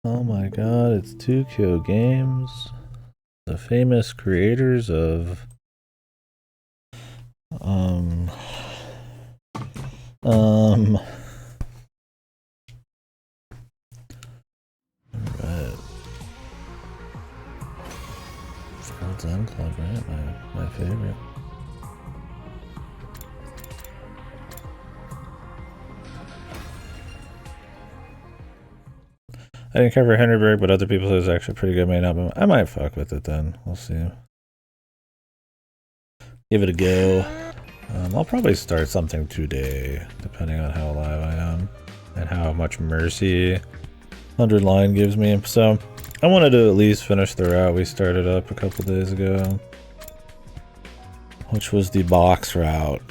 Oh my god, it's 2Kyo Games. The famous creators of um right. World Zen Club, right? My favorite. I didn't cover Henryberg, but other people say it's actually pretty good main album. I might fuck with it then. We'll see. Give it a go. I'll probably start something today, depending on how alive I am and how much mercy 100 line gives me. So I wanted to at least finish the route we started up a couple days ago, which was the box route.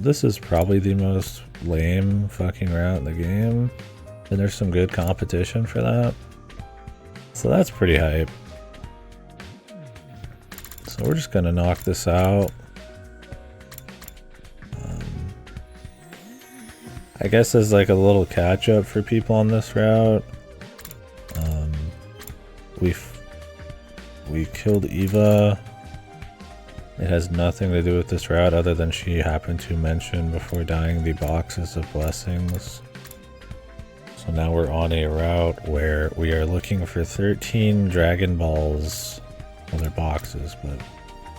This is probably the most lame fucking route in the game, and there's some good competition for that. So that's pretty hype. So we're just gonna knock this out. I guess as like a little catch up for people on this route. We killed Eva. It has nothing to do with this route other than she happened to mention before dying the boxes of blessings. So now we're on a route where we are looking for 13 Dragon Balls. Well, they're boxes, but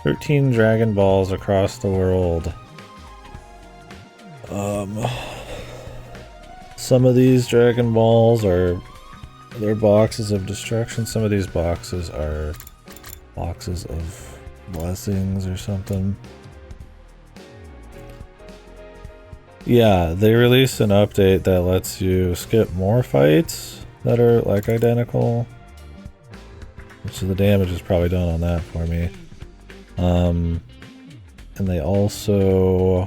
13 Dragon Balls across the world. Some of these Dragon Balls they're boxes of destruction. Some of these boxes are boxes of blessings or something. Yeah, they released an update that lets you skip more fights that are like identical. So the damage is probably done on that for me. And they also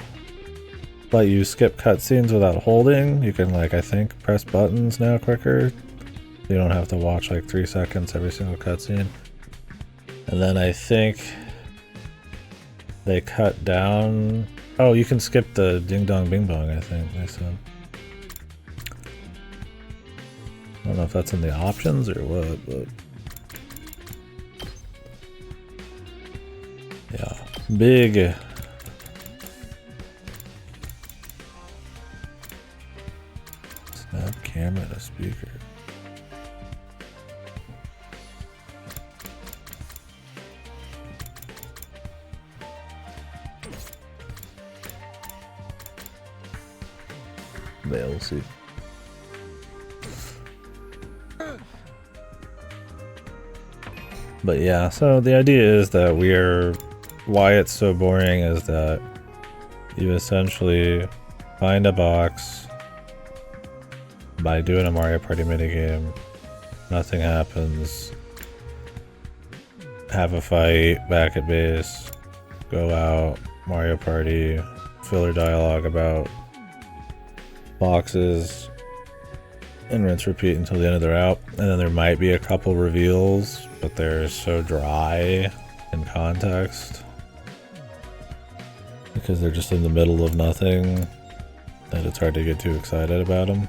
let you skip cutscenes without holding. You can, like, I think press buttons now quicker. You don't have to watch like 3 seconds every single cutscene. And then I think they cut down. Oh, you can skip the ding dong bing bong, I think they said. I don't know if that's in the options or what, but yeah, big. Snap camera to speaker. We'll see. But yeah, so the idea is that why it's so boring is that you essentially find a box by doing a Mario Party minigame, nothing happens, have a fight back at base, go out, Mario Party, filler dialogue about boxes, and rinse repeat until the end of the route. And then there might be a couple reveals, but they're so dry in context because they're just in the middle of nothing that it's hard to get too excited about them.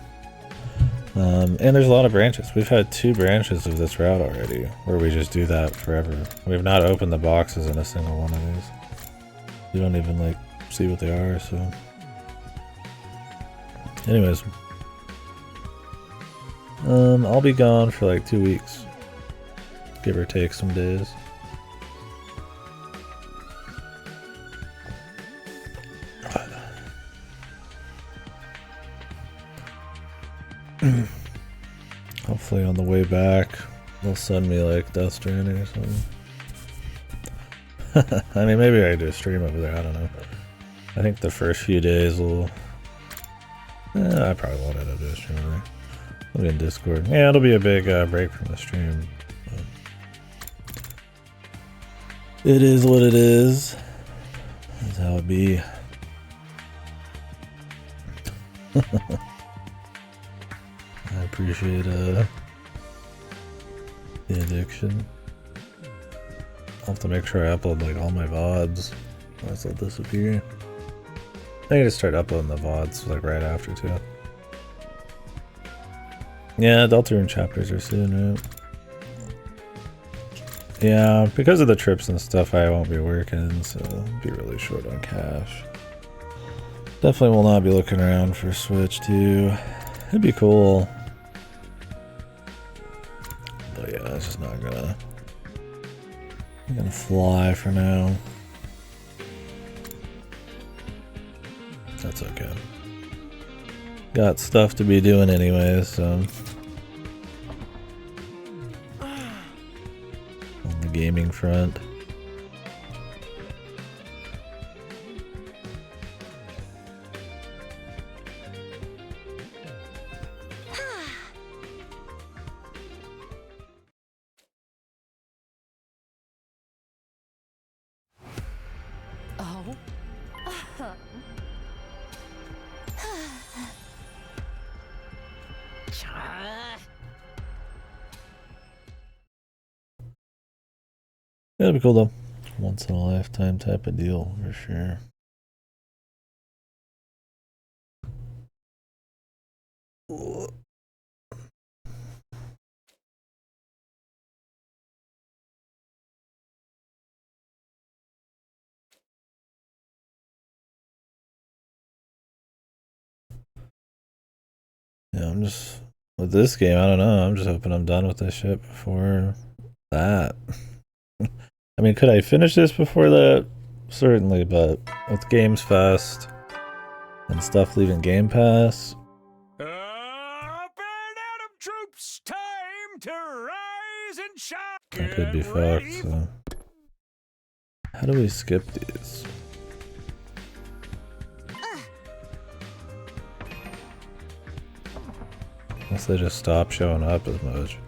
And there's a lot of branches. We've had 2 branches of this route already where we just do that forever. We've not opened the boxes in a single one of these. You don't even like see what they are, so anyways, I'll be gone for like 2 weeks, give or take some days. Hopefully on the way back, they'll send me like Death Stranding or something. I mean, maybe I do a stream over there, I don't know. I think the first few days will... I probably won't end up doing a stream over there. I'll be in Discord. Yeah, it'll be a big break from the stream. It is what it is. That's how it be. I appreciate the addiction. I'll have to make sure I upload like all my VODs. Else they'll disappear. I need to start uploading the VODs like right after too. Yeah, Deltarune chapters are soon, right? Yeah, because of the trips and stuff, I won't be working, so I'll be really short on cash. Definitely will not be looking around for Switch 2. It'd be cool. But yeah, it's just not gonna fly for now. That's okay. Got stuff to be doing anyway, so on the gaming front. That'd be cool though. Once in a lifetime type of deal for sure. Yeah, I'm just with this game, I don't know. I'm just hoping I'm done with this shit before that. I mean, could I finish this before that? Certainly, but with Games Fest and stuff leaving Game Pass. Up and Adam troops, time to rise and shine. I could be fucked, so. How do we skip these? Unless they just stop showing up as much.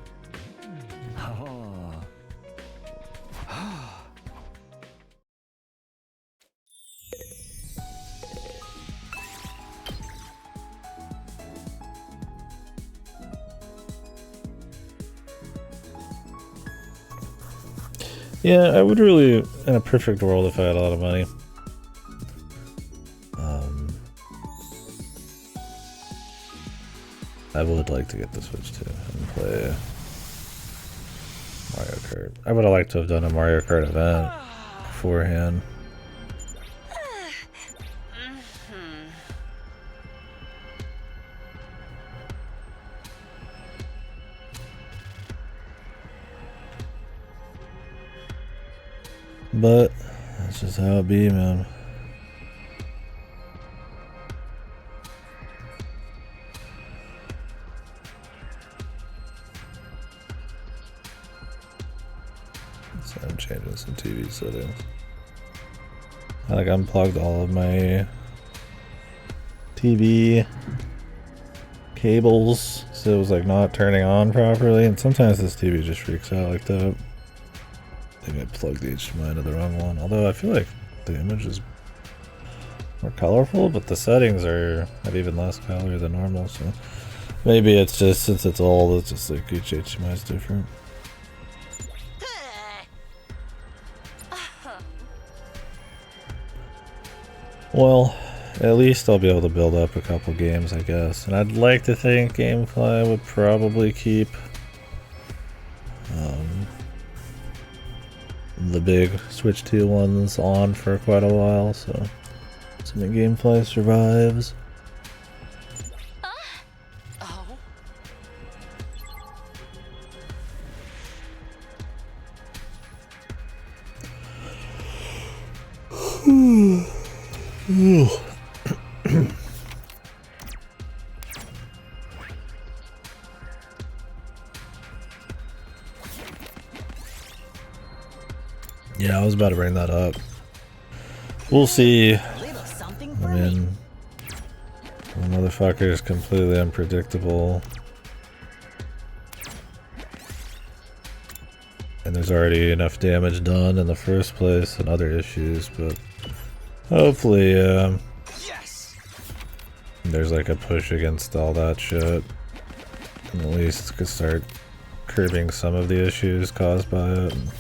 Yeah, I would really, in a perfect world, if I had a lot of money. I would like to get the Switch too and play Mario Kart. I would have liked to have done a Mario Kart event beforehand. But that's just how it be, man. So I'm changing some TV settings. I like unplugged all of my TV cables, so it was like not turning on properly, and sometimes this TV just freaks out like that. I think I plugged the HDMI into the wrong one, although I feel like the image is more colorful, but the settings have even less color than normal, so maybe it's just, since it's old, it's just like each HDMI is different. Well, at least I'll be able to build up a couple games, I guess. And I'd like to think GameFly would probably keep the big Switch 2 ones on for quite a while, so assuming GameFly survives. Yeah, I was about to bring that up. We'll see. I mean, the motherfucker is completely unpredictable. And there's already enough damage done in the first place and other issues, but hopefully, there's like a push against all that shit. And at least could start curbing some of the issues caused by it. And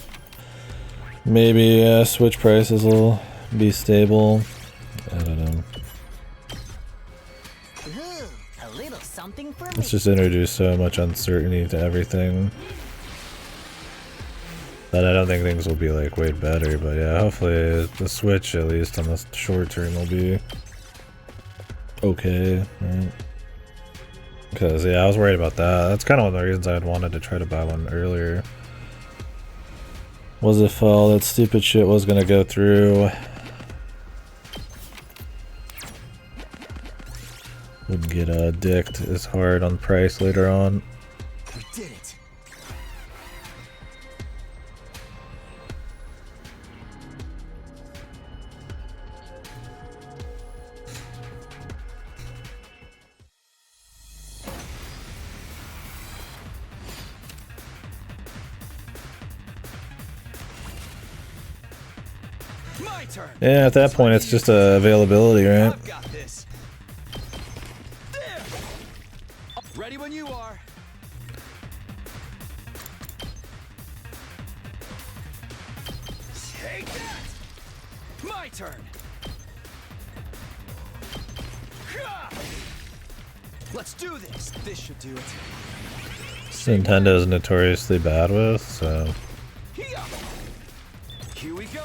maybe Switch prices will be stable. I don't know. A little something something for me. It's just introduced so much uncertainty to everything that I don't think things will be like way better. But yeah, hopefully the Switch, at least on the short term, will be okay. Right? Because yeah, I was worried about that. That's kind of one of the reasons I had wanted to try to buy one earlier. Was if all that stupid shit was gonna go through. Wouldn't get dicked as hard on price later on. We did it. My turn. Yeah, at that point it's just availability, right? I've got this. There. Ready when you are. Take that. My turn. Let's do this. This should do it. Nintendo's notoriously bad with, so Here we go.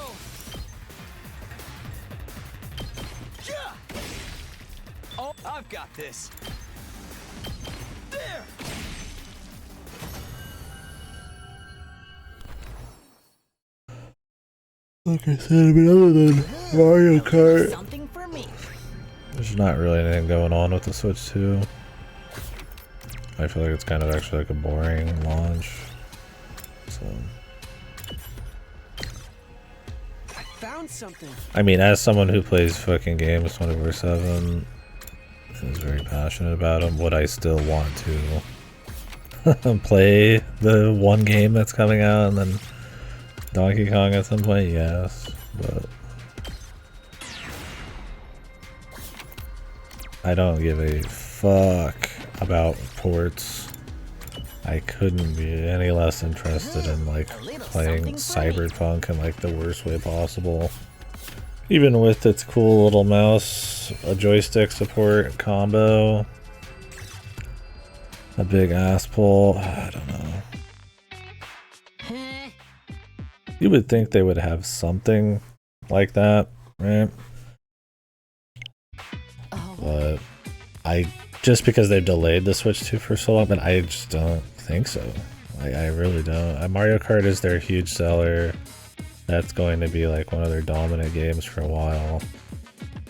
Oh, I've got this. There. like I said, I mean, other than Mario Kart, Something for me. there's not really anything going on with the Switch 2. I feel like it's kind of actually like a boring launch. So, I found something. I mean, as someone who plays fucking games 24/7 and is very passionate about them, would I still want to play the one game that's coming out and then Donkey Kong at some point? Yes, but I don't give a fuck about ports. I couldn't be any less interested in like playing Cyberpunk in like the worst way possible. Even with its cool little mouse, a joystick support combo, a big ass pull, I don't know. You would think they would have something like that, right? But just because they've delayed the Switch 2 for so long, but I just don't think so. I really don't. Mario Kart is their huge seller. That's going to be like one of their dominant games for a while.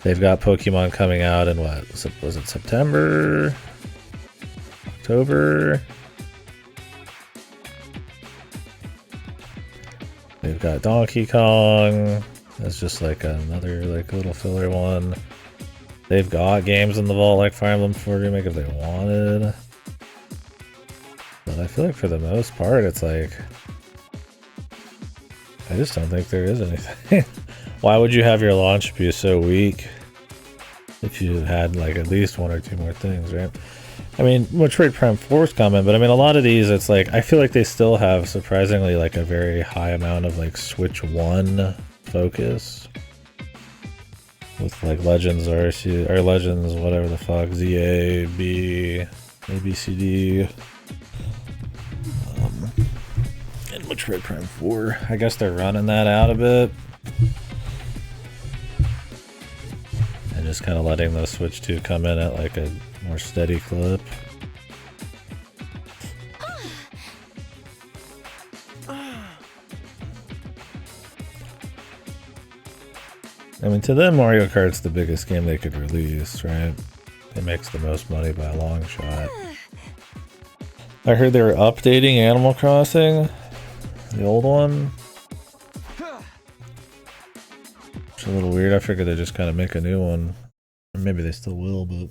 They've got Pokemon coming out in what? Was it September? October? They've got Donkey Kong. That's just like another like little filler one. They've got games in the vault like Fire Emblem 4 Remake if they wanted. But I feel like for the most part it's like I just don't think there is anything. Why would you have your launch be so weak if you had like at least one or two more things, right? I mean, Metroid Prime 4 is coming, but I mean a lot of these it's like I feel like they still have surprisingly like a very high amount of like Switch 1 focus. With like Legends RC or Legends whatever the fuck, ZA, B, ABCD. And Metroid Prime 4. I guess they're running that out a bit. And just kind of letting the Switch 2 come in at like a more steady clip. I mean, to them, Mario Kart's the biggest game they could release, right? It makes the most money by a long shot. I heard they were updating Animal Crossing, the old one. It's a little weird. I figured they'd just kind of make a new one. Or maybe they still will, but...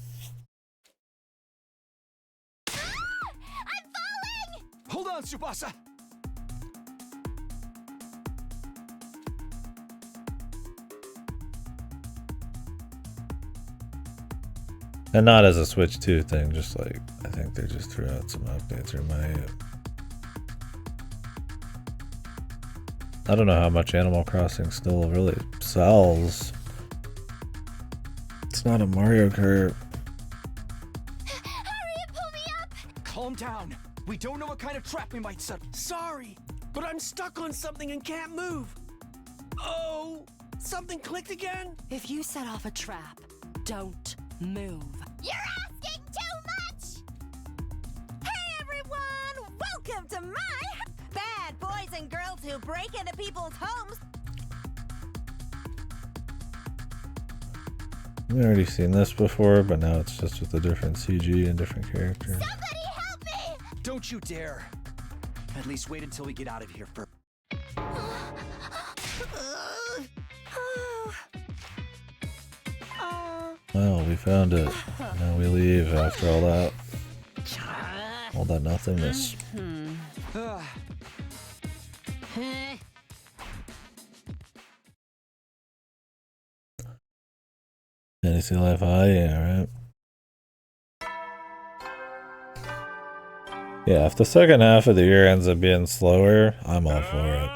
Hold on, Tsubasa. And not as a Switch 2 thing, just like, I think they just threw out some updates or might. I don't know how much Animal Crossing still really sells. It's not a Mario Kart. Hurry and pull calm down. We don't know what kind of trap we might set. Sorry, but I'm stuck on something and can't move. Oh, something clicked again? If you set off a trap, don't move. You're asking too much! Hey everyone! Welcome to my bad boys and girls who break into people's homes. We've already seen this before, but now it's just with a different CG and different characters. Somebody help me! Don't you dare. At least wait until we get out of here first. Well, we found it. Now we leave after all that. All that nothingness. Fantasy Life High, yeah, right? Yeah, if the second half of the year ends up being slower, I'm all for it.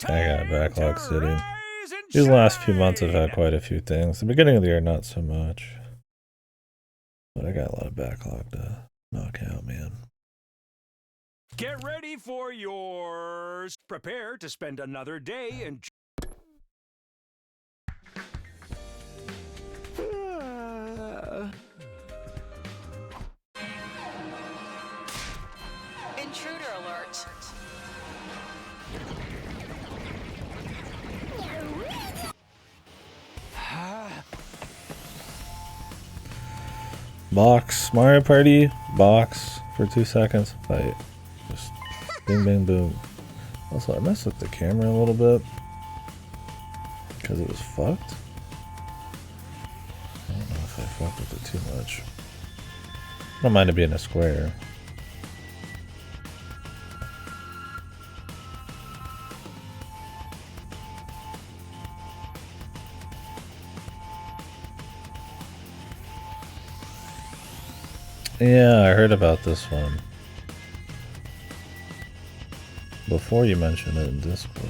I got a backlog sitting. These last few months have had quite a few things. The beginning of the year, not so much. But I got a lot of backlog to knock out, man. Get ready for yours. Prepare to spend another day in. Intruder alert. Box, Mario Party, box for 2 seconds, fight. Just bing, bing, boom. Also, I messed with the camera a little bit because it was fucked. I don't know if I fucked with it too much. I don't mind it being a square. Yeah, I heard about this one before you mentioned it in Discord.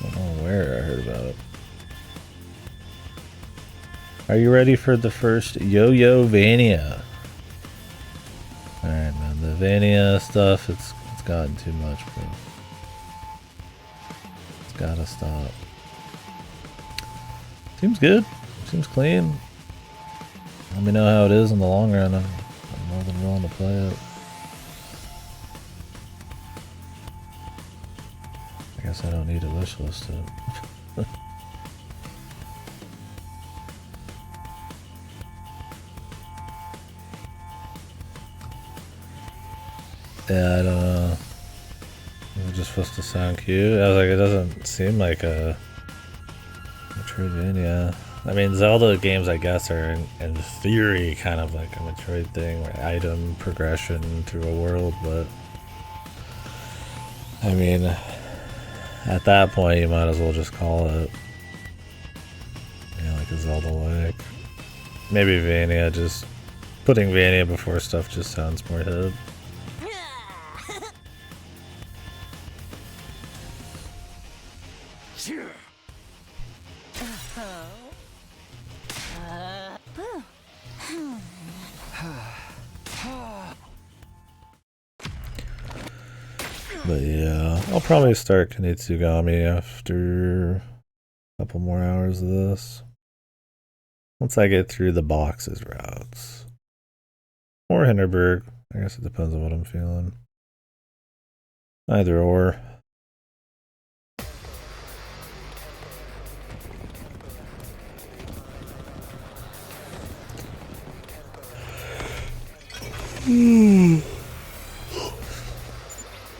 I don't know where I heard about it. Are you ready for the first Yo-Yo Vania? Alright, man, the Vania stuff, it's gotten too much, bro. It's gotta stop. Seems good. Seems clean. Let me know how it is in the long run. I'm more than willing to play it. I guess I don't need a wish list it. Yeah, I don't know. Is it just supposed to sound cute? I was like, it doesn't seem like a Metroidvania. I mean, Zelda games, I guess, are in theory kind of like a Metroid thing, where item progression through a world, but I mean, at that point, you might as well just call it, like a Zelda-like. Maybe Vania, just putting Vania before stuff just sounds more hip. But yeah, I'll probably start Kunitsugami after a couple more hours of this. Once I get through the boxes routes. Or Hinterberg. I guess it depends on what I'm feeling. Either or.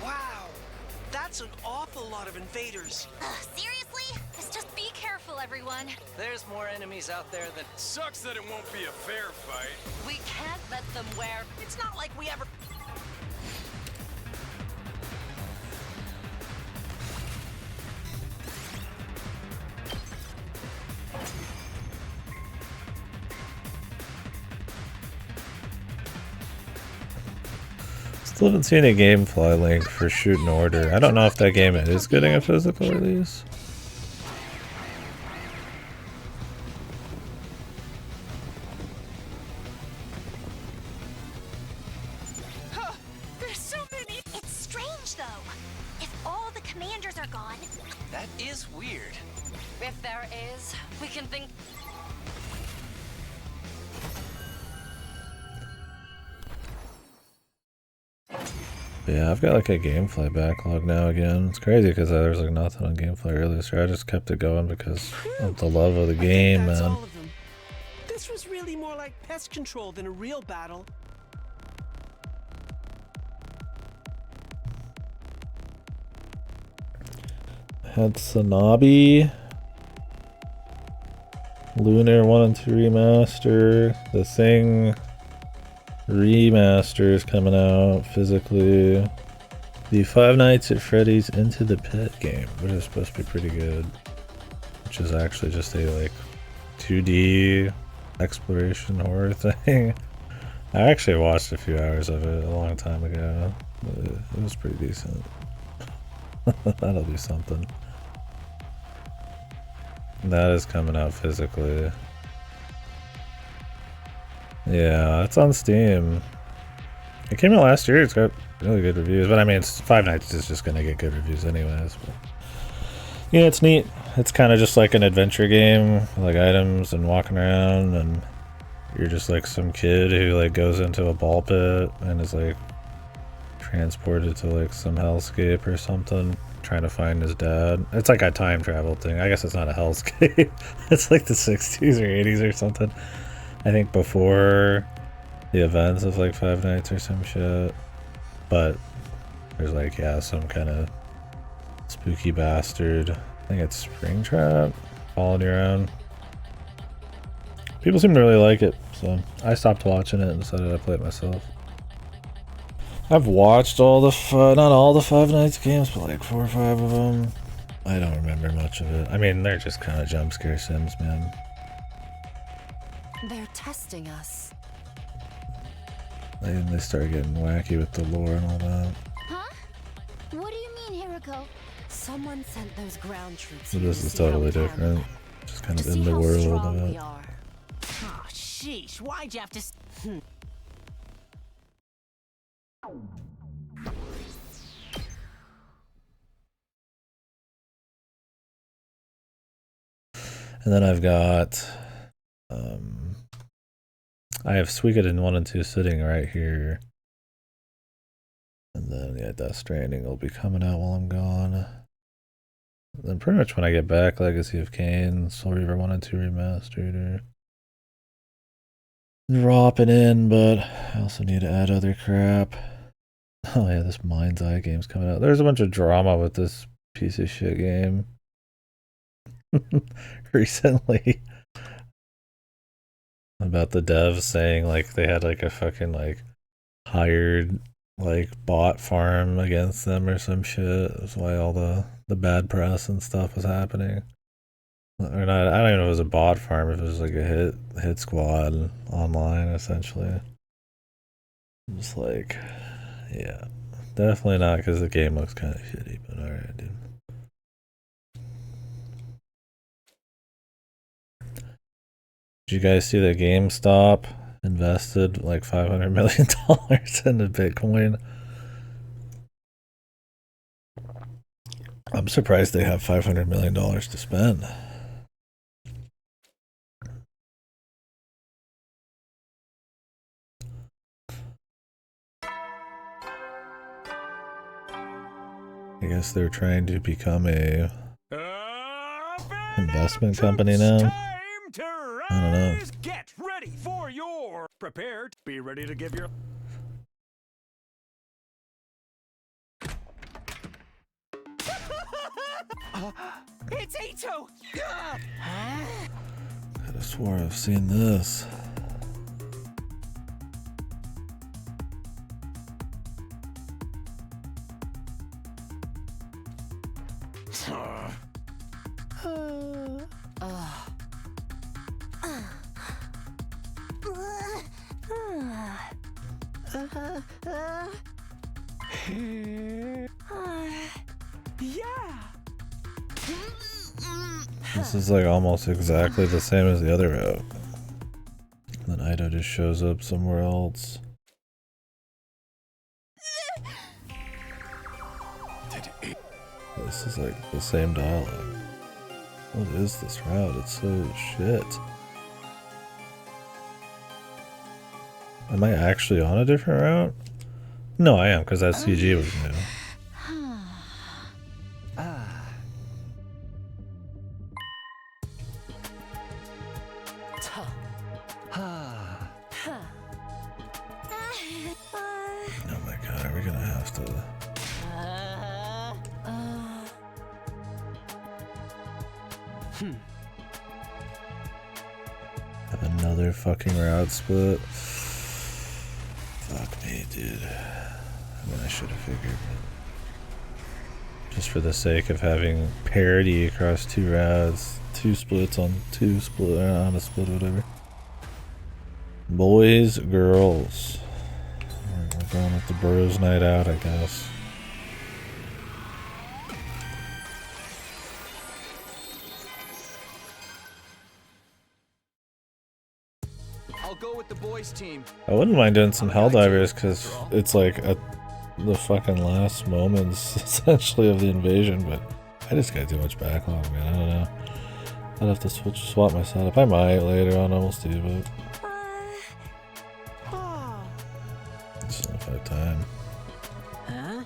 Wow, that's an awful lot of invaders. Seriously? Just be careful, everyone. There's more enemies out there than... Sucks that it won't be a fair fight. We can't let them wear. It's not like we ever. Still haven't seen a Gamefly link for Shoot and Order. I don't know if that game is getting a physical release. work on. That is weird. If there is, we can think. Yeah, I've got like a gameplay backlog now again. It's crazy because there was like nothing on gameplay earlier, so I just kept it going because of the love of the game, That's man. all of them. This was really more like pest control than a real battle. Had Sanabi, Lunar 1 and 2 remaster, The Thing remaster is coming out physically. The Five Nights at Freddy's Into the Pit game, which is supposed to be pretty good. Which is actually just a like 2D exploration horror thing. I actually watched a few hours of it a long time ago. It was pretty decent. That'll be something. That is coming out physically. Yeah, it's on Steam. It came out last year. It's got really good reviews, but I mean, Five Nights is just gonna get good reviews anyways. But yeah, it's neat. It's kind of just like an adventure game, with like items and walking around, and you're just like some kid who like goes into a ball pit and is like transported to like some hellscape or something, trying to find his dad. It's like a time travel thing. I guess it's not a hellscape. It's like the 60s or 80s or something. I think before the events of like Five Nights or some shit. But there's like, yeah, some kind of spooky bastard. I think it's Springtrap following you around. People seem to really like it, so I stopped watching it and decided I'd play it myself. I've watched all the, not all the Five Nights games, but like 4 or 5 of them. I don't remember much of it. I mean, they're just kind of jump scare sims, man. They're testing us. They started getting wacky with the lore and all that. Huh? What do you mean, Hiroko? Someone sent those ground troops. So here this to is see how totally we handle different. them. Just kind To of see in the how world strong of we it. are. Oh, sheesh. Why'd you have to... And then I've got, I have Suikoden 1 and 2 sitting right here. And then, yeah, Death Stranding will be coming out while I'm gone. Then pretty much when I get back, Legacy of Kain, Soul Reaver 1 and 2 remastered are dropping in, but I also need to add other crap. Oh yeah, this Mind's Eye game's coming out. There's a bunch of drama with this piece of shit game. Recently. About the devs saying like they had like a fucking like hired like bot farm against them or some shit. That's why all the bad press and stuff was happening. Or not, I don't even know if it was a bot farm, if it was like a hit squad online essentially. Just like, yeah. Definitely not, because the game looks kind of shitty, but alright, dude. Did you guys see that GameStop invested like $500 million into Bitcoin? I'm surprised they have $500 million to spend. I guess they're trying to become a investment company now. Time to I don't know. rise. Get ready for your prepared. Be ready to give your It's Ito! Could have swore I've seen this. Yeah! This is like almost exactly the same as the other route. And then Ito just shows up somewhere else. This is has like the same dialogue. What is this route? It's so shit. Am I actually on a different route? No, I am, because that CG was new. Oh my god, are we gonna have to... have another fucking route split? Fuck me, dude. I mean, I should have figured, but just for the sake of having parity across 2 routes, 2 splits on 2 split, on a split, whatever. Boys, girls. We're going with the bros night out, I guess. I'll go with the boys team. I wouldn't mind doing some Helldivers because it's like at the fucking last moments essentially of the invasion, but I just got too much backlog, man. I don't know. I'd have to swap my setup. I might later on, we'll see, but just if I have time. Huh?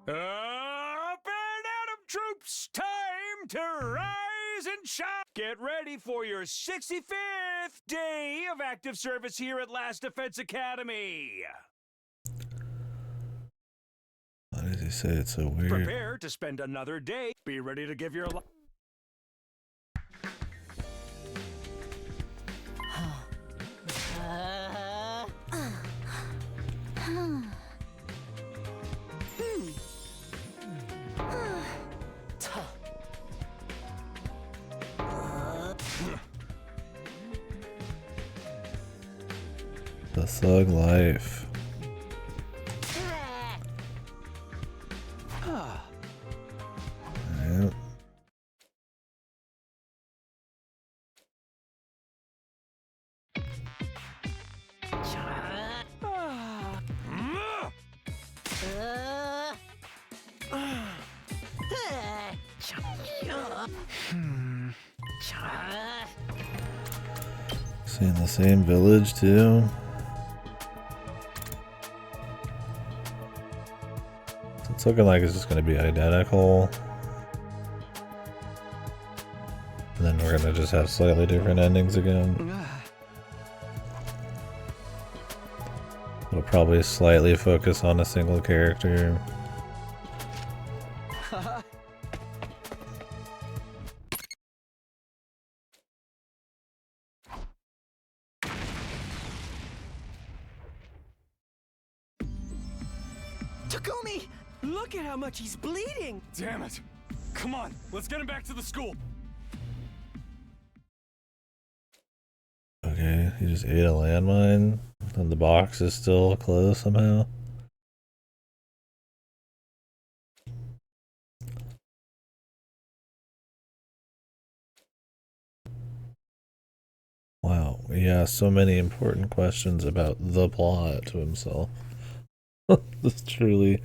Up and Adam troops, time to rise and shine. Get ready for your 65th day of active service here at Last Defense Academy. Why did he say it's so weird? Prepare to spend another day. Be ready to give your life. The thug life. Yep. In the same village too. It's looking like it's just going to be identical. And then we're going to just have slightly different endings again. It'll probably slightly focus on a single character. Takumi! Look at how much he's bleeding! Damn it! Come on, let's get him back to the school. Okay, he just ate a landmine, and the box is still closed somehow. Wow, he asked so many important questions about the plot to himself. This truly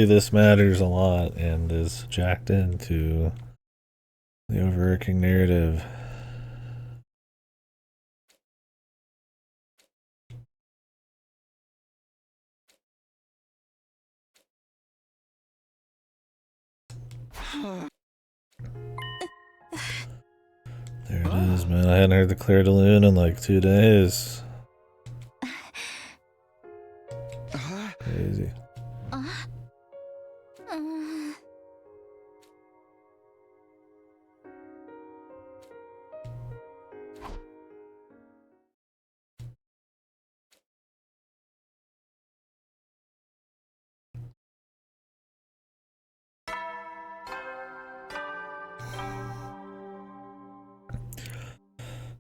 this matters a lot and is jacked into the overarching narrative. There it is, man. I hadn't heard the Claire de Lune in like 2 days. Crazy.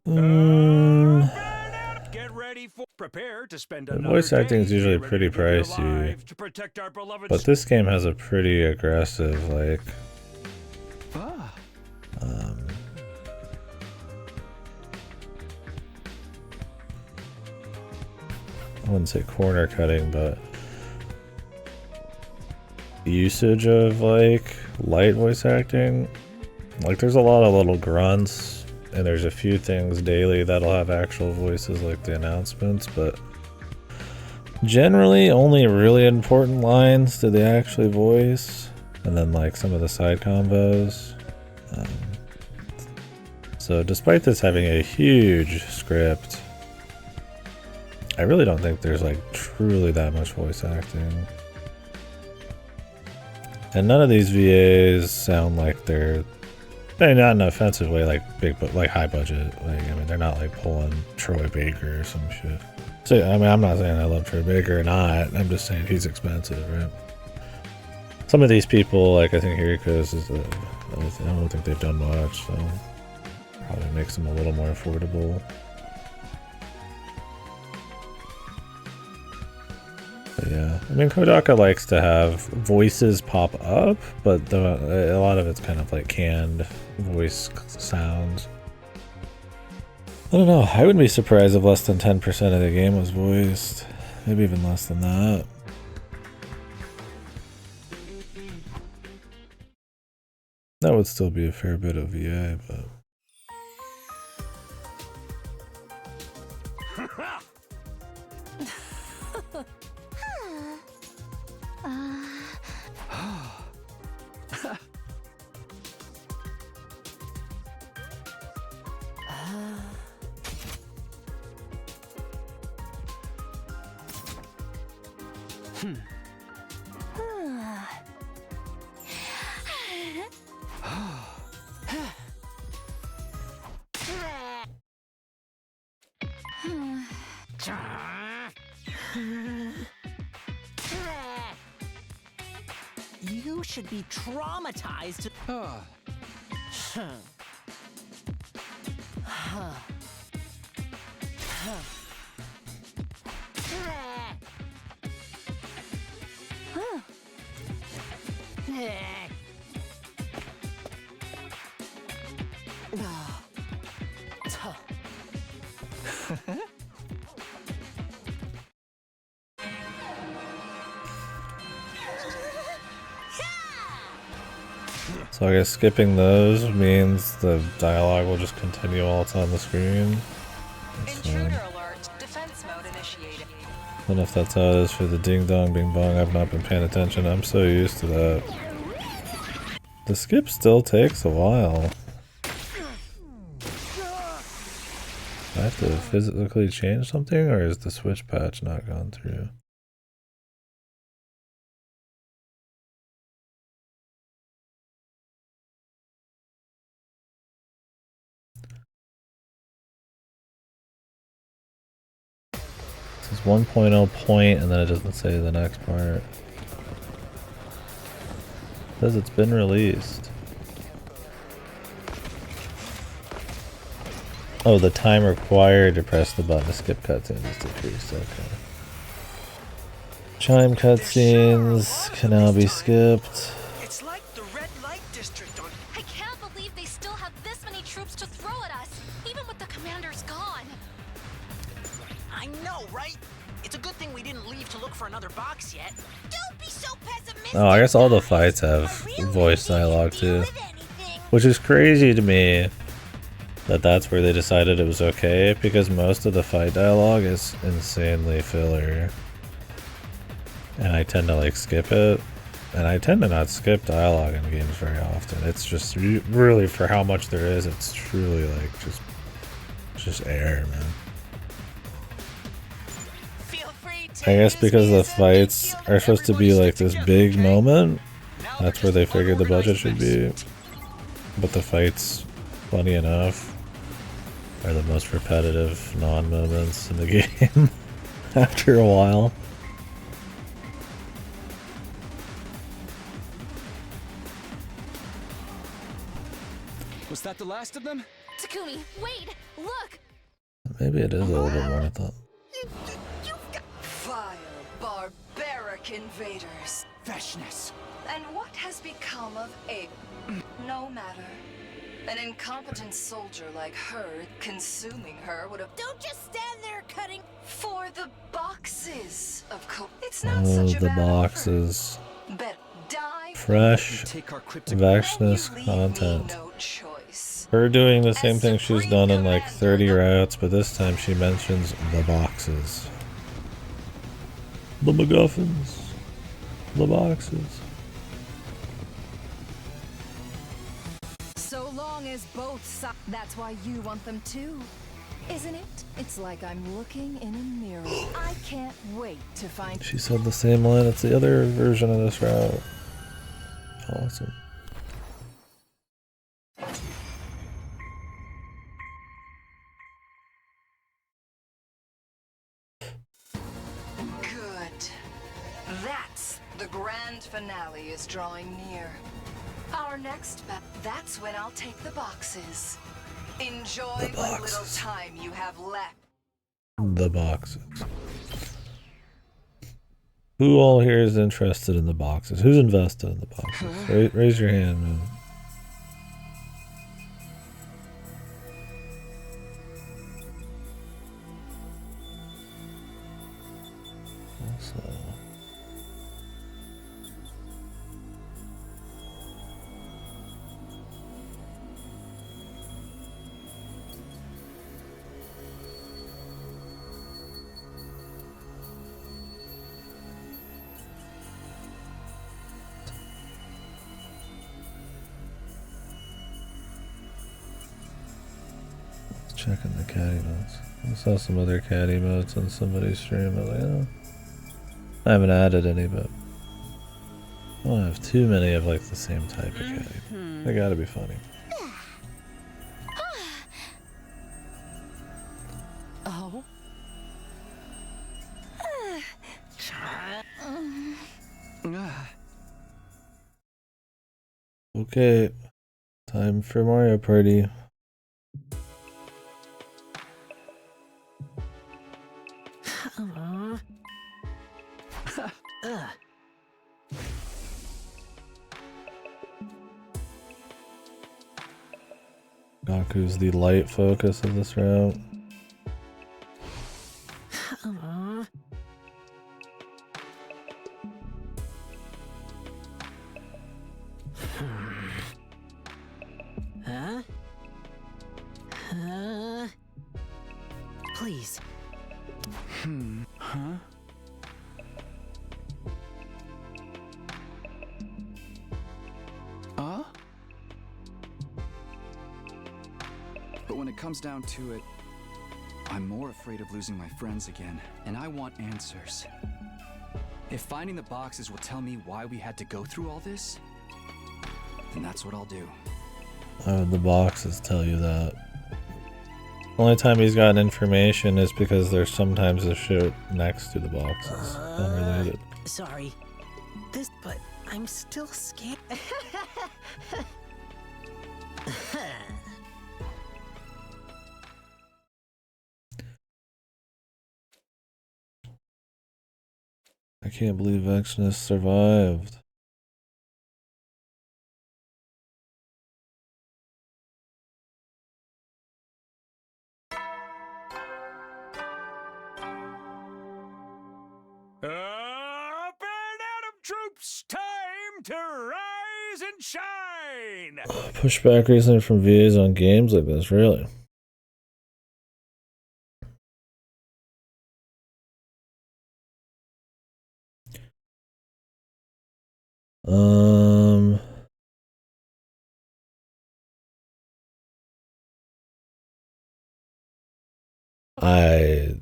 Get ready for prepare to spend The another voice acting day is usually ready pretty to give your pricey, life to protect our beloved but this game has a pretty aggressive, like, I wouldn't say corner cutting, but usage of like light voice acting. Like there's a lot of little grunts, and there's a few things daily that'll have actual voices like the announcements, but generally only really important lines do they actually voice, and then like some of the side combos. So despite this having a huge script, I really don't think there's like truly that much voice acting. And none of these VAs sound like they're not in an offensive way, like big, but like high budget. Like, I mean, they're not like pulling Troy Baker or some shit. So, I mean, I'm not saying I love Troy Baker or not. I'm just saying he's expensive, right? Some of these people, like I think Hiriko's is, I don't think they've done much, so probably makes them a little more affordable. But yeah, I mean, Kodaka likes to have voices pop up, but a lot of it's kind of like canned voice sounds. I don't know, I wouldn't be surprised if less than 10% of the game was voiced. Maybe even less than that. That would still be a fair bit of VA, but... You should be traumatized. So I guess skipping those means the dialogue will just continue while it's on the screen. That's fine. Intruder alert. Defense mode initiated. I don't know if that's how it is for the ding dong bing bong. I've not been paying attention. I'm so used to that. The skip still takes a while. I have to physically change something, or is the switch patch not gone through? It says 1.0 point, and then it doesn't say the next part. It says it's been released. Oh, the time required to press the button to skip cutscenes is decreased. Okay. Chime cutscenes can now be skipped. It's like the red light district on. I can't believe they still have this many troops to throw at us, even with the commanders gone. I know, right? It's a good thing we didn't leave to look for another box yet. Don't be so pessimistic. Oh, I guess all the fights have voice dialogue too. Which is crazy to me that that's where they decided it was okay, because most of the fight dialogue is insanely filler. And I tend to like skip it. And I tend to not skip dialogue in games very often. It's just really, for how much there is, it's truly like just air, man. Feel free to I guess because the fights are supposed to be like this big moment, that's where they figured the budget should be. But the fights, funny enough, are the most repetitive non-moments in the game after a while. Was that the last of them? Takumi, wait! Look! Maybe it is a little bit more than I thought. Vile, barbaric invaders. Freshness. And what has become of Abe? No matter. An incompetent soldier like her, consuming her would have... Don't just stand there cutting. For the boxes of coke. It's not Oh, such a the bad boxes. offer. Bet die. Fresh, Take our cryptic. vexness You leave content. me no choice. Her doing the same thing she's done in like 30 routes, but this time she mentions the boxes. The MacGuffins. The boxes. So long as both sides. That's why you want them too, isn't it? It's like I'm looking in a mirror. I can't wait to find. She said the same line. It's the other version of this route. Awesome. Good. That's the grand finale is drawing near. Our next that's when I'll take the boxes. Enjoy The what little boxes. time you have left. The boxes. Who all here is interested in the boxes? Who's invested in the boxes? Raise your hand, man. Also, checking the caddy modes. I saw some other caddy modes on somebody's stream. I was like, oh. I haven't added any, but I don't have too many of like the same type of caddy. They gotta be funny. Oh. Okay, time for Mario Party. Gaku's the light focus of this route. Huh? Please. Huh? But when it comes down to it, I'm more afraid of losing my friends again, and I want answers. If finding the boxes will tell me why we had to go through all this, then that's what I'll do. Why would the boxes tell you that? Only time he's gotten information is because there's sometimes a shit next to the boxes. Unrelated. Sorry. But I'm still scared. I can't believe Vexness survived. Up and Atom troops, time to rise and shine! Pushback recently from VAs on games like this, really?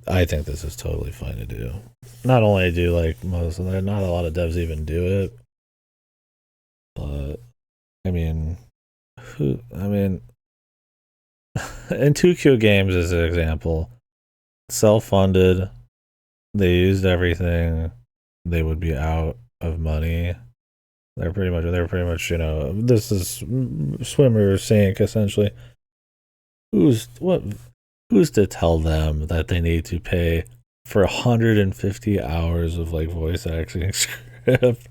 I think this is totally fine to do. Not only do like most of them, not a lot of devs even do it, but I mean, in 2Q games as an example, self-funded, they used everything, they would be out of money. They're pretty much, this is swimmer or sink essentially. who's to tell them that they need to pay for 150 hours of like voice acting script?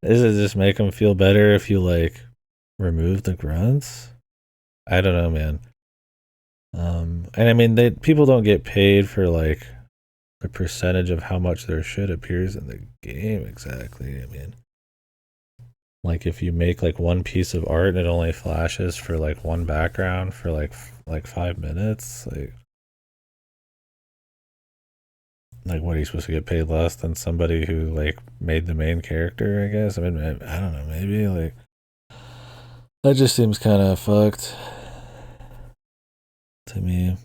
Does it just make them feel better if you like remove the grunts? I don't know, man. And I mean, people don't get paid for like the percentage of how much their shit appears in the game exactly. I mean, like if you make like one piece of art and it only flashes for like one background for like 5 minutes, like what are you supposed to get paid less than somebody who like made the main character? I guess. I mean, I don't know. Maybe like that just seems kind of fucked to me.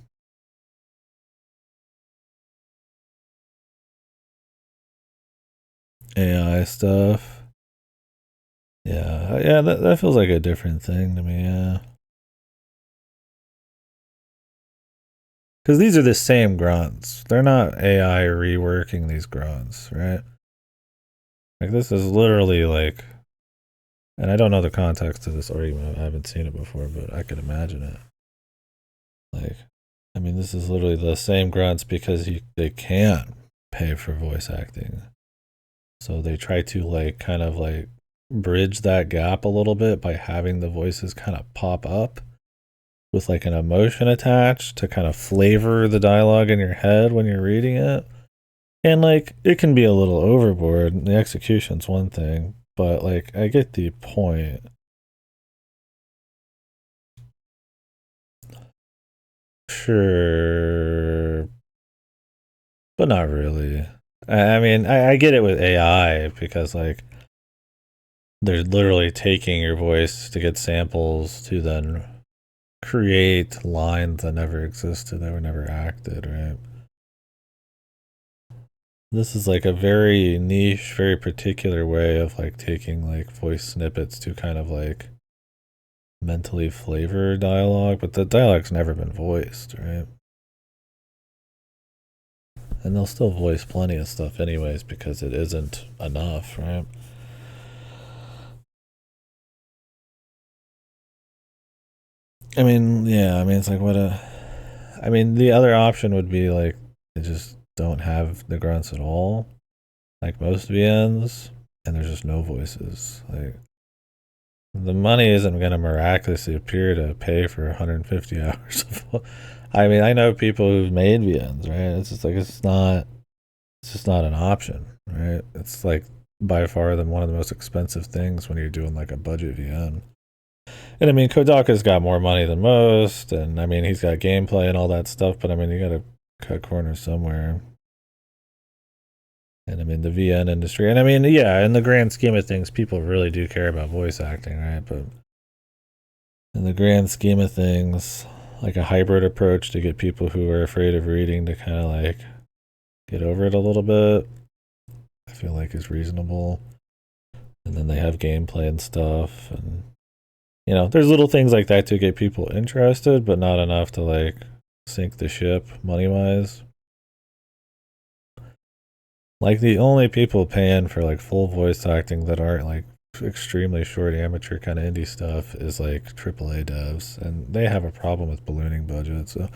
AI stuff. Yeah, that feels like a different thing to me, yeah. Because these are the same grunts. They're not AI reworking these grunts, right? Like, this is literally like... And I don't know the context of this argument. I haven't seen it before, but I could imagine it. Like, I mean, this is literally the same grunts because they can't pay for voice acting. So they try to, like, kind of, like, bridge that gap a little bit by having the voices kind of pop up with like an emotion attached to kind of flavor the dialogue in your head when you're reading it. And like it can be a little overboard. The execution's one thing, but like I get the point. Sure, but not really. I mean, I get it with AI because like they're literally taking your voice to get samples to then create lines that never existed, that were never acted, right? This is like a very niche, very particular way of like taking like voice snippets to kind of like mentally flavor dialogue, but the dialogue's never been voiced, right? And they'll still voice plenty of stuff anyways because it isn't enough, right? I mean, yeah, I mean, it's like I mean, the other option would be like they just don't have the grunts at all, like most VNs, and there's just no voices. Like, the money isn't going to miraculously appear to pay for 150 hours of. I mean, I know people who've made VNs, right? It's just like it's just not an option, right? It's like by far one of the most expensive things when you're doing like a budget VN. And I mean, Kodaka's got more money than most, and I mean, he's got gameplay and all that stuff, but I mean, you gotta cut corners somewhere. And I mean, the VN industry, and I mean, yeah, in the grand scheme of things, people really do care about voice acting, right? But in the grand scheme of things, like a hybrid approach to get people who are afraid of reading to kind of like get over it a little bit, I feel like is reasonable. And then they have gameplay and stuff, and you know, there's little things like that to get people interested, but not enough to like sink the ship money wise. Like the only people paying for like full voice acting that aren't like extremely short amateur kind of indie stuff is like AAA devs, and they have a problem with ballooning budgets. So,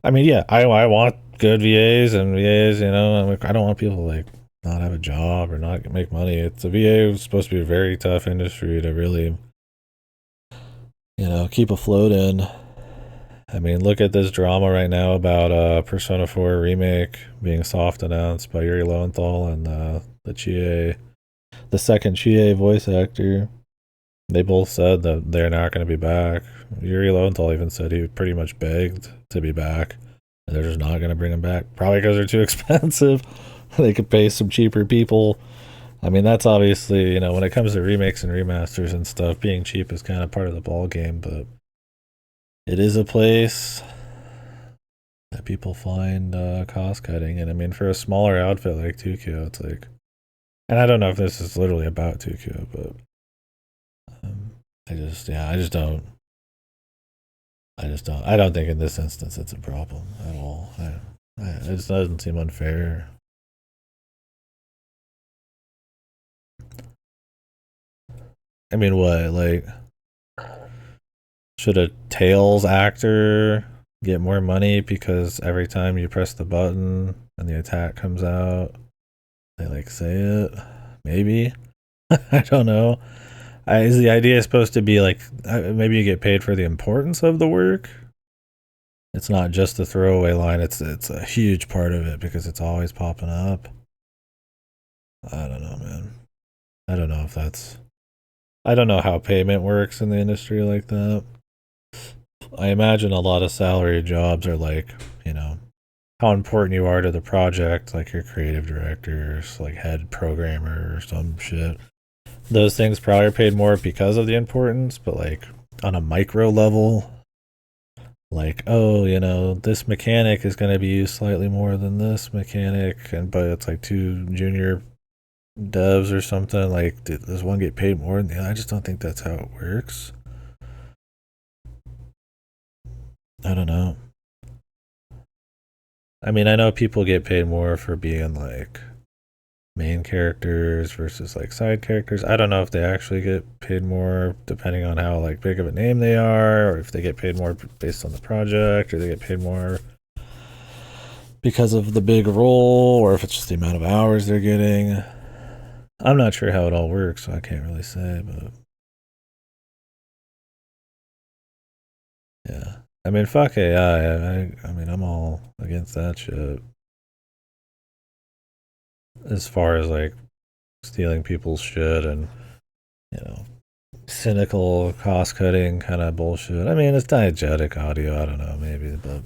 I mean, yeah, I want good VAs and VAs. You know, I don't want people to like not have a job or not make money. It's a VA is supposed to be a very tough industry to really, you know, keep afloat in. I mean, look at this drama right now about Persona 4 remake being soft announced by Yuri Lowenthal and the second Chie voice actor. They both said that they're not going to be back. Yuri Lowenthal even said he pretty much begged to be back, and they're just not going to bring him back. Probably because they're too expensive. They could pay some cheaper people. I mean, that's obviously, you know, when it comes to remakes and remasters and stuff, being cheap is kind of part of the ball game, but it is a place that people find cost cutting. And I mean, for a smaller outfit like 2Q, it's like, and I don't know if this is literally about 2Q, but I don't think in this instance it's a problem at all. It just doesn't seem unfair. I mean, what, like, Should a Tails actor get more money because every time you press the button and the attack comes out, they like say it? Maybe. I don't know. Is the idea supposed to be like maybe you get paid for the importance of the work? It's not just the throwaway line. It's a huge part of it because it's always popping up. I don't know, man. I don't know if that's. I don't know how payment works in the industry like that. I imagine a lot of salary jobs are like, you know, how important you are to the project, like your creative directors, like head programmer or some shit. Those things probably are paid more because of the importance, but like on a micro level, like, oh, you know, this mechanic is going to be used slightly more than this mechanic, but it's like 2 junior devs or something. Like, does one get paid more than the other? I just don't think that's how it works. I don't know. I mean, I know people get paid more for being like main characters versus like side characters. I don't know if they actually get paid more depending on how like big of a name they are, or if they get paid more based on the project, or they get paid more because of the big role, or if it's just the amount of hours they're getting. I'm not sure how it all works, so I can't really say, but yeah. I mean, fuck AI. I mean, I'm all against that shit. As far as like stealing people's shit and, you know, cynical cost cutting kind of bullshit. I mean, it's diegetic audio. I don't know, maybe, but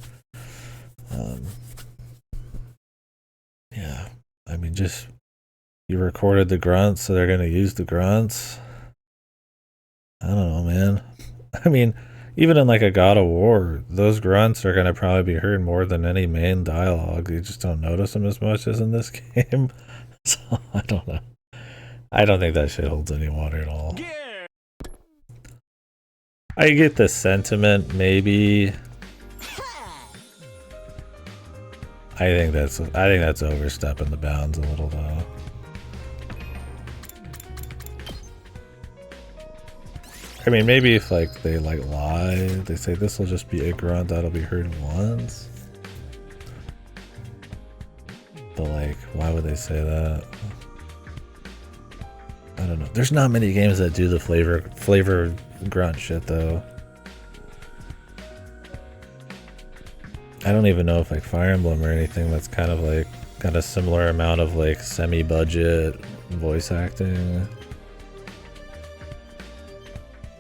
yeah. I mean, just you recorded the grunts, so they're gonna use the grunts. I don't know, man. I mean, even in like a God of War, those grunts are gonna probably be heard more than any main dialogue. You just don't notice them as much as in this game. So I don't know. I don't think that shit holds any water at all. Yeah. I get the sentiment, maybe. I think that's overstepping the bounds a little though. I mean, maybe if like they like lie, they say this will just be a grunt that'll be heard once. But like, why would they say that? I don't know. There's not many games that do the flavor grunt shit though. I don't even know if like Fire Emblem or anything that's kind of like got a similar amount of like semi-budget voice acting.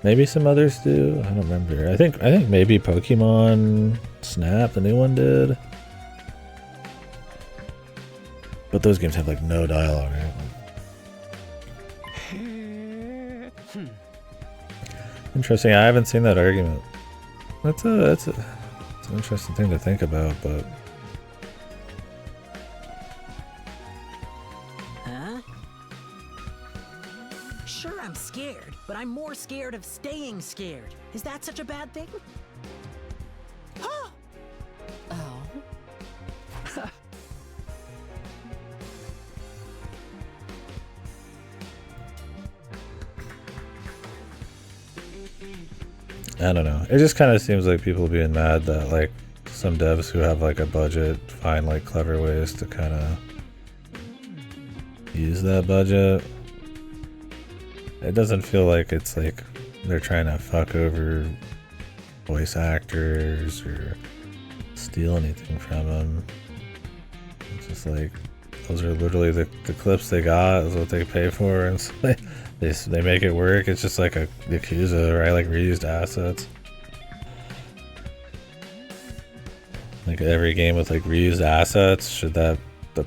Maybe some others do. I don't remember. I think maybe Pokemon Snap, the new one, did. But those games have like no dialogue, right? Interesting. I haven't seen that argument. That's an interesting thing to think about, but Huh? Sure, I'm scared, but I'm more scared of staying scared. Is that such a bad thing? Oh. I don't know. It just kind of seems like people being mad that like some devs who have like a budget find like clever ways to kind of use that budget. It doesn't feel like it's like they're trying to fuck over voice actors or steal anything from them. It's just like those are literally the clips they got is what they pay for, and so they make it work. It's just like a Yakuza, right? Like reused assets. Like every game with like reused assets, should the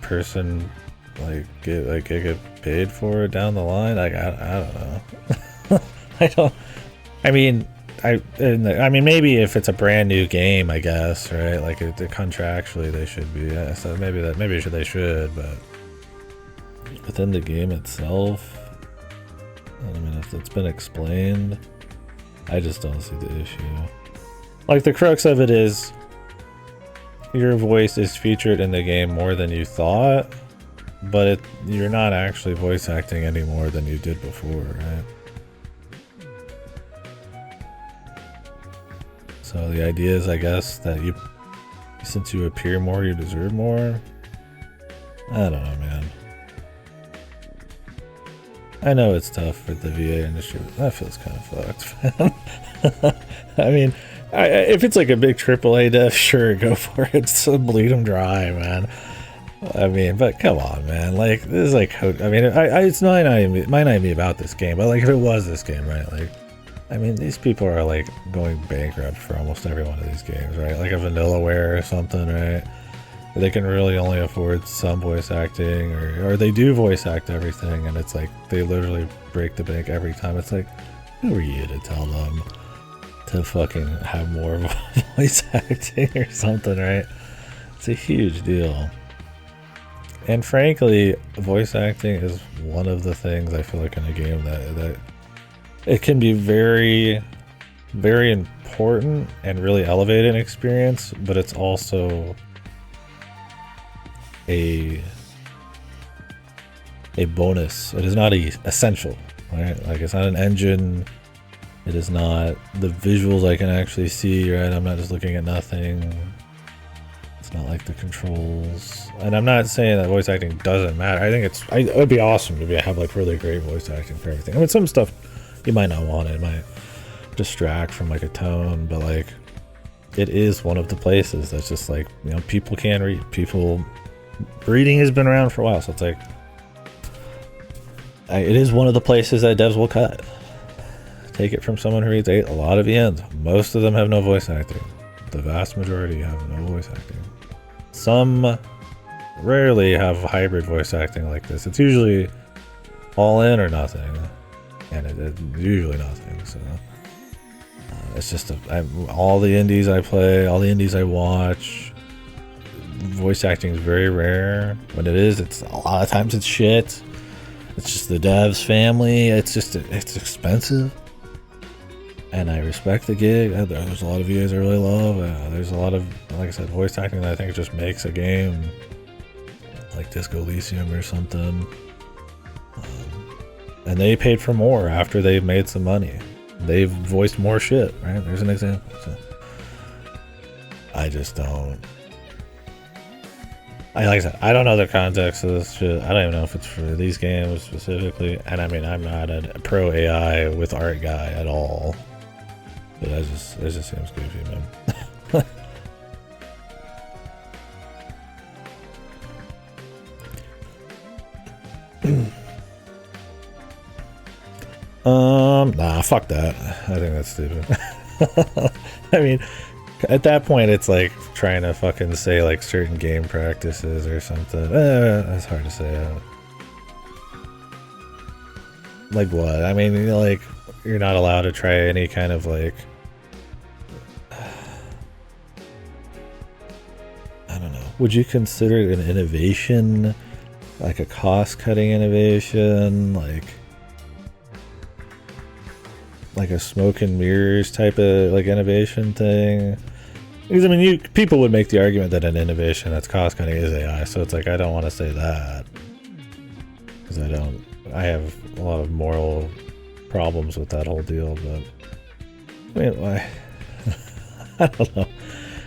person like get paid for it down the line? Like I don't know. I mean maybe if it's a brand new game, I guess, right? Like contractually they should be. Yeah, so maybe they should, but within the game itself, I mean, if it's been explained, I just don't see the issue. Like the crux of it is your voice is featured in the game more than you thought, but you're not actually voice acting any more than you did before, right? So the idea is, I guess, that since you appear more, you deserve more. I don't know, man. I know it's tough for the VA industry, but that feels kind of fucked, man. I mean, if it's like a big AAA dev, sure, go for it. So bleed them dry, man. I mean, but come on, man. Like, this is like, I mean, it's might not even be about this game, but like, if it was this game, right? Like, I mean, these people are like going bankrupt for almost every one of these games, right? Like a Vanillaware or something, right? They can really only afford some voice acting, or they do voice act everything, and it's like they literally break the bank every time. It's like, who are you to tell them to fucking have more voice acting or something, right? It's a huge deal. And frankly, voice acting is one of the things I feel like in a game that it can be very, very important and really elevate an experience, but it's also a bonus. It is not essential, right? Like, it's not an engine. It is not the visuals I can actually see, right? I'm not just looking at nothing. It's not like the controls. And I'm not saying that voice acting doesn't matter. I think it would be awesome to have like really great voice acting for everything. I mean, some stuff you might not want. It might distract from like a tone, but like, it is one of the places that's just like, you know, people can read. Reading has been around for a while, so it's like, it is one of the places that devs will cut. Take it from someone who reads a lot of VNs. Most of them have no voice acting. The vast majority have no voice acting. Some rarely have hybrid voice acting like this. It's usually all in or nothing, and it's usually nothing. So it's just all the indies I play, all the indies I watch, voice acting is very rare. When it is, it's a lot of times it's shit. It's just the devs family. It's expensive. And I respect the gig. There's a lot of VAs I really love. There's a lot of, like I said, voice acting that I think just makes a game like Disco Elysium or something. And they paid for more after they've made some money. They've voiced more shit, right? There's an example. So I just don't. Like I said, I don't know the context of this shit. I don't even know if it's for these games specifically. And I mean, I'm not a pro AI with art guy at all. But it just seems goofy, man. Nah, fuck that. I think that's stupid. I mean, at that point, it's like trying to fucking say like certain game practices or something. That's hard to say. Like what? I mean, you know, like, you're not allowed to try any kind of like, I don't know. Would you consider it an innovation? Like a cost-cutting innovation? Like a smoke and mirrors type of like innovation thing? Because I mean, people would make the argument that an innovation that's cost-cutting is AI. So it's like, I don't want to say that. Because I have a lot of moral problems with that whole deal, but I mean, why? I don't know.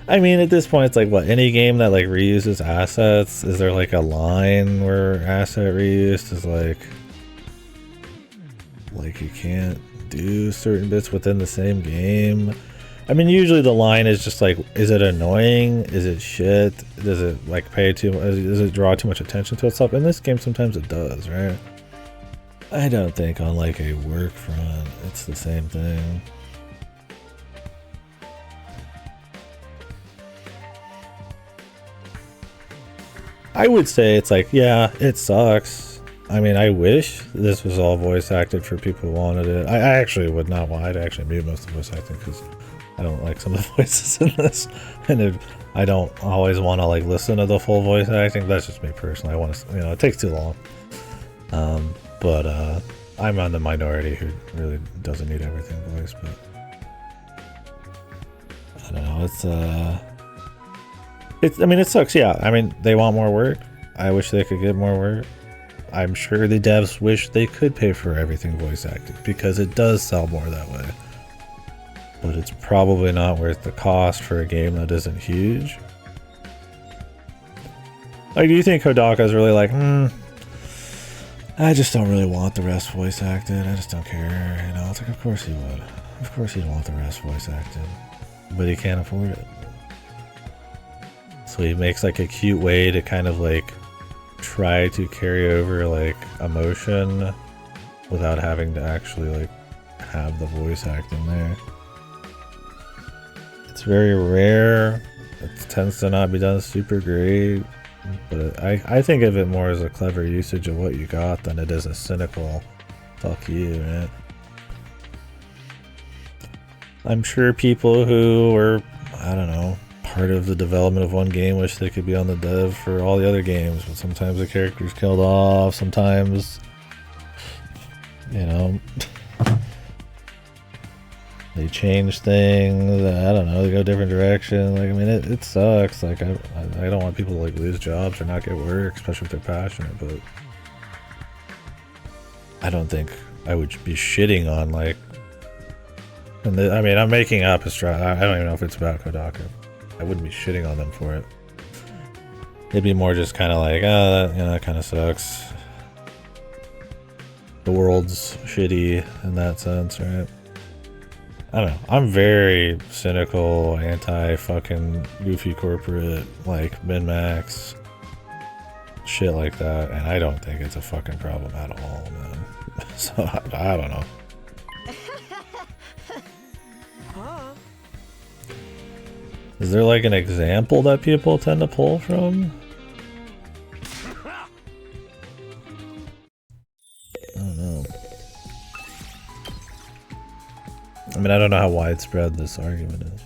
I mean, at this point, it's like, what, any game that like reuses assets, is there like a line where asset reuse is like you can't do certain bits within the same game? I mean, usually the line is just like, is it annoying? Is it shit? Does it like does it draw too much attention to itself? In this game, sometimes it does, right? I don't think on like a work front, it's the same thing. I would say it's like, yeah, it sucks. I mean, I wish this was all voice acted for people who wanted it. I actually would not want. I'd actually mute most of the voice acting because I don't like some of the voices in this, and I don't always want to like listen to the full voice acting. That's just me personally. I want to, you know, it takes too long. But I'm on the minority who really doesn't need everything voiced. But I don't know. I mean, it sucks. Yeah. I mean, they want more work. I wish they could get more work. I'm sure the devs wish they could pay for everything voice acted because it does sell more that way. but it's probably not worth the cost for a game that isn't huge. Like, do you think Kodaka's really like, I just don't really want the rest voice acted, I just don't care, you know? It's like, of course he would. Of course he'd want the rest voice acted. But he can't afford it. So he makes like a cute way to kind of like try to carry over like emotion without having to actually like have the voice acting there. It's very rare. It tends to not be done super great. But I think of it more as a clever usage of what you got than it is a cynical fuck you, right? I'm sure people who were, I don't know, part of the development of one game wish they could be on the dev for all the other games, but sometimes the character's killed off, sometimes, you know, they change things, I don't know, they go a different direction. Like, I mean, it sucks. Like, I don't want people to like lose jobs or not get work, especially if they're passionate, but I don't think I would be shitting on like, and I mean, I'm making up a straw. I don't even know if it's about Kodaka. I wouldn't be shitting on them for it. It'd be more just kind of like, that, you know, that kind of sucks. The world's shitty in that sense, right? I don't know. I'm very cynical, anti-fucking goofy corporate, like min-max, shit like that, and I don't think it's a fucking problem at all, man. So, I don't know. Is there like an example that people tend to pull from? I don't know. I mean, I don't know how widespread this argument is.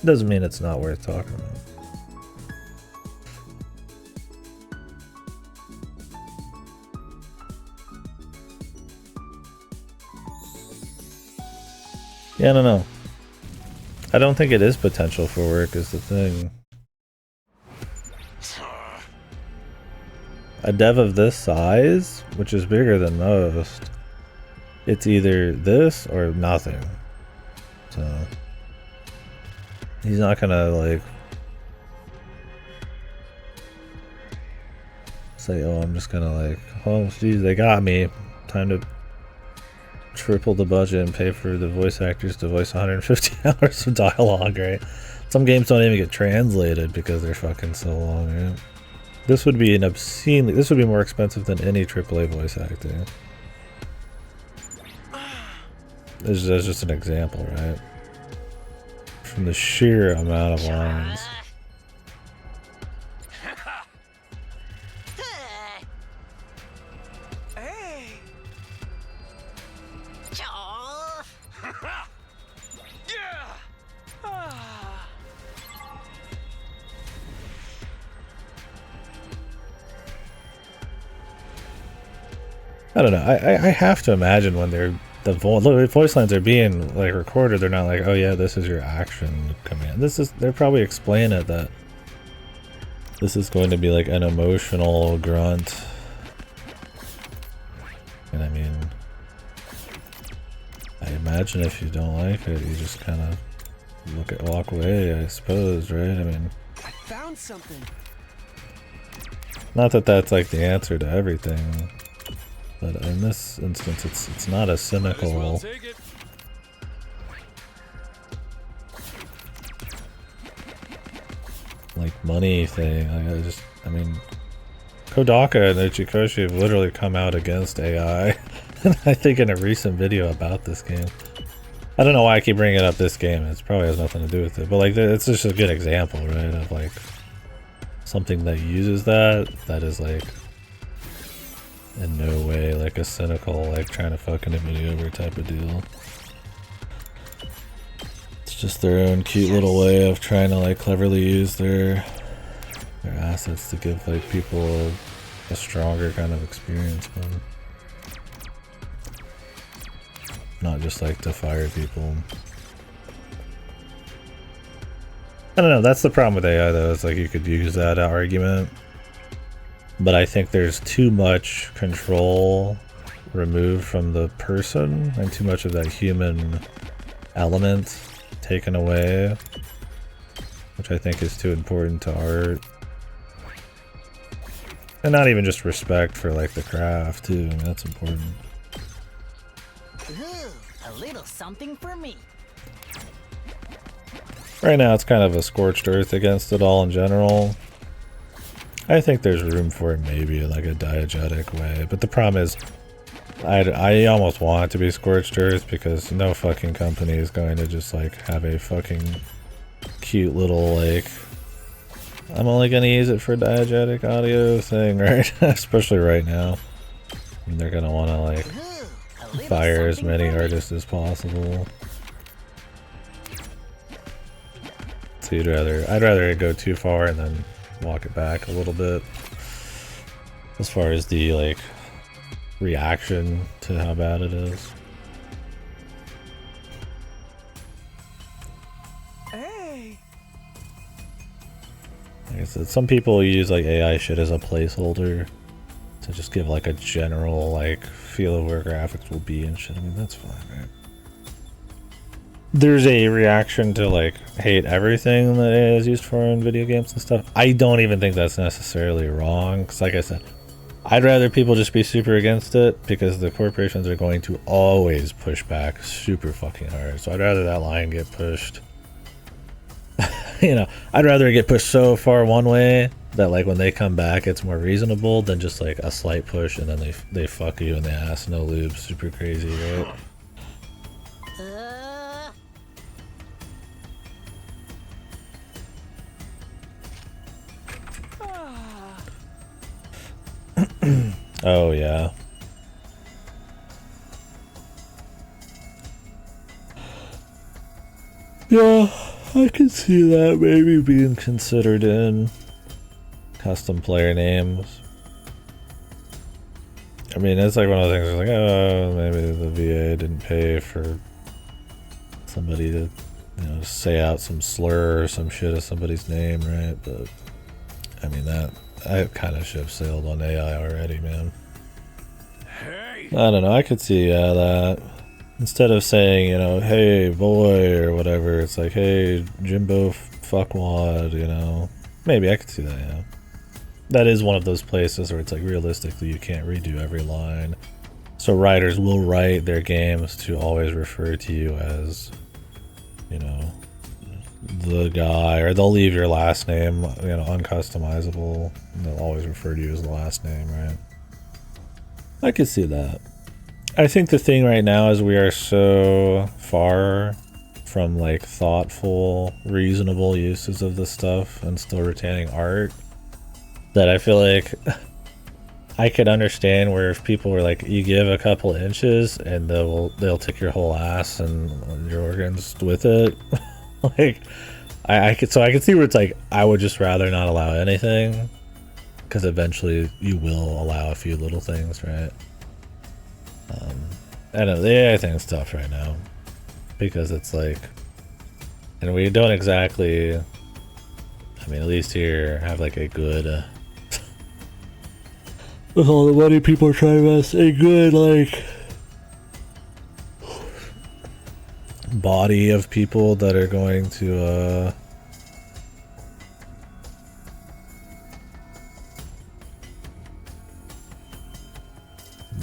It doesn't mean it's not worth talking about. Yeah, I don't know. I don't think it is potential for work is the thing. A dev of this size, which is bigger than most, it's either this or nothing. So he's not gonna like say, oh, I'm just gonna like, oh geez, they got me, time to triple the budget and pay for the voice actors to voice 150 hours of dialogue, right? Some games don't even get translated because they're fucking so long, right? This would be an obscene, this would be more expensive than any AAA voice acting. This is just an example, right? From the sheer amount of lines. I don't know. I have to imagine when they're the voice lines are being like recorded, they're not like, oh yeah, this is your action command. They're probably explaining it that this is going to be like an emotional grunt. And I mean, I imagine if you don't like it, you just kind of walk away, I suppose, right? I mean, I found something. Not that that's like the answer to everything. But in this instance, it's not a cynical, like money thing. I mean, Kodaka and Uchikoshi have literally come out against AI. I think in a recent video about this game. I don't know why I keep bringing up this game. It probably has nothing to do with it. But like, it's just a good example, right? Of like something that uses that is like in no way like a cynical, like trying to fucking hit me over type of deal. It's just their own cute little way of trying to like cleverly use their assets to give like people a stronger kind of experience, man. Not just like to fire people. I don't know, that's the problem with AI though, it's like you could use that argument. But I think there's too much control removed from the person and too much of that human element taken away, which I think is too important to art. And not even just respect for like the craft too. I mean, that's important. Ooh, a little something for me. Right now it's kind of a scorched earth against it all in general. I think there's room for it maybe in like a diegetic way, but the problem is I almost want it to be scorched earth because no fucking company is going to just like have a fucking cute little like I'm only gonna use it for diegetic audio thing, right? Especially right now. And they're gonna wanna like fire as many artists as possible. So I'd rather it go too far and then walk it back a little bit. As far as the like reaction to how bad it is. Hey. Like I said, some people use like AI shit as a placeholder to just give like a general like feel of where graphics will be and shit. I mean, that's fine, right? There's a reaction to like hate everything that AI is used for in video games and stuff. I don't even think that's necessarily wrong, because like I said, I'd rather people just be super against it because the corporations are going to always push back super fucking hard. So I'd rather that line get pushed. You know, I'd rather it get pushed so far one way that like when they come back it's more reasonable than just like a slight push and then they fuck you in the ass, no lube, super crazy, right? Oh yeah. Yeah, I can see that maybe being considered in custom player names. I mean, it's like one of the things where it's like, oh, maybe the VA didn't pay for somebody to, you know, say out some slur or some shit of somebody's name, right? But I mean, that I kind of ship sailed on AI already, man. Hey. I don't know, I could see that. Instead of saying, you know, hey boy or whatever, it's like, hey Jimbo fuckwad, you know. Maybe I could see that, yeah. That is one of those places where it's like realistically you can't redo every line. So writers will write their games to always refer to you as, you know, the guy, or they'll leave your last name, you know, uncustomizable. And they'll always refer to you as the last name, right? I could see that. I think the thing right now is we are so far from like thoughtful, reasonable uses of this stuff and still retaining art that I feel like I could understand where if people were like, you give a couple inches and they'll take your whole ass and your organs with it. Like, I could see where it's like, I would just rather not allow anything, because eventually you will allow a few little things, right? I don't know, the AI thing's tough right now, because it's like, and we don't exactly, I mean, at least here, have like a good, with all the money people are trying to invest, a good, like, body of people that are going to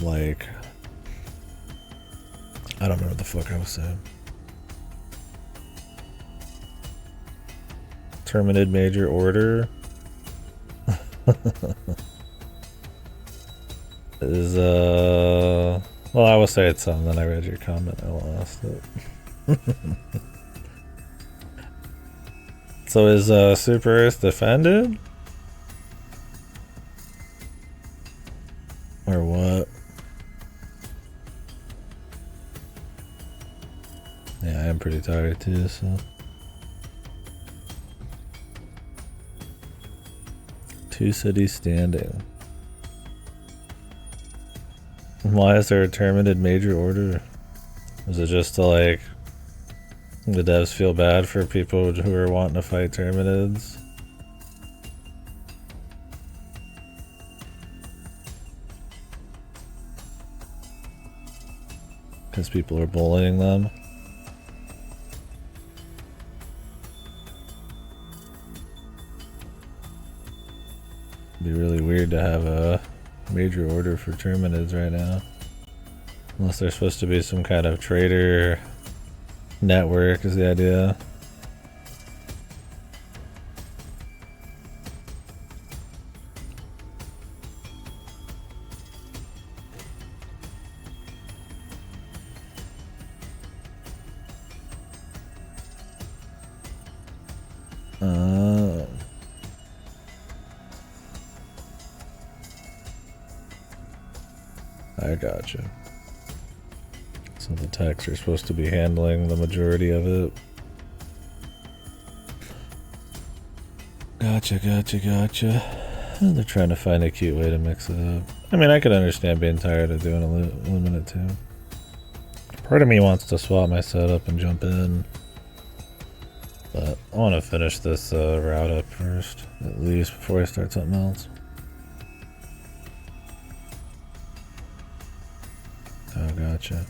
like, I don't remember what the fuck I was saying. Terminated major order is well, I was saying something, then I read your comment, I lost it. So is Super Earth defended? Or what? Yeah, I am pretty tired too, so. Two cities standing. Why is there a terminated major order? Is it just to like the devs feel bad for people who are wanting to fight Terminids? Because people are bullying them? be really weird to have a major order for Terminids right now. Unless there's supposed to be some kind of trader network is the idea. I gotcha. So the techs are supposed to be handling the majority of it. Gotcha. And they're trying to find a cute way to mix it up. I mean, I could understand being tired of doing a limit too. Part of me wants to swap my setup and jump in. But I want to finish this route up first, at least, before I start something else. Oh, gotcha.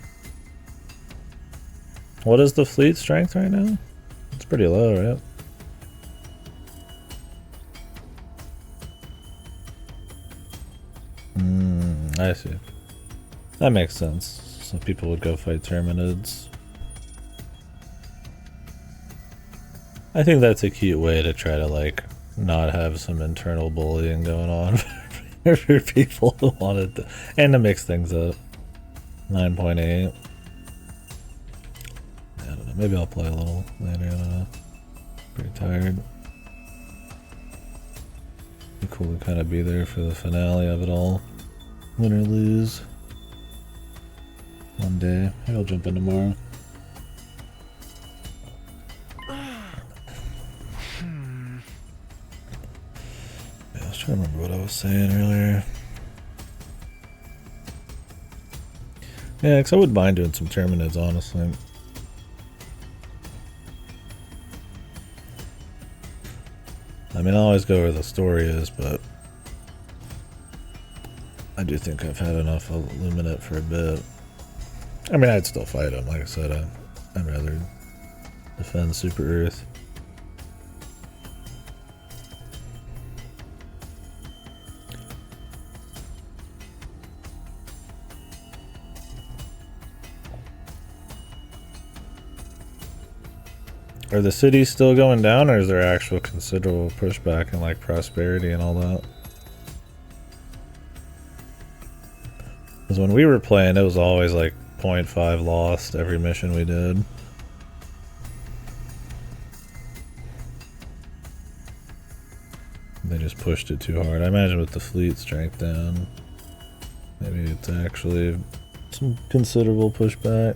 What is the fleet strength right now? It's pretty low, right? I see. That makes sense. So people would go fight Terminids. I think that's a cute way to try to, like, not have some internal bullying going on for people who wanted to, and to mix things up. 9.8. I don't know. Maybe I'll play a little later. I don't know. Pretty tired. Be cool to kind of be there for the finale of it all. Win or lose. One day. Maybe I'll jump in tomorrow. Yeah, I was trying to remember what I was saying earlier. Yeah, because I wouldn't mind doing some Terminids, honestly. I mean, I'll always go where the story is, but I do think I've had enough Illuminate for a bit. I mean, I'd still fight him. Like I said, I'd rather defend Super Earth. Are the cities still going down, or is there actual considerable pushback in like prosperity and all that? Because when we were playing, it was always like 0.5 lost every mission we did. They just pushed it too hard. I imagine with the fleet strength down, maybe it's actually some considerable pushback.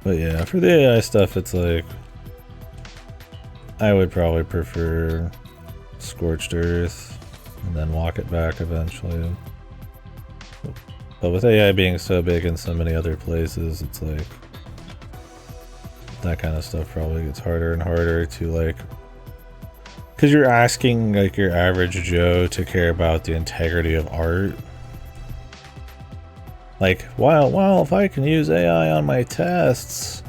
But yeah, for the AI stuff, it's like, I would probably prefer Scorched Earth and then walk it back eventually. But with AI being so big in so many other places, it's like, that kind of stuff probably gets harder and harder to like, because you're asking like your average Joe to care about the integrity of art. Like, well, if I can use AI on my tests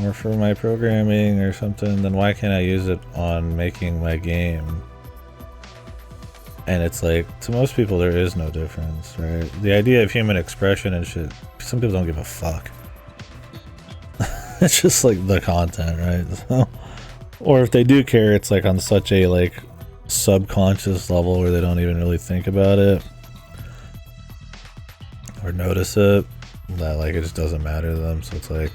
or for my programming or something, then why can't I use it on making my game? And it's like, to most people, there is no difference, right? The idea of human expression and shit, some people don't give a fuck. It's just like the content, right? So, or if they do care, it's like on such a like subconscious level where they don't even really think about it or notice it, that like it just doesn't matter to them. So it's like,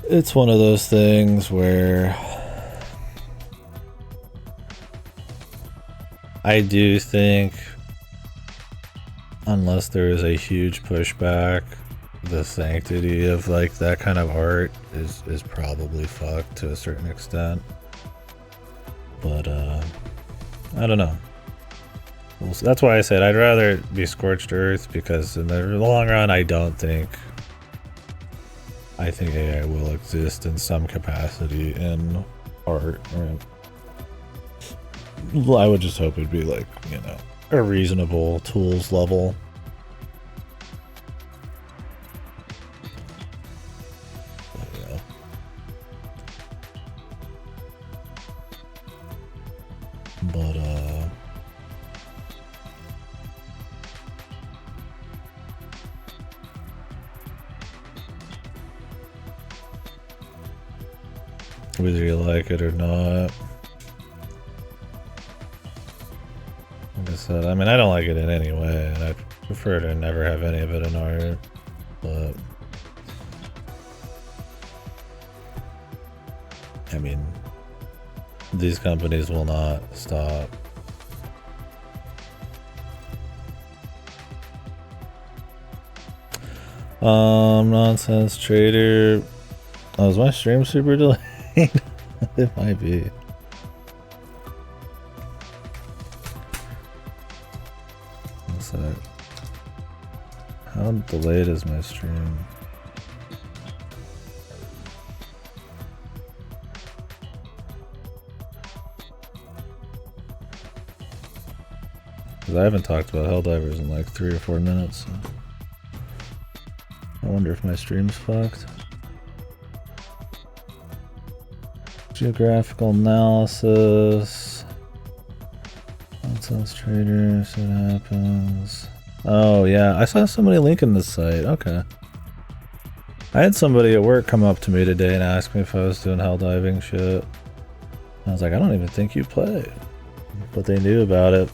it's one of those things where I do think unless there is a huge pushback, the sanctity of like that kind of art is probably fucked to a certain extent. But I don't know. That's why I said I'd rather be Scorched Earth, because in the long run I don't think I think AI will exist in some capacity in art. Or I would just hope it'd be like, you know, a reasonable tools level. But, yeah. But whether you like it or not. Like I said, I mean, I don't like it in any way, and I prefer to never have any of it in art, but I mean, these companies will not stop. Nonsense trader. Oh, is my stream super delayed? It might be. What's that? How delayed is my stream? Because I haven't talked about Helldivers in like 3 or 4 minutes. So I wonder if my stream's fucked. Geographical analysis. Nonsense trader, see what happens. Oh yeah, I saw somebody linking this site. Okay. I had somebody at work come up to me today and ask me if I was doing helldiving shit. I was like, I don't even think you play. But they knew about it.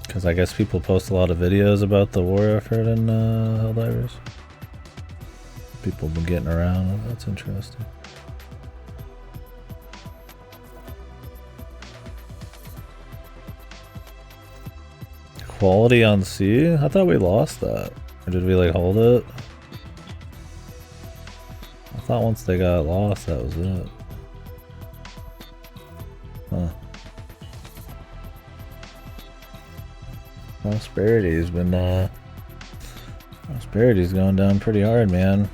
Because I guess people post a lot of videos about the war effort in Helldivers. People have been getting around. That's interesting. Quality on sea? I thought we lost that. Or did we like hold it? I thought once they got lost, that was it. Huh. Prosperity's been Prosperity's going down pretty hard, man.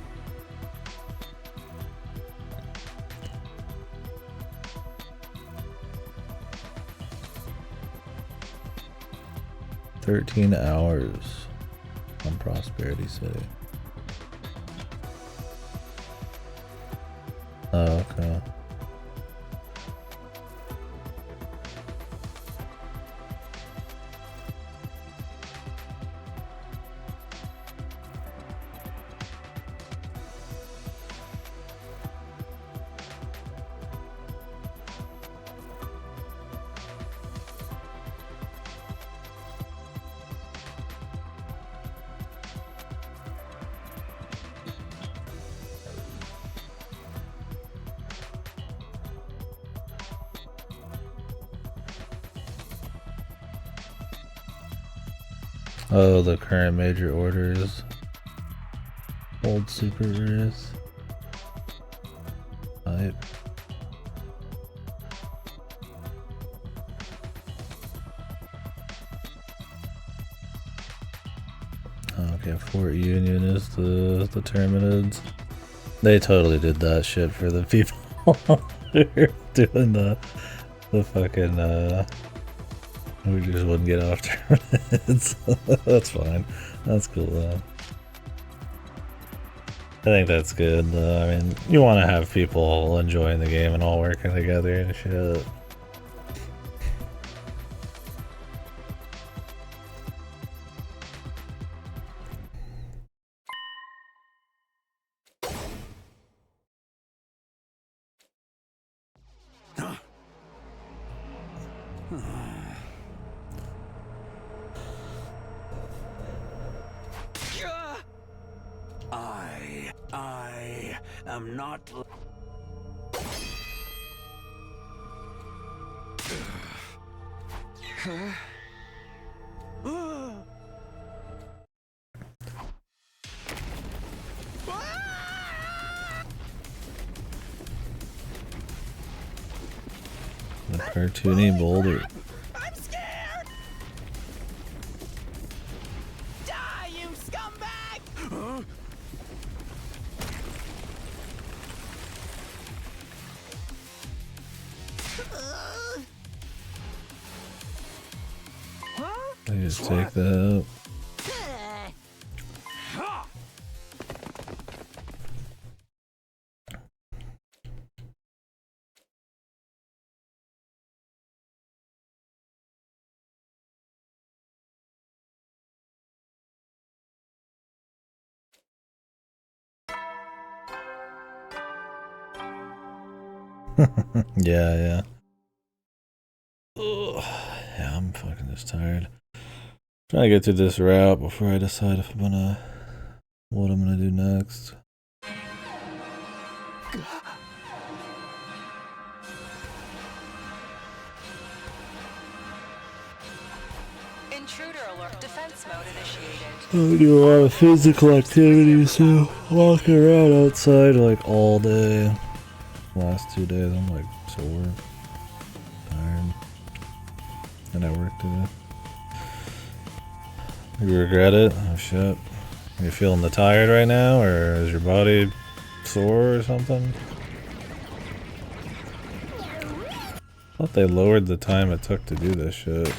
$13 hours on Prosperity City. Oh, okay. Oh, the current major orders. Old Super Earth. Type. Okay, Fort Union is the Terminids. They totally did that shit for the people who are doing the fucking we just wouldn't get off Terminids. That's fine. That's cool though. I think that's good though. I mean, you want to have people enjoying the game and all working together and shit. I am not. The cartoony boulder. I'm scared. Die, you scumbag! I just take that. Yeah. Ugh. Yeah, I'm fucking just tired. Trying to get through this route before I decide if what I'm gonna do next. Intruder alert. Defense mode initiated. I do a lot of physical activity, so walking around outside like all day. Last 2 days, I'm like sore, tired, and I work today. You regret it? Oh shit. Are you feeling the tired right now, or is your body sore or something? I thought they lowered the time it took to do this shit.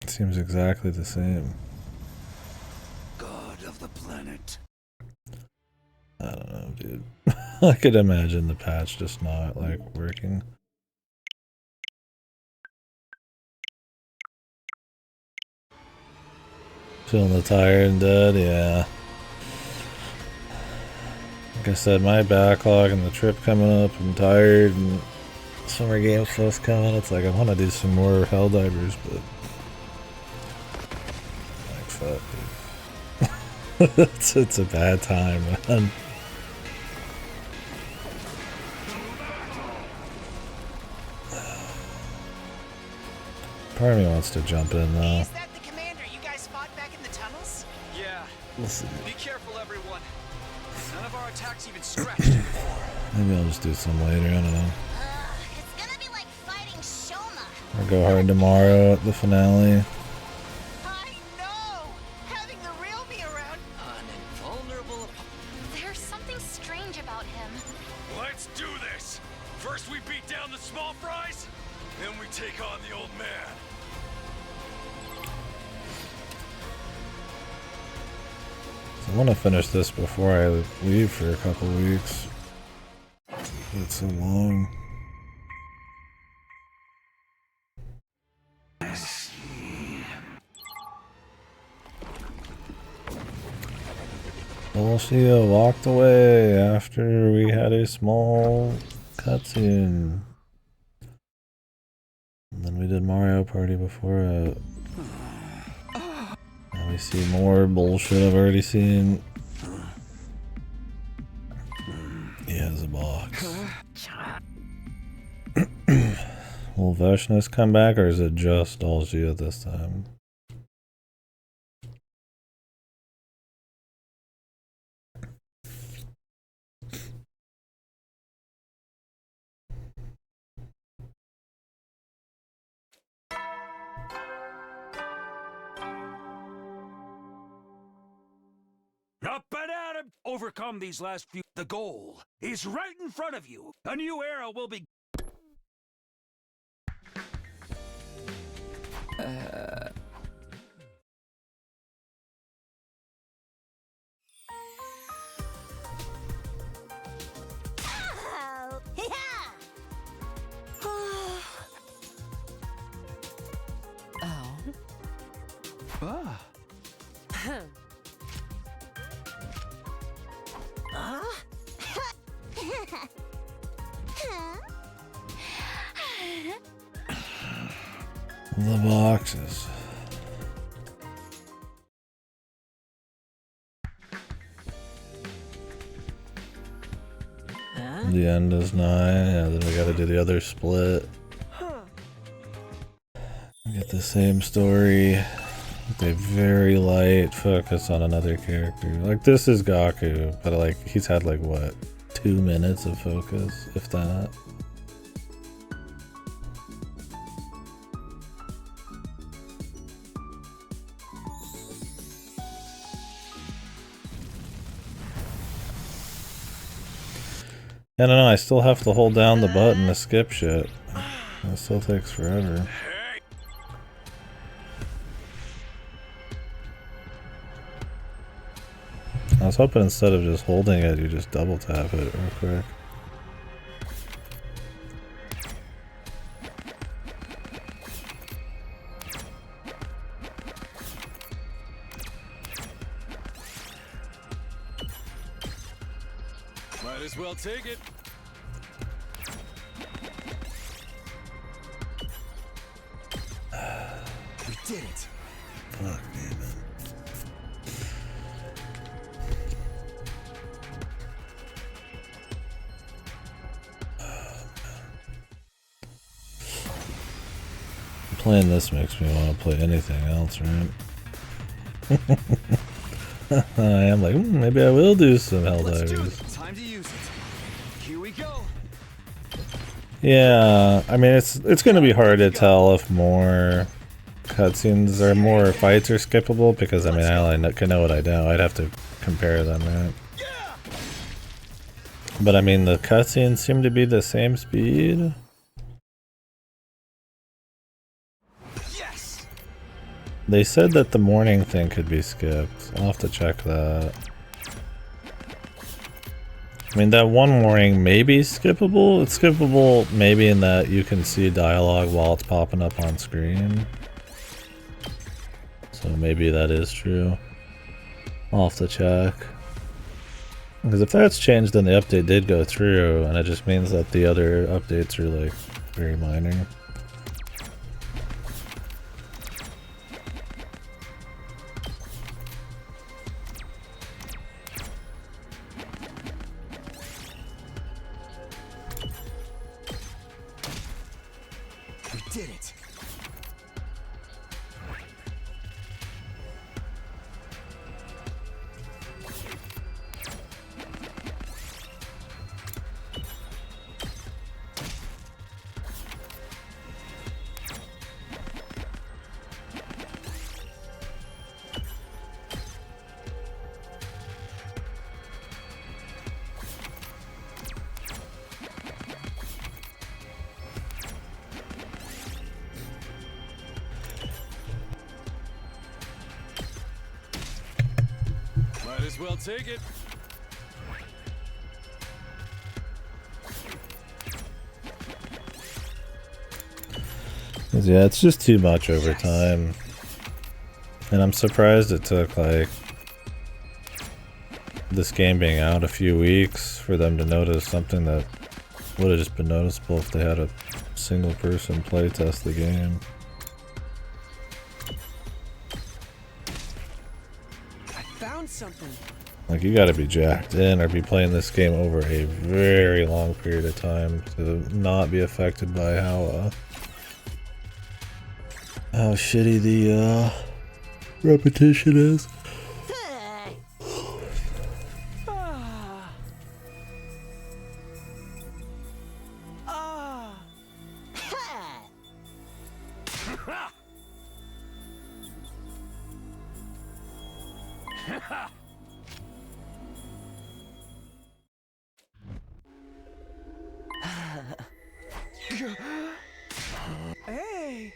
It seems exactly the same. God of the planet. I don't know, dude. I could imagine the patch just not, like, working. Feeling the tired and dead, yeah. Like I said, my backlog and the trip coming up, I'm tired, and summer game stuff's coming. It's like I want to do some more Helldivers, but like fuck, dude. it's a bad time, man. Part of me wants to jump in though. Is that the commander you guys fought back in the tunnels? Yeah. Listen. Be careful, everyone. None of our attacks even scratched him. Maybe I'll just do some later, I don't know. It's gonna be like fighting Shoma. I'll go hard tomorrow at the finale. I know! Having the real me around. An invulnerable. There's something strange about him. Let's do this! First we beat down the small fries, then we take on the old man. I want to finish this before I leave for a couple weeks. It's so long. Lucia walked away after we had a small cutscene. And then we did Mario Party before it. Now we see more bullshit I've already seen. He has a box. Will Veshness come back, or is it just Algia this time? Up and at 'em! Overcome these last few. The goal is right in front of you. A new era will be. Oh, yeah. Oh. Ah. The boxes. Huh? The end is nigh. Yeah, then we gotta do the other split. Get the same story with a very light focus on another character. Like, this is Gaku, but like, he's had like, what, 2 minutes of focus, if that. I don't know, I still have to hold down the button to skip shit. That still takes forever. I was hoping instead of just holding it, you just double tap it real quick. Might as well take it. We did it. Fuck me, man. Playing this makes me want to play anything else, right? I am like, maybe I will do some Helldivers. Time to use it. Here we go. Yeah, I mean it's gonna be hard to tell if more cutscenes or more fights are skippable because I mean I only can know what I know. I'd have to compare them, right? But I mean the cutscenes seem to be the same speed. Yes. They said that the morning thing could be skipped. I'll have to check that. I mean, that one morning may be skippable. It's skippable maybe in that you can see dialogue while it's popping up on screen. So maybe that is true. I'll have to check. Because if that's changed, then the update did go through, and it just means that the other updates are like very minor. Did it. Might as well take it. Yeah, it's just too much over time. And I'm surprised it took like this game being out a few weeks for them to notice something that would have just been noticeable if they had a single person play test the game. I found something. Like, you gotta be jacked in or be playing this game over a very long period of time to not be affected by how shitty the repetition is. Hey.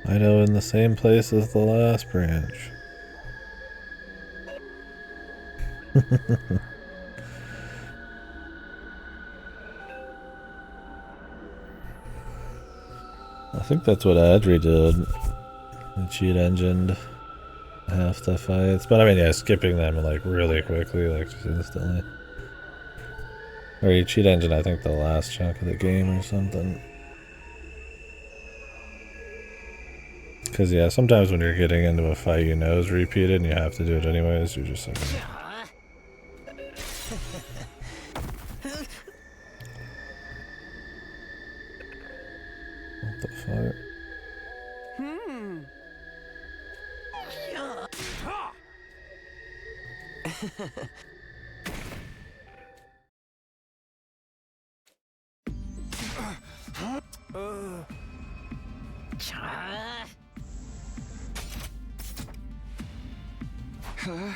I know, in the same place as the last branch. I think that's what Adri did. The cheat engined half the fights. But I mean, yeah, skipping them like really quickly, like just instantly. Or you cheat engine, I think, the last chunk of the game or something. Because, yeah, sometimes when you're getting into a fight you know is repeated and you have to do it anyways, you're just like... What the fuck? Huh?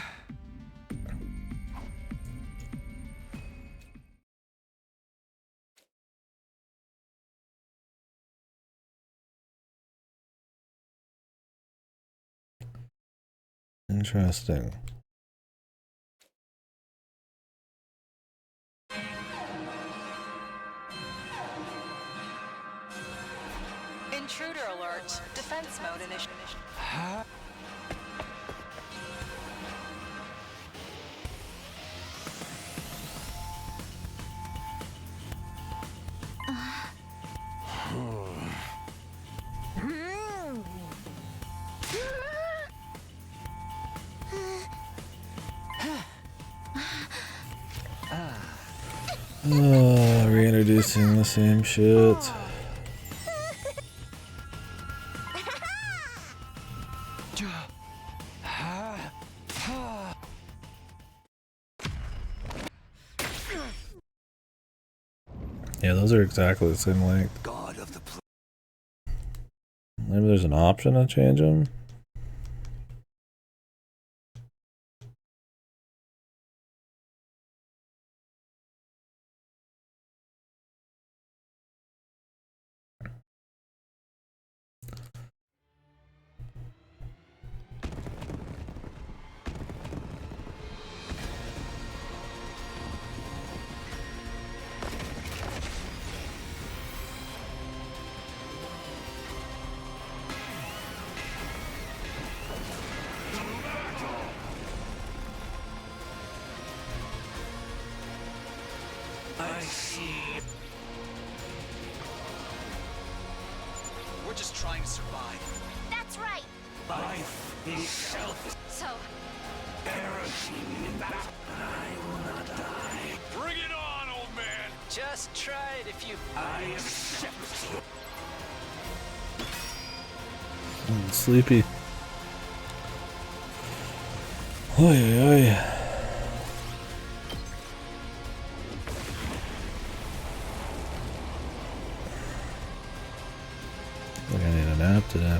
Interesting. Intruder alert. Defense mode initiated. Reintroducing the same shit. Yeah, those are exactly the same length. God of the Maybe there's an option to change them. I see. We're just trying to survive. That's right. Life itself is So, perishing in battle. I will not die. Bring it on, old man. Just try it if you. I accept. I'm sleepy. Oy, oy. I think I need a nap today.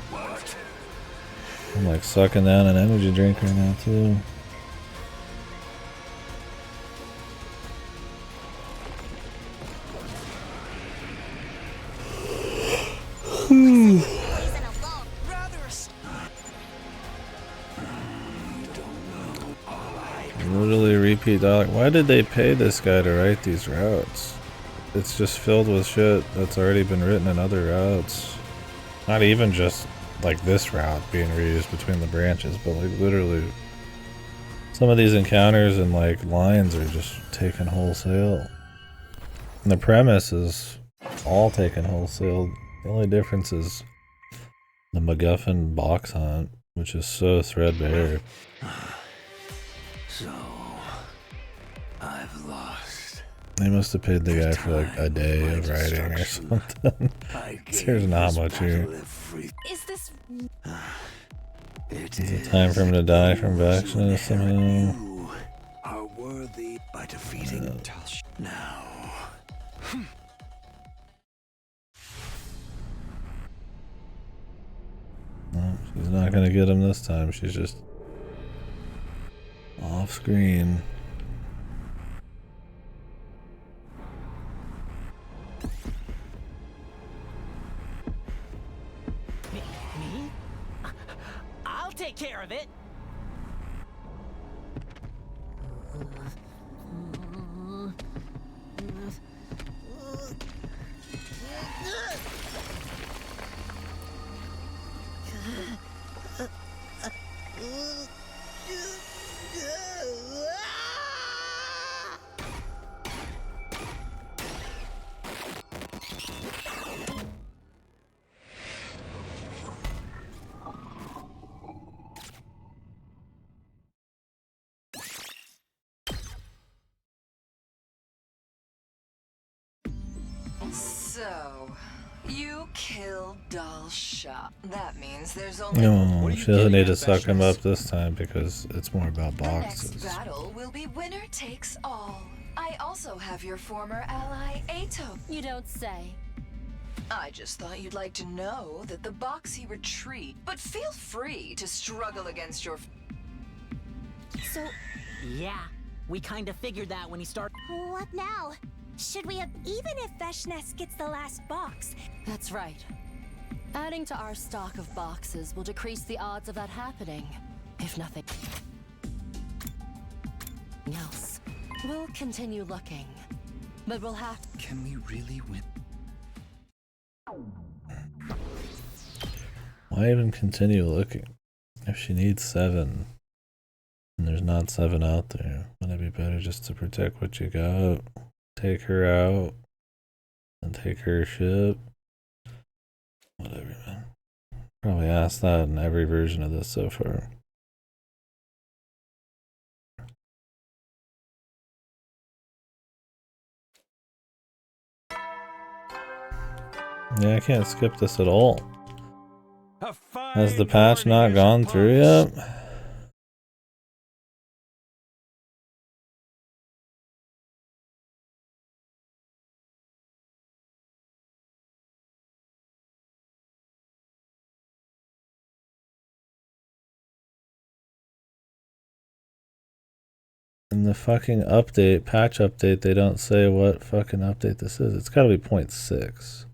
I'm like sucking down an energy drink right now too. Literally repeat dialogue. Why did they pay this guy to write these routes? It's just filled with shit that's already been written in other routes. Not even just like this route being reused between the branches, but like literally some of these encounters and like lines are just taken wholesale. And the premise is all taken wholesale. The only difference is the MacGuffin box hunt, which is so threadbare. So, I've lost. They must have paid the guy for like a day of writing or something. There's not much here. is this... Is it time for him to die from vaccines somehow? You are worthy by defeating Talsh. Now. No, she's not gonna get him this time. She's just off screen. Me? I'll take care of it. So, you killed Dalsha. That means there's only No, she doesn't need to suck him up this time because it's more about the next boxes. battle will be winner takes all. I also have your former ally, Ato. You don't say. I just thought you'd like to know that the Boxy retreat, but feel free to struggle against your... So, Yeah, we kind of figured that when he started. What now? Should we have... Even if Veshness gets the last box, That's right. Adding to our stock of boxes will decrease the odds of that happening. if nothing else. We'll continue looking, but we'll have to. Can we really win? Why even continue looking? If she needs 7, and there's not 7 out there, wouldn't it be better just to protect what you got? Take her out, and take her ship? Whatever, man. Probably asked that in every version of this so far. Yeah, I can't skip this at all. Has the patch not gone through yet? In the fucking update, patch update, they don't say what fucking update this is. It's gotta be 0.6.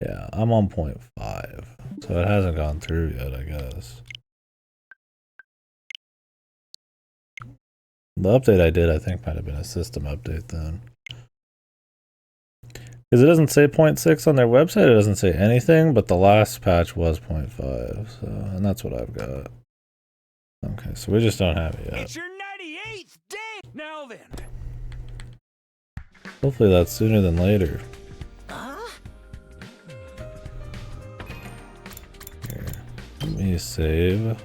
Yeah, I'm on 0.5. So it hasn't gone through yet, I guess. The update I did, I think, might have been a system update then. Because it doesn't say 0.6 on their website, it doesn't say anything, but the last patch was 0.5. So, and that's what I've got. Okay, so we just don't have it yet. It's your 98th day! Now then. Hopefully that's sooner than later. Here, let me save.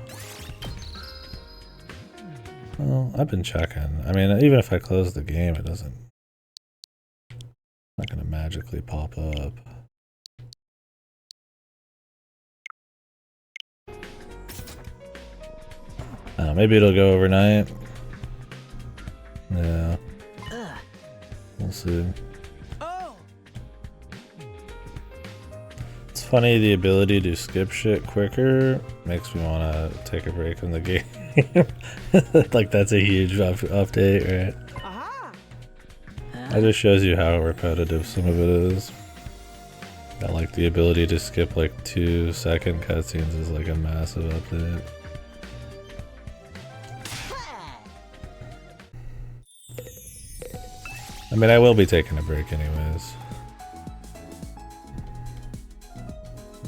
Well, I've been checking. I mean, even if I close the game, it doesn't. Not gonna magically pop up. Maybe it'll go overnight. Yeah. We'll see. It's funny, the ability to skip shit quicker makes me want to take a break from the game. Like, that's a huge update, right? That just shows you how repetitive some of it is. That, like, the ability to skip like 2-second cutscenes is like a massive update. I mean, I will be taking a break anyways.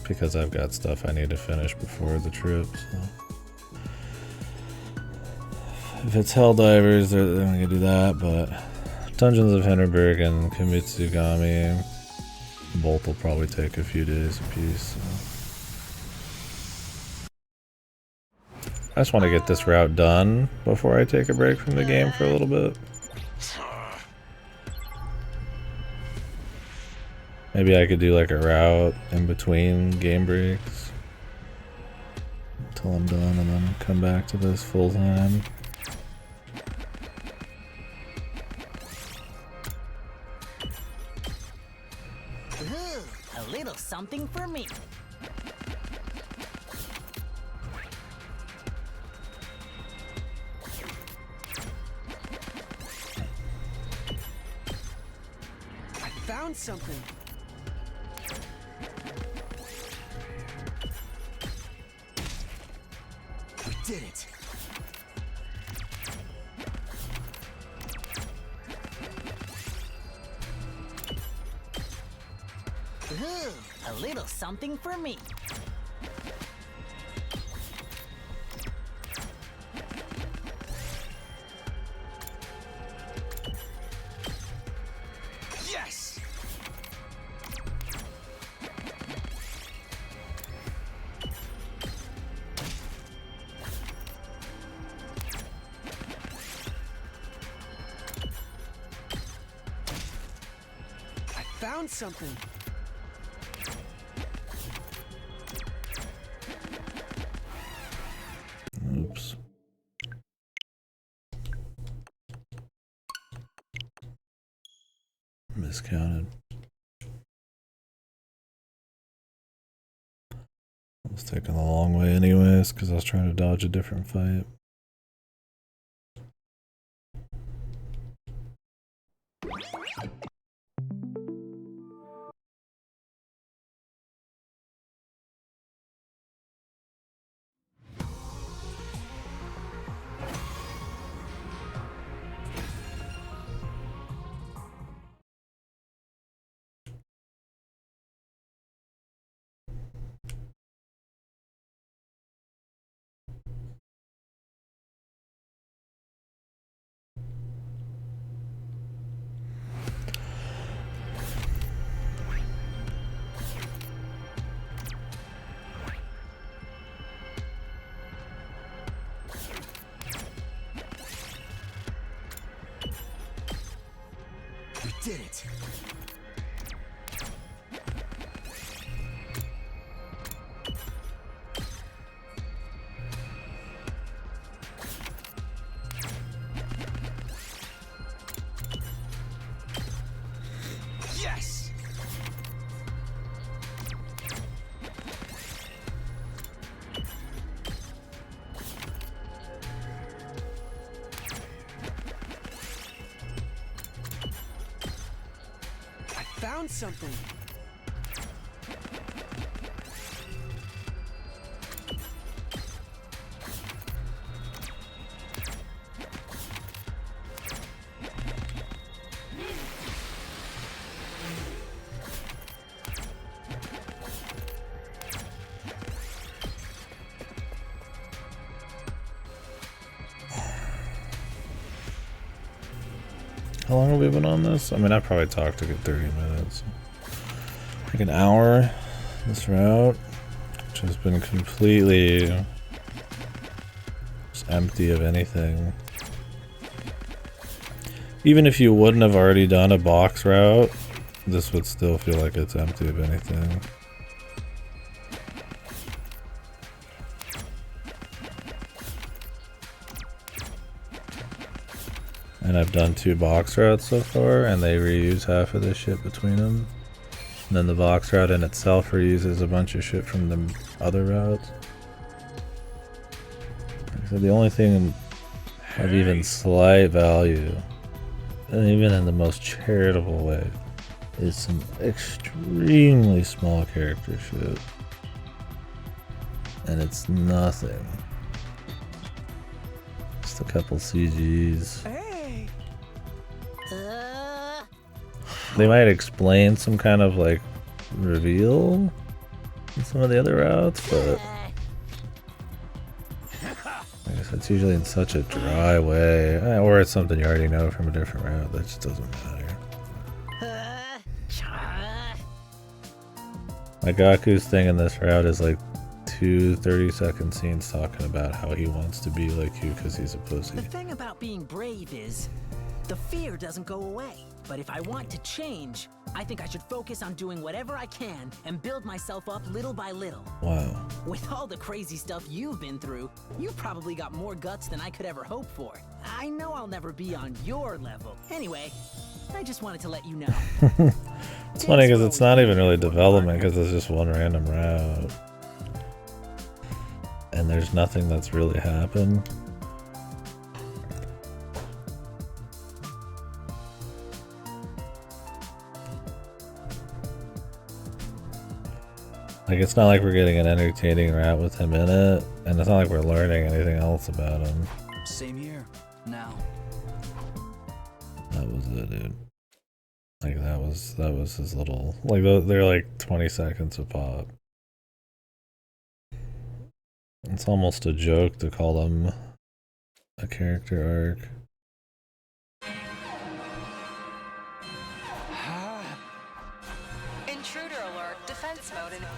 Because I've got stuff I need to finish before the trip, so. If it's Helldivers, then we can do that, but Dungeons of Hinterberg and Kimitsugami, both will probably take a few days apiece. So. I just want to get this route done before I take a break from the game for a little bit. Maybe I could do like a route in between game breaks until I'm done and then come back to this full time. Ooh, a little something for me. I found something. We did it. Ooh, a little something for me. Yes! I found something. Oops. Miscounted. I was taking the long way anyways because I was trying to dodge a different fight. did it. Yes! I found something. How long have we been on this? I mean, I probably talked a good 30 minutes. Like an hour. This route, which has been completely just empty of anything. Even if you wouldn't have already done a box route, this would still feel like it's empty of anything. And I've done 2 box routes so far, and they reuse half of the shit between them. And then the box route in itself reuses a bunch of shit from the other routes. So the only thing of even slight value, and even in the most charitable way, is some extremely small character shit. And it's nothing. Just a couple CGs. Hey! They might explain some kind of like reveal in some of the other routes, but I guess it's usually in such a dry way, or it's something you already know from a different route that just doesn't matter. Like Gaku's thing in this route is like 2 30-second scenes talking about how he wants to be like you because he's a pussy. The thing about being brave is the fear doesn't go away. But if I want to change, I think I should focus on doing whatever I can and build myself up little by little. Wow. With all the crazy stuff you've been through, you probably got more guts than I could ever hope for. I know I'll never be on your level. Anyway, I just wanted to let you know. It's funny because it's not even really development because it's just one random route. And there's nothing that's really happened. Like, it's not like we're getting an entertaining route with him in it, and it's not like we're learning anything else about him. Same here. Now. That was it, dude. Like, that was his little... Like, they're like 20 seconds a pop. It's almost a joke to call them a character arc.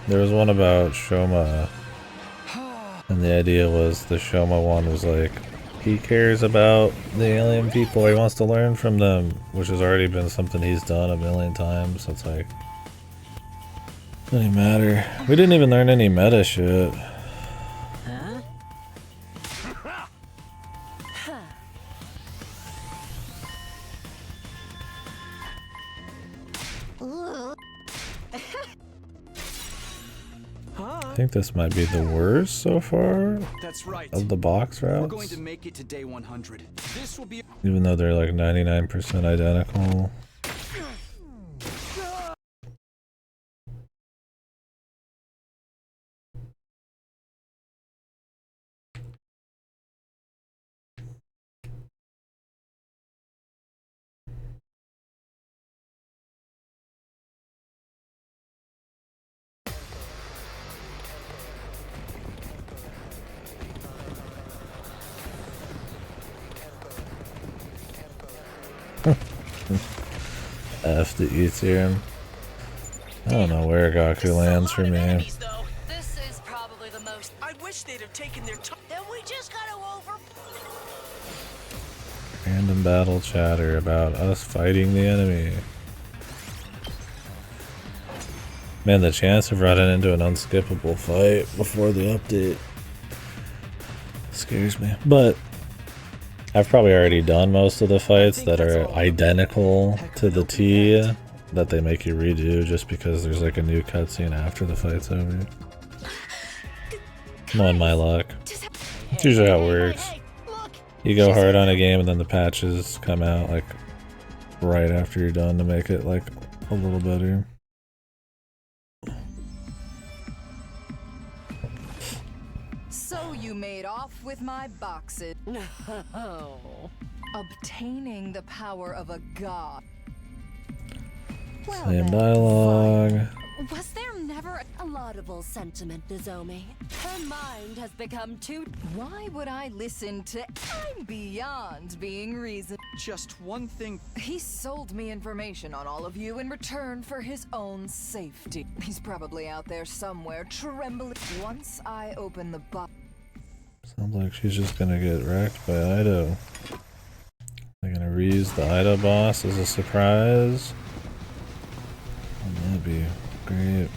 There was one about Shoma, and the idea was the Shoma one was like, he cares about the alien people, he wants to learn from them, which has already been something he's done a million times, so it's like, doesn't even matter. We didn't even learn any meta shit. I think this might be the worst so far. That's right. Of the box routes. We're going to make it to day 100. This will be even though they're like 99% identical. F the E theorem. I don't know where Gaku lands for me. This is probably the most. I wish they'd have taken their time. Then we just gotta over. Random battle chatter about us fighting the enemy. Man, the chance of running into an unskippable fight before the update scares me. But I've probably already done most of the fights that are identical to the T that they make you redo just because there's like a new cutscene after the fight's over. Knowing my luck. It's usually how it works. You go hard on a game and then the patches come out like right after you're done to make it like a little better. So you made off with my boxes. No. Obtaining the power of a god. Well Same then, dialogue. Was there never a laudable sentiment, Nozomi? Her mind has become too... Why would I listen to... I'm beyond being reasoned. Just one thing. He sold me information on all of you in return for his own safety. He's probably out there somewhere trembling. Once I open the box... Sounds like she's just gonna get wrecked by Ido. They're gonna reuse the Ido boss as a surprise. And that'd be great.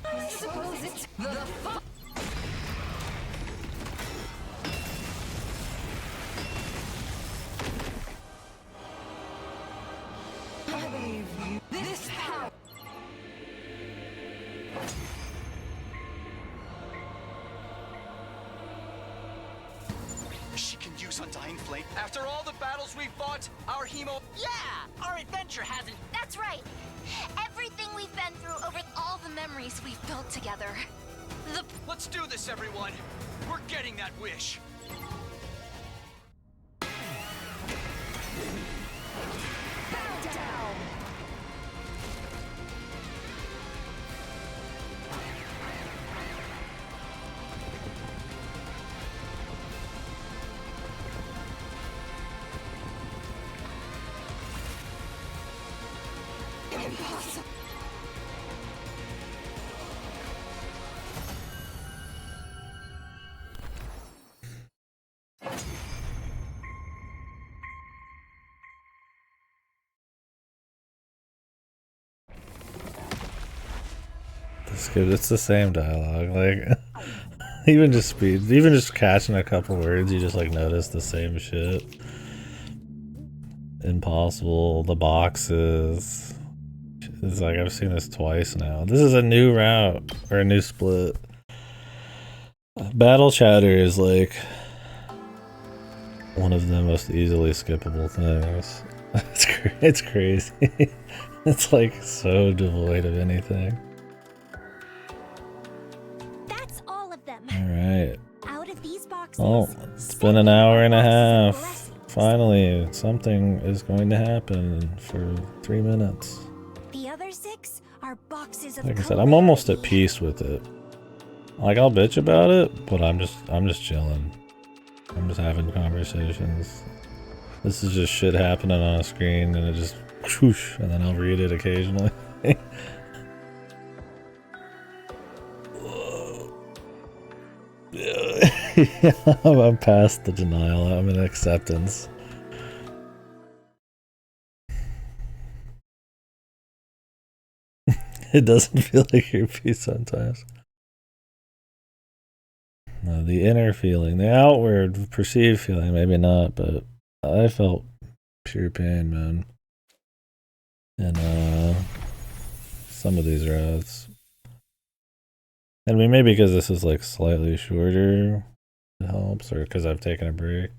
I suppose it's the I believe you. This power. She can use Undying Flame. After all the battles we've fought, our hemo. Yeah, our adventure hasn't. That's right. Everything we've been through over all the memories we've built together. Let's do this, everyone. We're getting that wish. Bow down. Impossible. It's the same dialogue, like even just catching a couple words, you just like notice the same shit. Impossible, the boxes. It's like I've seen this twice now. This is a new route or a new split. Battle chatter is like one of the most easily skippable things. It's crazy. It's like so devoid of anything. That's all of them. Alright. Out of these boxes. Oh, it's been an hour and a half. Finally, something is going to happen for 3 minutes. The other 6 are boxes of Like I said, I'm almost at peace with it. Like I'll bitch about it, but I'm just chilling. I'm just having conversations. This is just shit happening on a screen and it just whoosh, and then I'll read it occasionally. Yeah, I'm past the denial. I'm in acceptance. It doesn't feel like your peace sometimes. No, the inner feeling, the outward perceived feeling, maybe not, but I felt pure pain, man. And some of these routes. I mean, maybe because this is like slightly shorter, it helps, or because I've taken a break.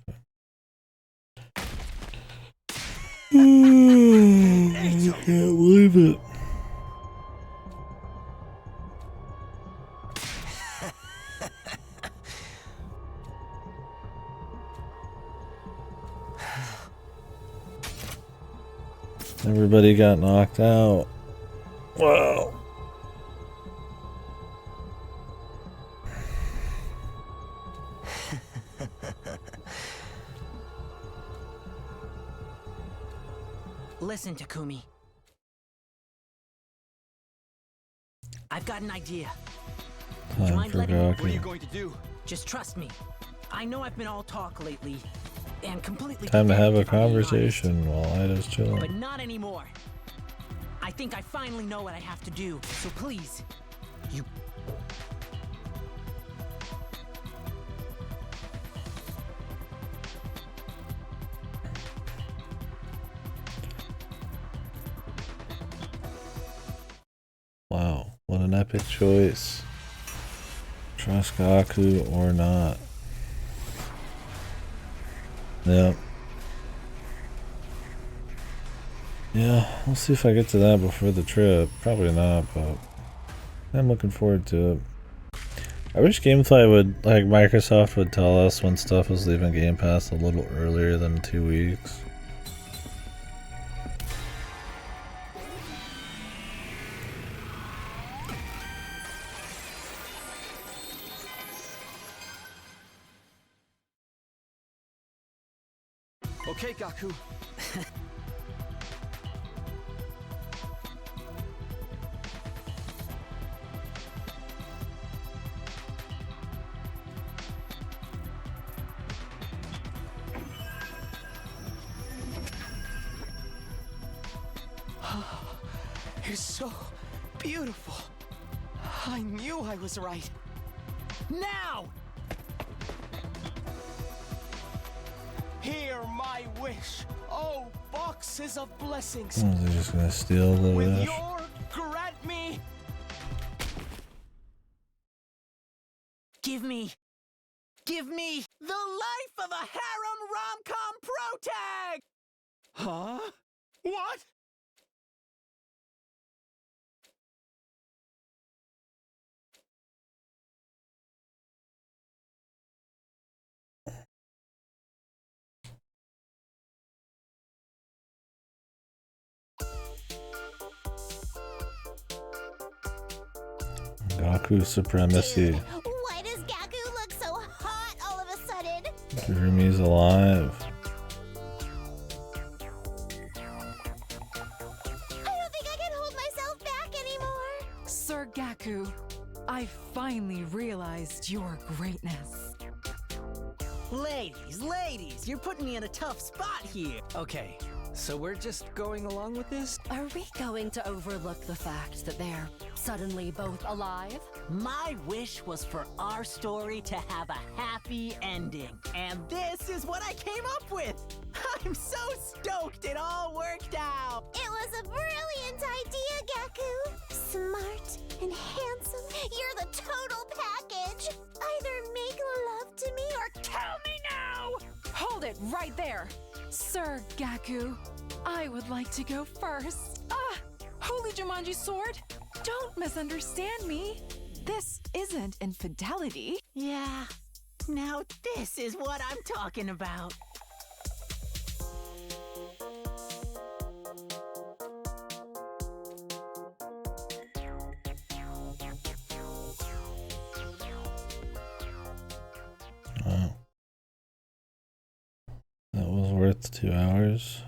I can't believe it. Everybody got knocked out. Wow. Listen, Takumi. I've got an idea. Time mind for letting me- What are you Gaku. going to do? Just trust me. I know I've been all talk lately, and completely Time to have a pathetic, if I'm being conversation while Ida's honest. chilling. But not anymore. I think I finally know what I have to do, so please, you... Wow, what an epic choice. Trust Gaku or not. Yep. Yeah, we'll see if I get to that before the trip. Probably not, but I'm looking forward to it. I wish GameFly would, like Microsoft would tell us when stuff was leaving Game Pass a little earlier than 2 weeks. Okay, Gaku. You're so beautiful. I knew I was right. Now! Hear my wish. Oh, boxes of blessings. Oh, they're just gonna steal the With wish. your grant me. Give me The life of a harem rom-com pro tag. Huh? What? Gaku supremacy. Why does Gaku look so hot all of a sudden? Gurumi's alive. I don't think I can hold myself back anymore. Sir Gaku, I finally realized your greatness. Ladies, you're putting me in a tough spot here. Okay, so we're just going along with this? Are we going to overlook the fact that they're suddenly both alive? My wish was for our story to have a happy ending. And this is what I came up with. I'm so stoked it all worked out. It was a brilliant idea, Gaku. Smart and handsome. You're the total package. Either make love to me or kill me now. Hold it right there! Sir Gaku, I would like to go first. Ah! Holy Jumanji sword! Don't misunderstand me. This isn't infidelity. Yeah, now this is what I'm talking about. Wow. That was worth 2 hours.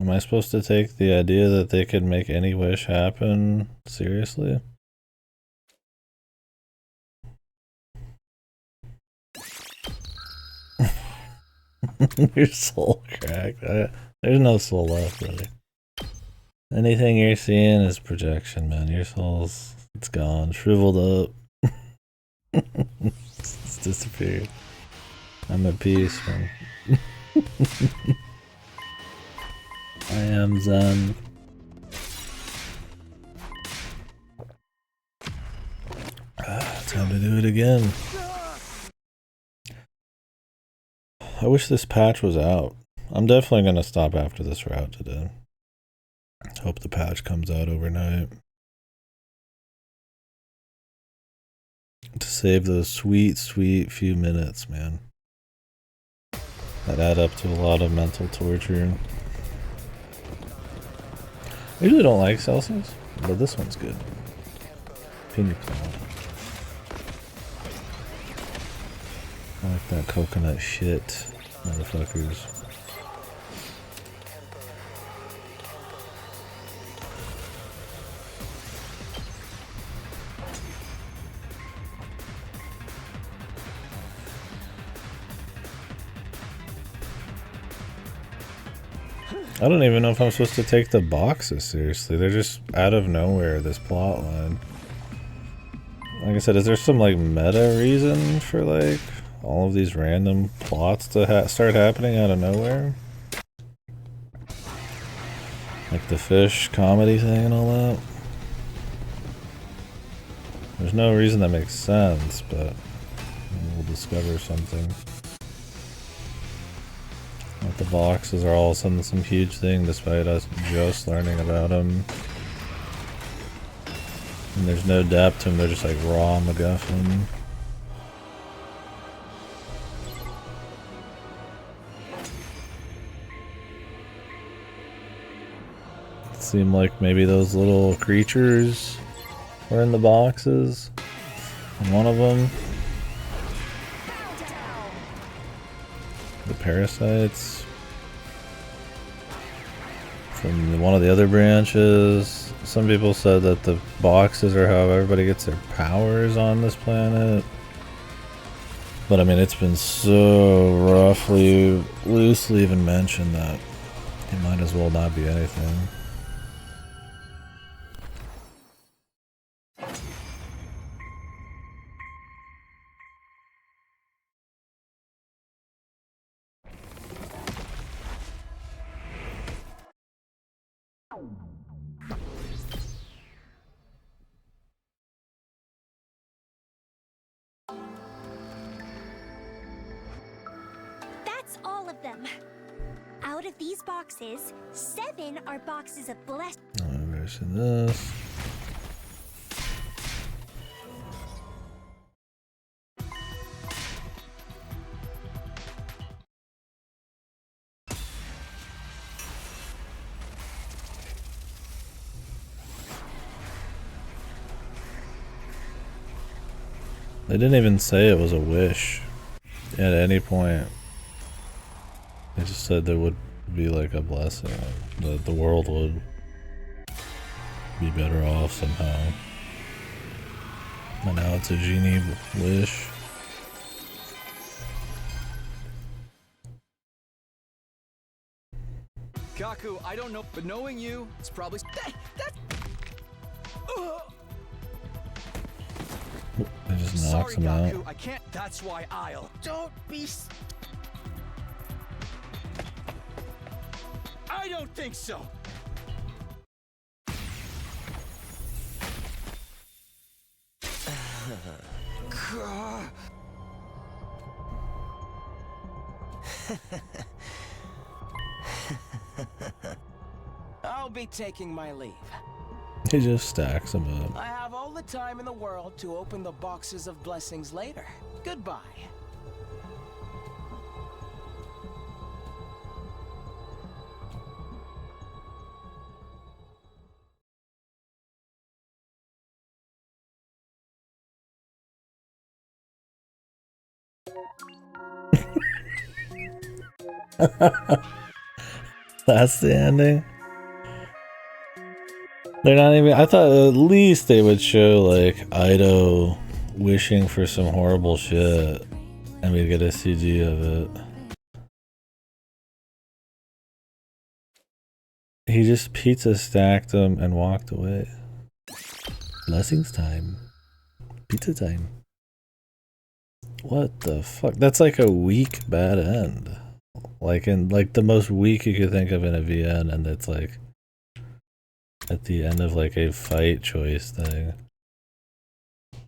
Am I supposed to take the idea that they could make any wish happen seriously? Your soul cracked. There's no soul left, buddy. Anything you're seeing is projection, man. Your soul's, it's gone, shriveled up. It's disappeared. I'm at peace, man. I am Zen. Time to do it again. I wish this patch was out. I'm definitely going to stop after this route today. Hope the patch comes out overnight. To save those sweet, sweet few minutes, man. That add up to a lot of mental torture. I usually don't like Celsius, but this one's good. Pina colada. I like that coconut shit, motherfuckers. I don't even know if I'm supposed to take the boxes seriously. They're just out of nowhere, this plot line. Like I said, is there some like meta reason for like all of these random plots to start happening out of nowhere? Like the fish comedy thing and all that? There's no reason that makes sense, but we'll discover something. Like the boxes are all of a sudden some huge thing despite us just learning about them. And there's no depth to them, they're just like raw MacGuffin. It seemed like maybe those little creatures were in the boxes. And one of them, the parasites from one of the other branches. Some people said that the boxes are how everybody gets their powers on this planet. But I mean, it's been so roughly, loosely even mentioned that it might as well not be anything. That's all of them. Out of these boxes, 7 are boxes of blessed. There's this. They didn't even say it was a wish at any point. They just said there would be like a blessing, that the world would be better off somehow. And now it's a genie wish. Gaku, I don't know, but knowing you, it's probably. It just knocks Sorry, him Gaku, out. I can't. That's why I'll. Don't be. I don't think so. I'll be taking my leave. He just stacks them up. I have all the time in the world to open the boxes of blessings later. Goodbye. That's the ending? They're not even. I thought at least they would show like Ido wishing for some horrible shit and we'd get a CG of it. He just pizza stacked them and walked away. Blessings time. Pizza time. What the fuck? That's like a weak bad end. Like in like the most weak you could think of in a VN, and it's like at the end of like a fight choice thing.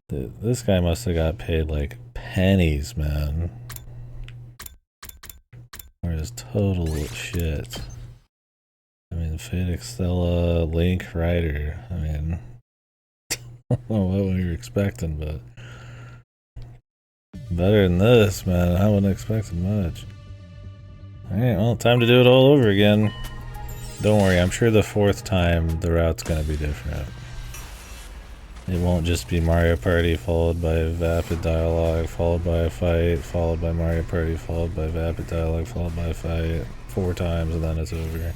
This guy must have got paid like pennies, man. Or is total shit. I mean, Fate Extella, Link Rider. I mean, I don't know what we were expecting, but better than this, man. I wasn't expecting much. Alright, well, time to do it all over again. Don't worry, I'm sure the 4th time the route's gonna be different. It won't just be Mario Party followed by Vapid Dialogue, followed by a fight, followed by Mario Party, followed by Vapid Dialogue, followed by a fight. 4 times and then it's over.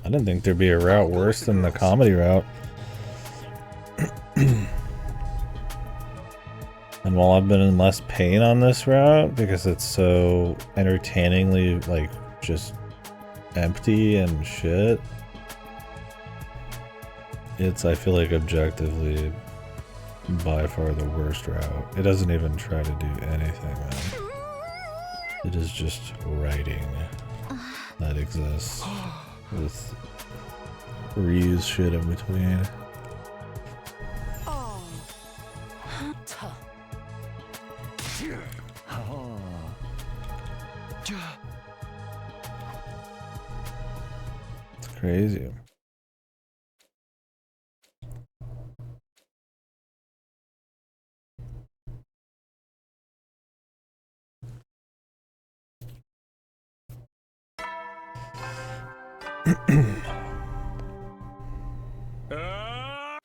I didn't think there'd be a route worse than the comedy route. And while I've been in less pain on this route because it's so entertainingly like just empty and shit, it's, I feel like, objectively by far the worst route. It doesn't even try to do anything, man. It is just writing that exists with reuse shit in between. It's crazy.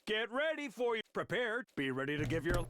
Get ready for you. Prepared. Be ready to give your...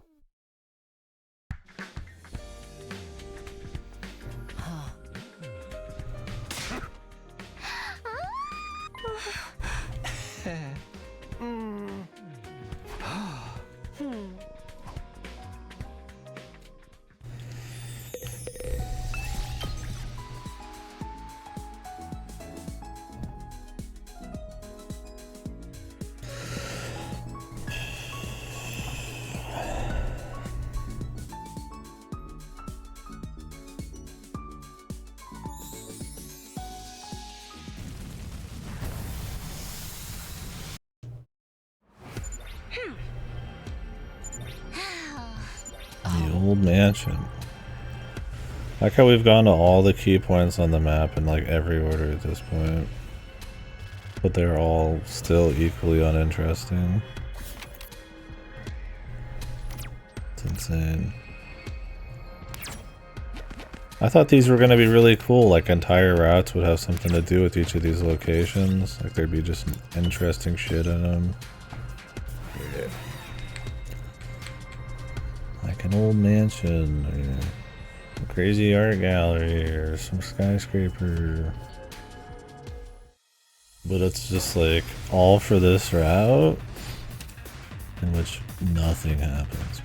The old mansion. Like how we've gone to all the key points on the map in like every order at this point, but they're all still equally uninteresting. It's insane. I thought these were going to be really cool, like entire routes would have something to do with each of these locations, like there'd be just interesting shit in them. Like an old mansion, or a crazy art gallery, or some skyscraper. But it's just like all for this route, in which nothing happens.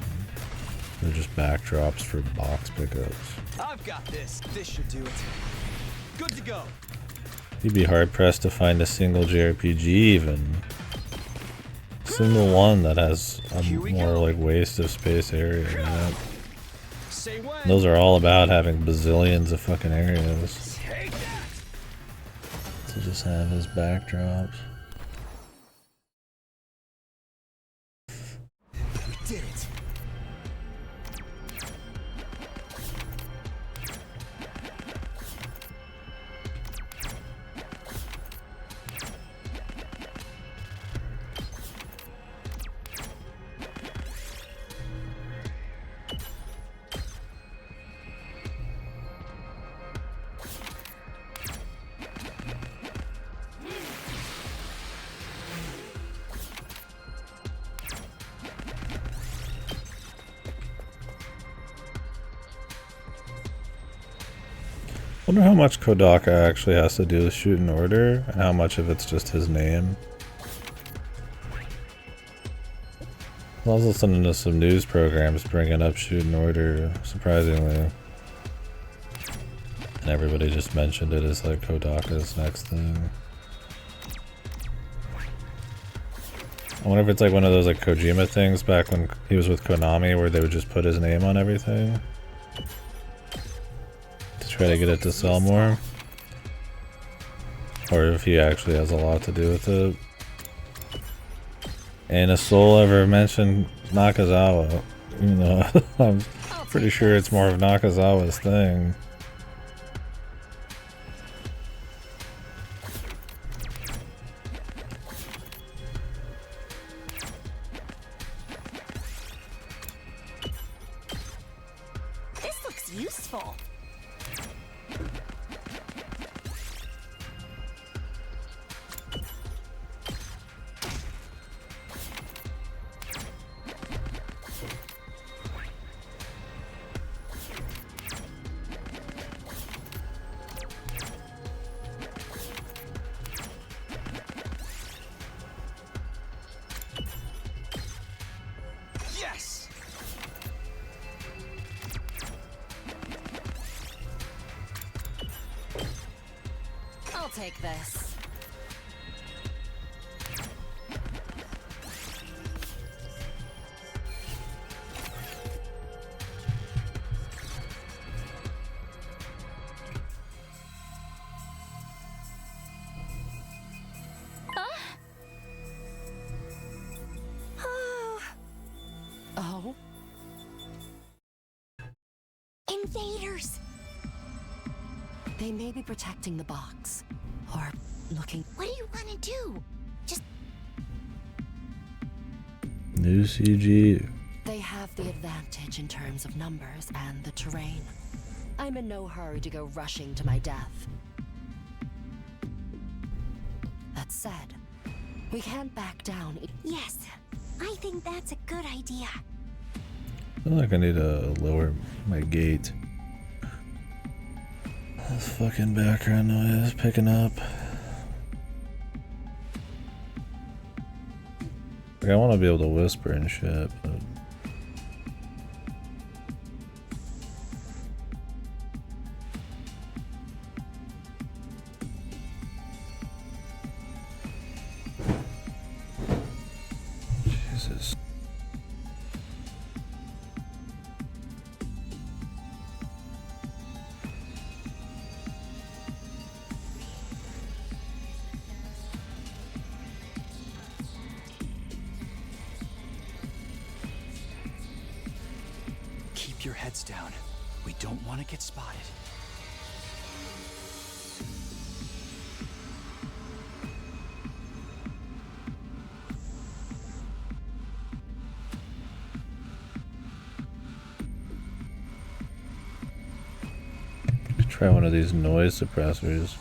They're just backdrops for box pickups. I've got this. This should do it. Good to go. You'd be hard pressed to find a single JRPG even. Single one that has a more like waste of space area. Right? Those are all about having bazillions of fucking areas to just have as backdrops. We did it. Wonder how much Kodaka actually has to do with Shoot in Order, and how much of it's just his name. I was listening to some news programs bringing up Shoot in Order, surprisingly. And everybody just mentioned it as like Kodaka's next thing. I wonder if it's like one of those like Kojima things back when he was with Konami where they would just put his name on everything. Try to get it to sell more, or if he actually has a lot to do with it. Ain't a soul ever mentioned Nakazawa, even though I'm pretty sure it's more of Nakazawa's thing. This looks useful. take this. Oh? Invaders! They may be protecting the box. Or looking. What do you want to do? Just New CG. They have the advantage in terms of numbers and the terrain. I'm in no hurry to go rushing to my death. That said, we can't back down. yes. I think that's a good idea. I feel like I need to lower my gate. This fucking background noise picking up. Like, I want to be able to whisper and shit, but Jesus. Keep your heads down. We don't want to get spotted. Try one of these noise suppressors.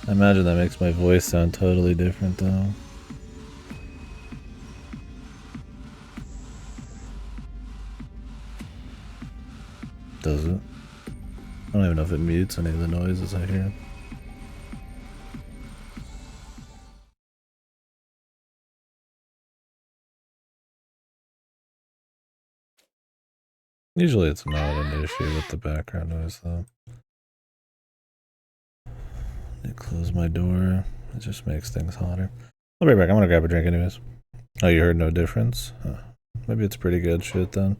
I imagine that makes my voice sound totally different though. Does it? I don't even know if it mutes any of the noises I hear. Usually it's not an issue with the background noise though. I close my door. It just makes things hotter. I'll be right back. I'm gonna grab a drink anyways. Oh, you heard no difference? Huh. Maybe it's pretty good shit then.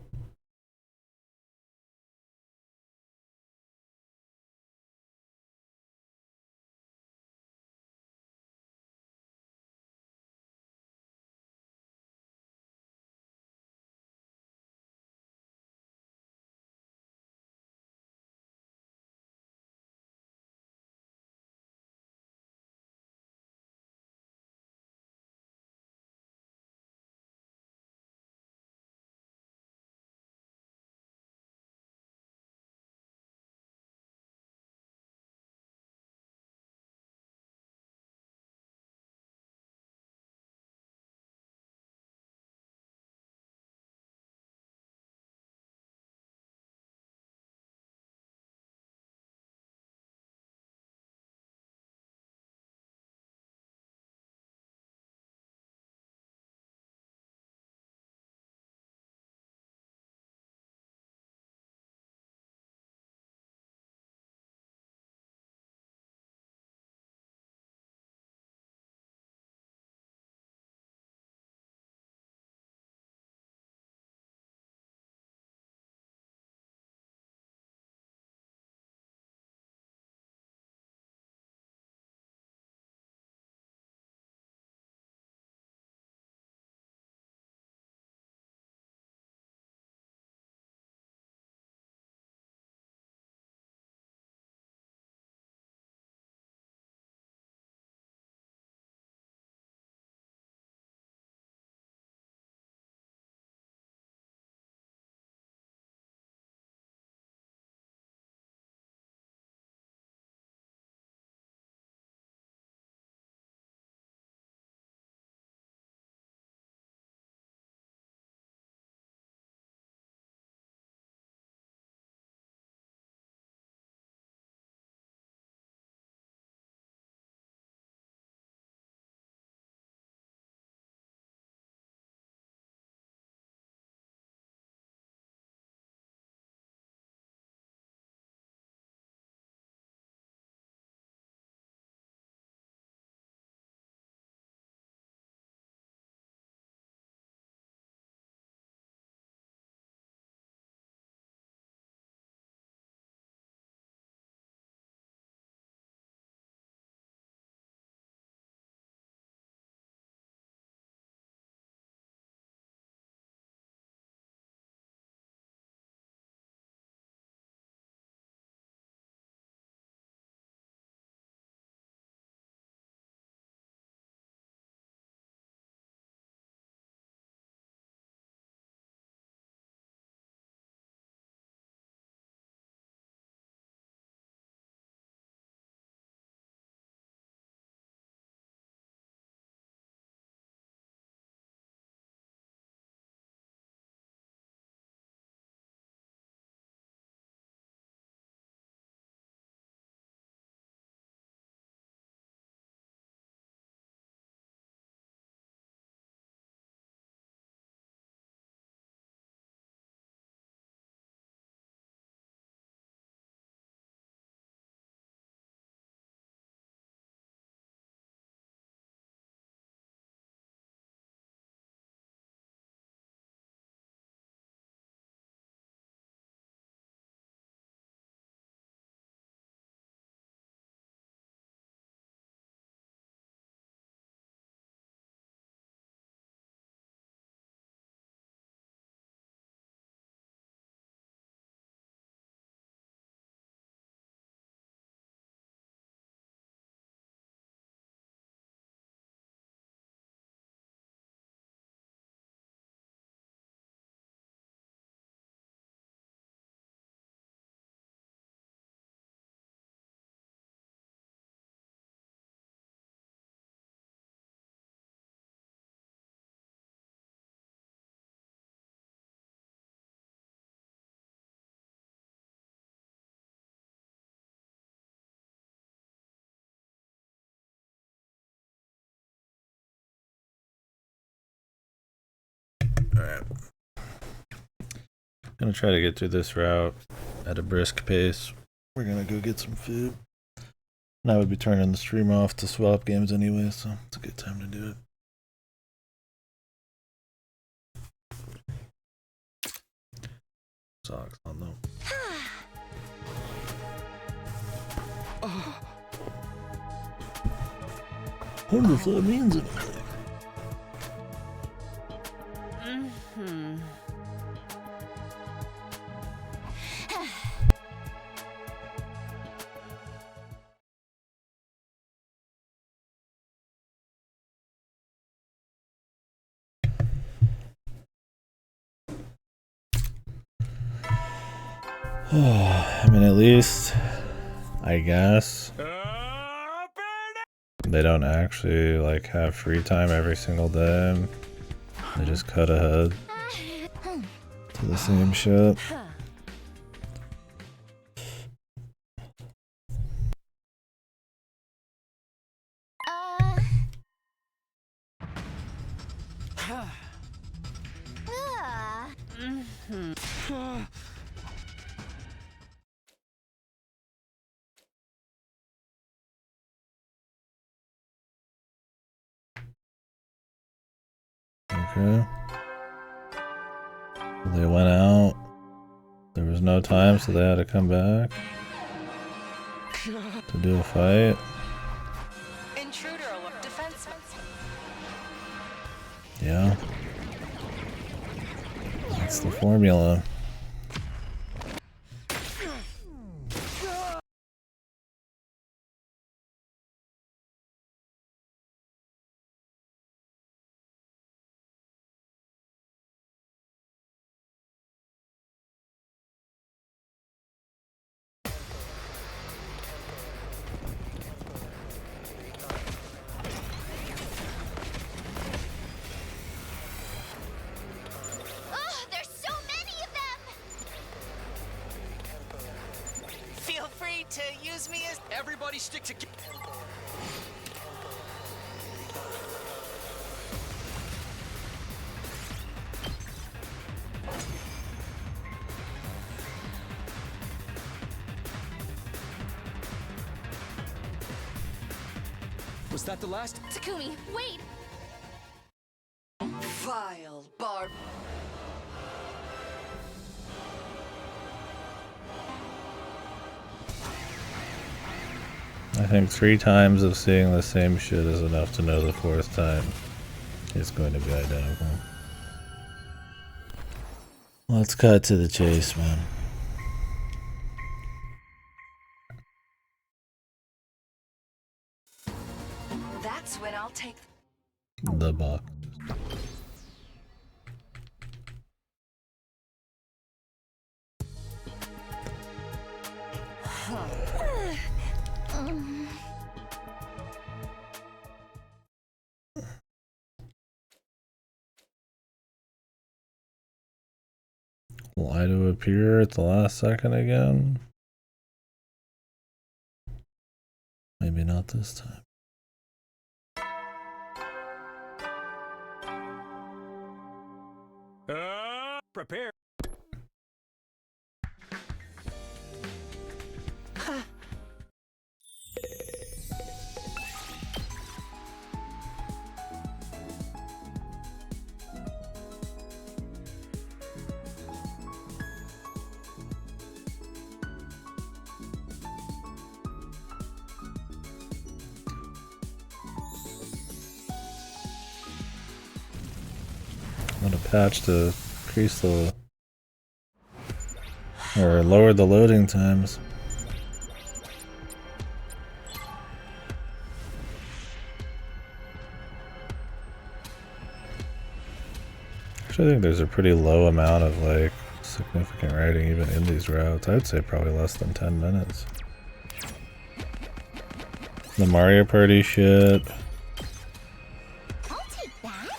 Alright. Gonna try to get through this route at a brisk pace. We're gonna go get some food. And I would be turning the stream off to swap games anyway, so it's a good time to do it. Socks on though. Wonder if that means anything. I mean, at least, I guess, they don't actually like have free time every single day. They just cut ahead to the same shit. Okay. They went out. There was no time, so they had to come back to do a fight. Intruder alert. Defenseman. Yeah. That's the formula. Oh, there's so many of them! Feel free to use me as. Everybody stick together. Was that the last? Takumi, wait! Vile barb. I think 3 times of seeing the same shit is enough to know the 4th time it's going to be identical. Let's cut to the chase, man. That's when I'll take. The box. Why to appear at the last second again? Maybe not this time. Prepare. I'm gonna patch to increase the or lower the loading times. Actually, I think there's a pretty low amount of like significant writing even in these routes. I'd say probably less than 10 minutes. The Mario Party shit. I'll take that.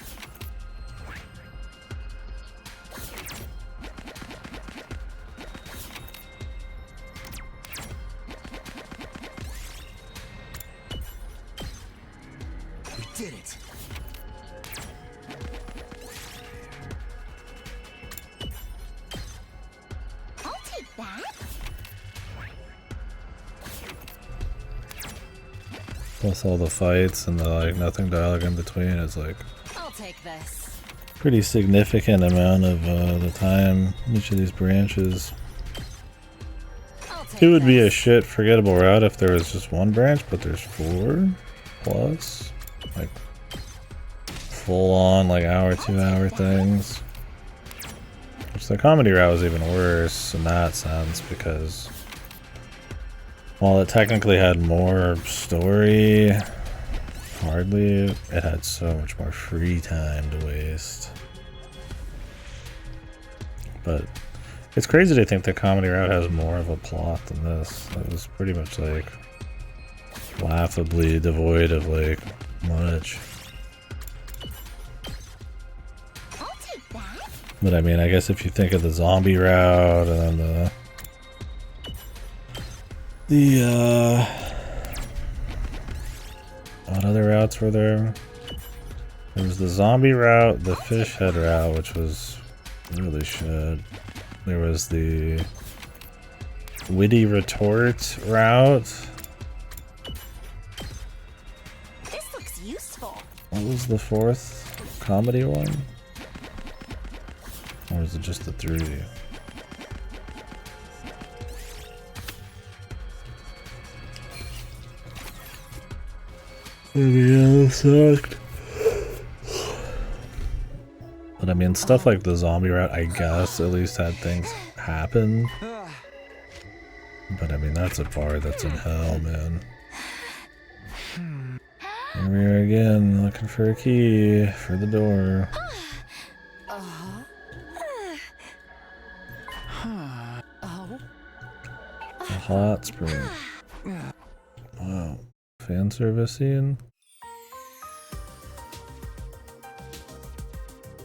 We did it. Plus all the fights and the like nothing dialogue in between is like I'll take this. pretty significant amount of the time each of these branches. It would be a shit forgettable route if there was just one branch, but there's 4 plus, like full on like hour, 2 hour things. Which the comedy route was even worse in that sense because while it technically had more story, hardly, it had so much more free time to waste. But it's crazy to think the comedy route has more of a plot than this. It was pretty much like laughably devoid of like much. I'll take that. But I mean, I guess if you think of the zombie route and then what other routes were there? There was the zombie route, the fish head route, which was really shit. There was the witty retort route. This looks useful. What was the 4th comedy one? Or is it just the 3? Yeah, sucked. But I mean, stuff like the zombie route, I guess, at least had things happen. But I mean, that's a bar that's in hell, man. Here we are again, looking for a key for the door. A hot spring. Wow. Fan service scene?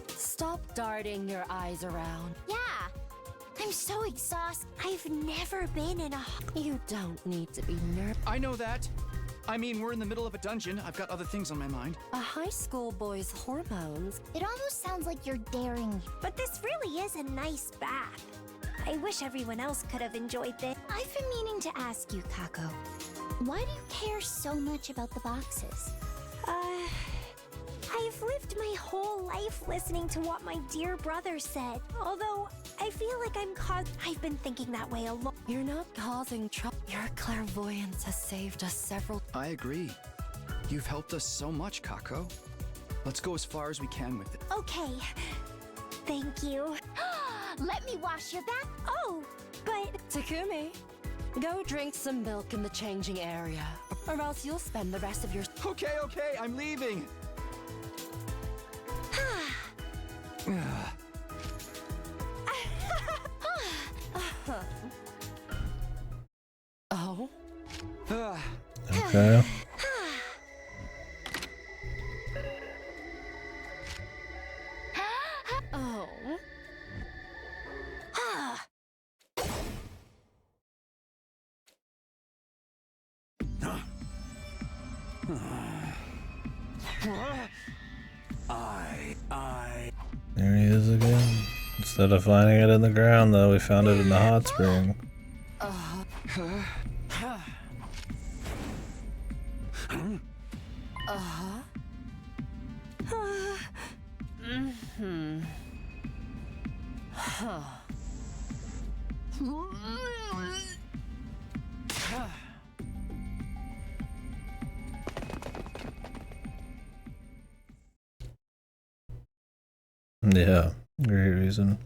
Stop darting your eyes around. Yeah. I'm so exhausted. I've never been in a... You don't need to be nervous. I know that. I mean, we're in the middle of a dungeon. I've got other things on my mind. A high school boy's hormones. It almost sounds like you're daring. But this really is a nice bath. I wish everyone else could have enjoyed this. I've been meaning to ask you, Kako. Why do you care so much about the boxes? I've lived my whole life listening to what my dear brother said. Although, I feel like I've been thinking that way a lot. You're not causing trouble. Your clairvoyance has saved us several. I agree. You've helped us so much, Kako. Let's go as far as we can with it. Okay. Thank you. Let me wash your back. Oh, but... Takumi, go drink some milk in the changing area, or else you'll spend the rest of your... Okay, I'm leaving. Oh? Okay. Oh? There he is again. Instead of finding it in the ground, though, we found it in the hot spring. Yeah, great reason.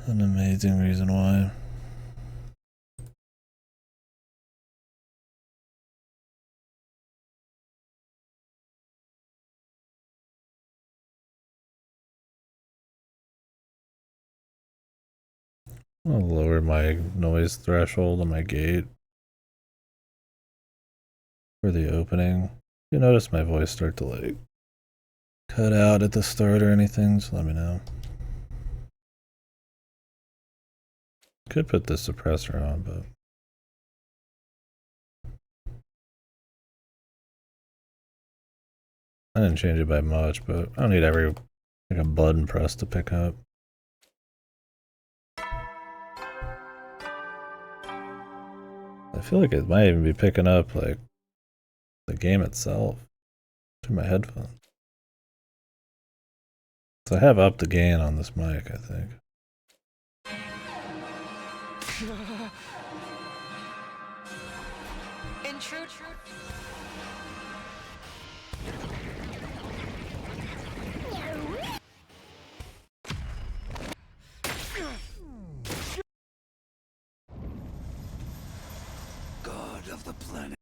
An amazing reason why. I'll lower my noise threshold on my gate for the opening. You notice my voice start to like cut out at the start or anything, so let me know. Could put the suppressor on, but I didn't change it by much, but I don't need every like a button press to pick up. I feel like it might even be picking up like The game itself. Through my headphones. So I have upped the gain on this mic, I think. Intrude. God of the planet.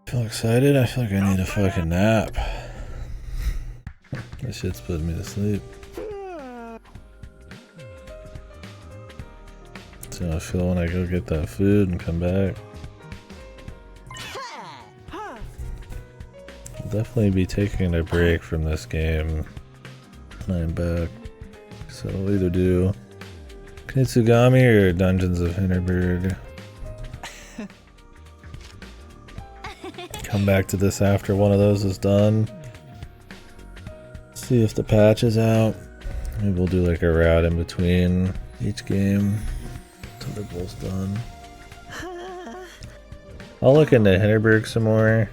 I feel excited. I feel like I need a fucking nap. This shit's putting me to sleep. So I feel when I go get that food and come back. I'll definitely be taking a break from this game when I'm back. So I'll either do Kunitsugami or Dungeons of Hinterberg. Come back to this after one of those is done. See if the patch is out. Maybe we'll do like a route in between each game until they're both done. I'll look into Hinterberg some more.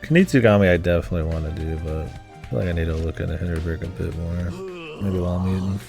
Kunitsugami I definitely want to do, but I feel like I need to look into Hinterberg a bit more. Maybe while I'm eating.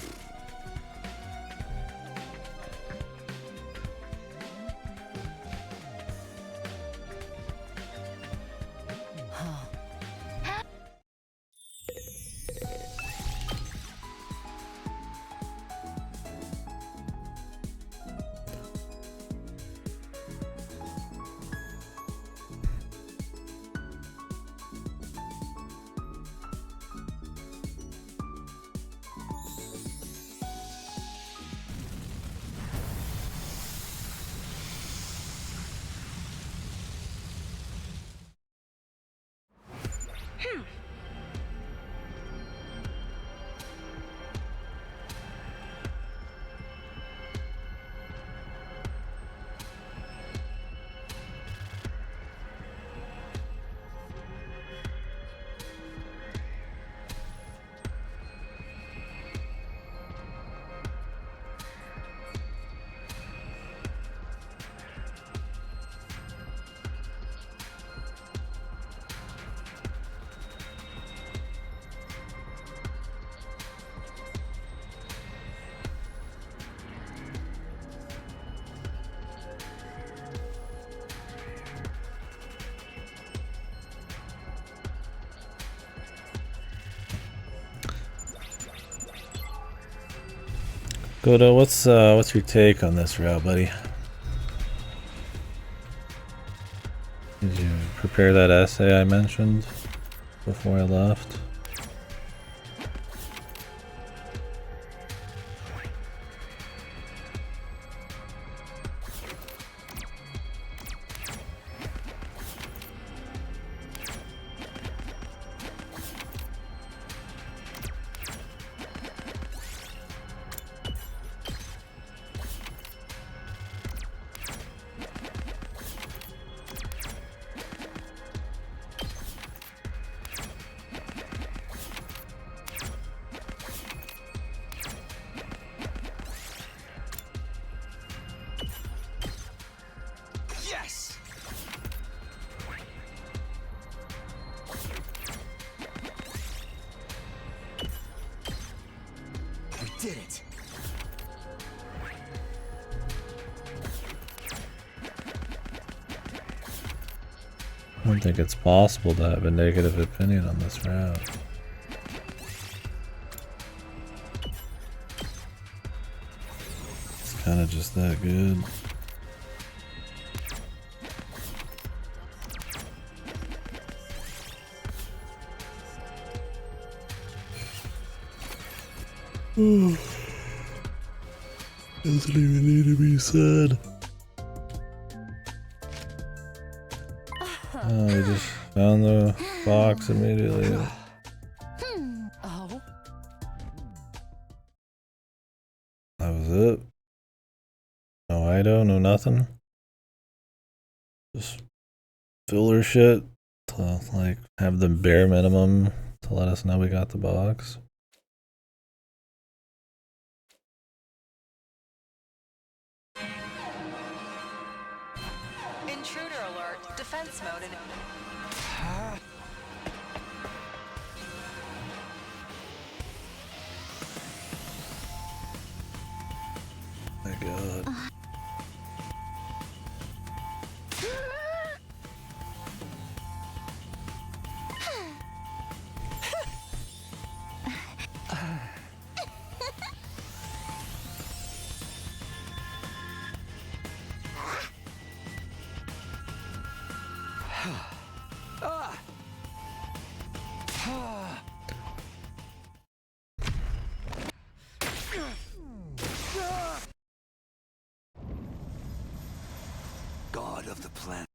Godo, what's your take on this route, buddy? Did you prepare that essay I mentioned before I left? did it. I don't think it's possible to have a negative opinion on this route. It's kind of just that good. Doesn't even need to be said. Oh, we just found the box immediately. Oh. That was it. No Ido, no nothing. Just filler shit to like have the bare minimum to let us know we got the box. Intruder alert. Defense mode in. My God. God of the planet.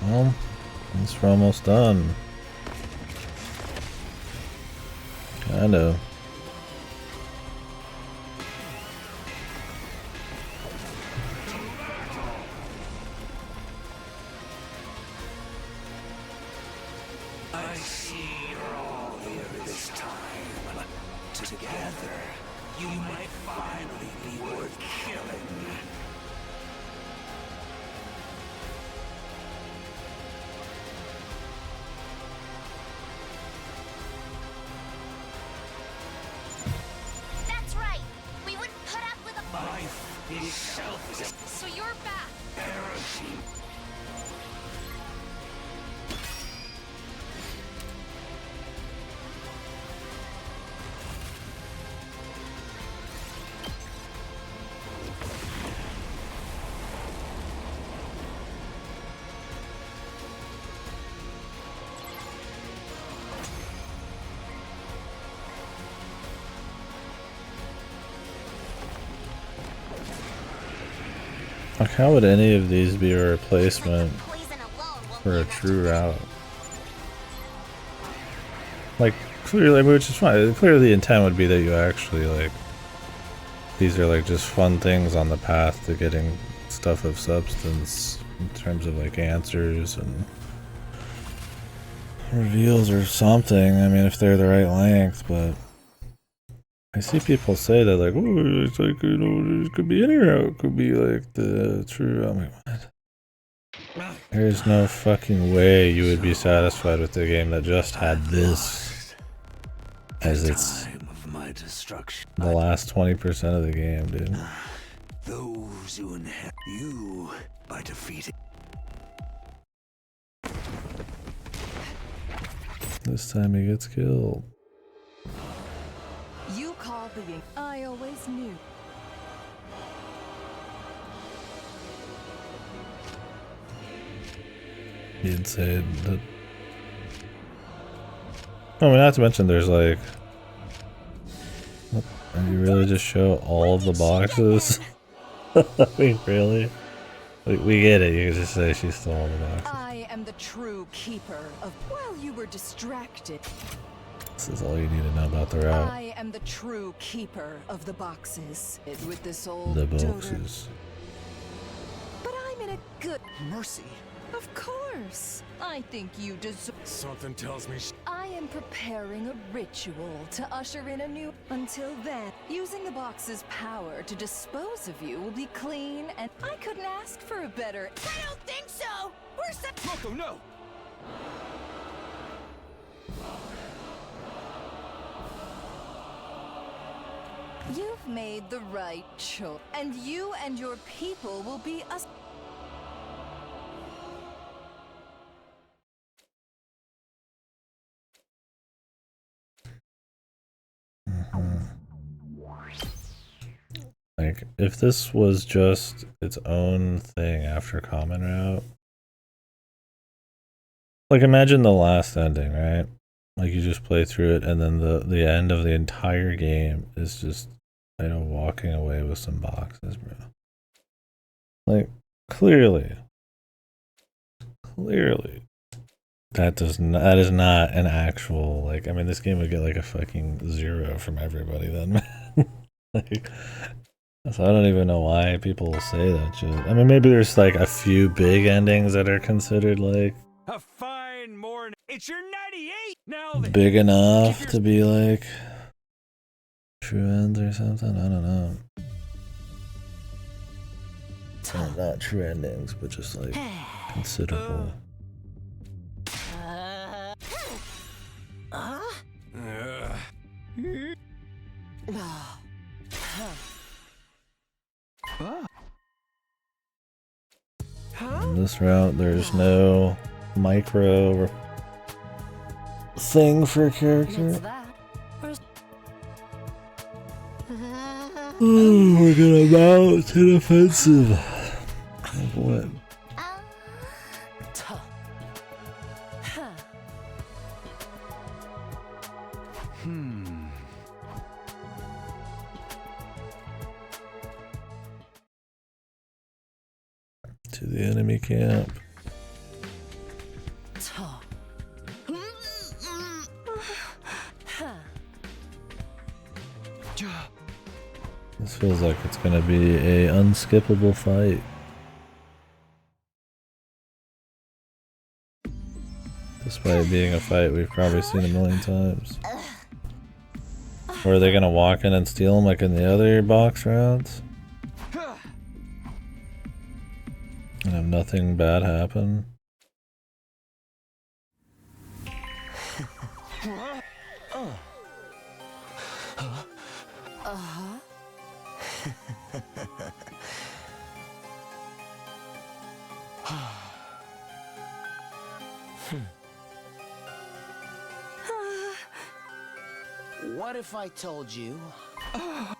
Well, I guess we're almost done. Kind of. I see you're all here this time. Together, you might finally be worth killing. That's right. We wouldn't put up with a Life is selfish. So you're back. Perishing. Like, how would any of these be a replacement for a true route? Like, clearly, which is fine. Clearly, the intent would be that you actually, like, these are, like, just fun things on the path to getting stuff of substance in terms of, like, answers and reveals or something. I mean, if they're the right length, but I see people say that, like, oh, it's like, you know, it could be any route. It could be, like, the true. I'm like, what? There's no fucking way you would be satisfied with a game that just had this as its the last 20% of the game, dude. Those who inherit you by defeating. This time he gets killed. You called the game. I always knew. You'd say that. I mean, not to mention there's like. What, are you really just show all of the boxes? I mean, really? We get it. You can just say she stole all the boxes. I am the true keeper of. While you were distracted. This is all you need to know about the route. I am the true keeper of the boxes. With this old The doter. boxes. But I'm in a good. Mercy, Of course. I think you deserve. Something tells me I am preparing a ritual to usher in a new. Until then, using the box's power to dispose of you will be clean, and I couldn't ask for a better. I don't think so! We're Moko, no! You've made the right choice, and you and your people will be us. Like, if this was just its own thing after Common Route, like imagine the last ending, right? Like you just play through it, and then the end of the entire game is just, you know, walking away with some boxes, bro. Like, clearly, that is not an actual, like, I mean, this game would get like a fucking 0 from everybody then, man. Like, so I don't even know why people say that shit. I mean, maybe there's like a few big endings that are considered like A fine morning. It's your 98 now. Then. big enough to be like true ends or something. I don't know. Not true endings, but just like considerable. In this route, there's no micro thing for a character. Oh, we're gonna mount an offensive. Of what? To the enemy camp. This feels like it's gonna be a unskippable fight. Despite being a fight we've probably seen a million times. Or are they gonna walk in and steal them like in the other box rounds? And have nothing bad happen? What if I told you? Oh?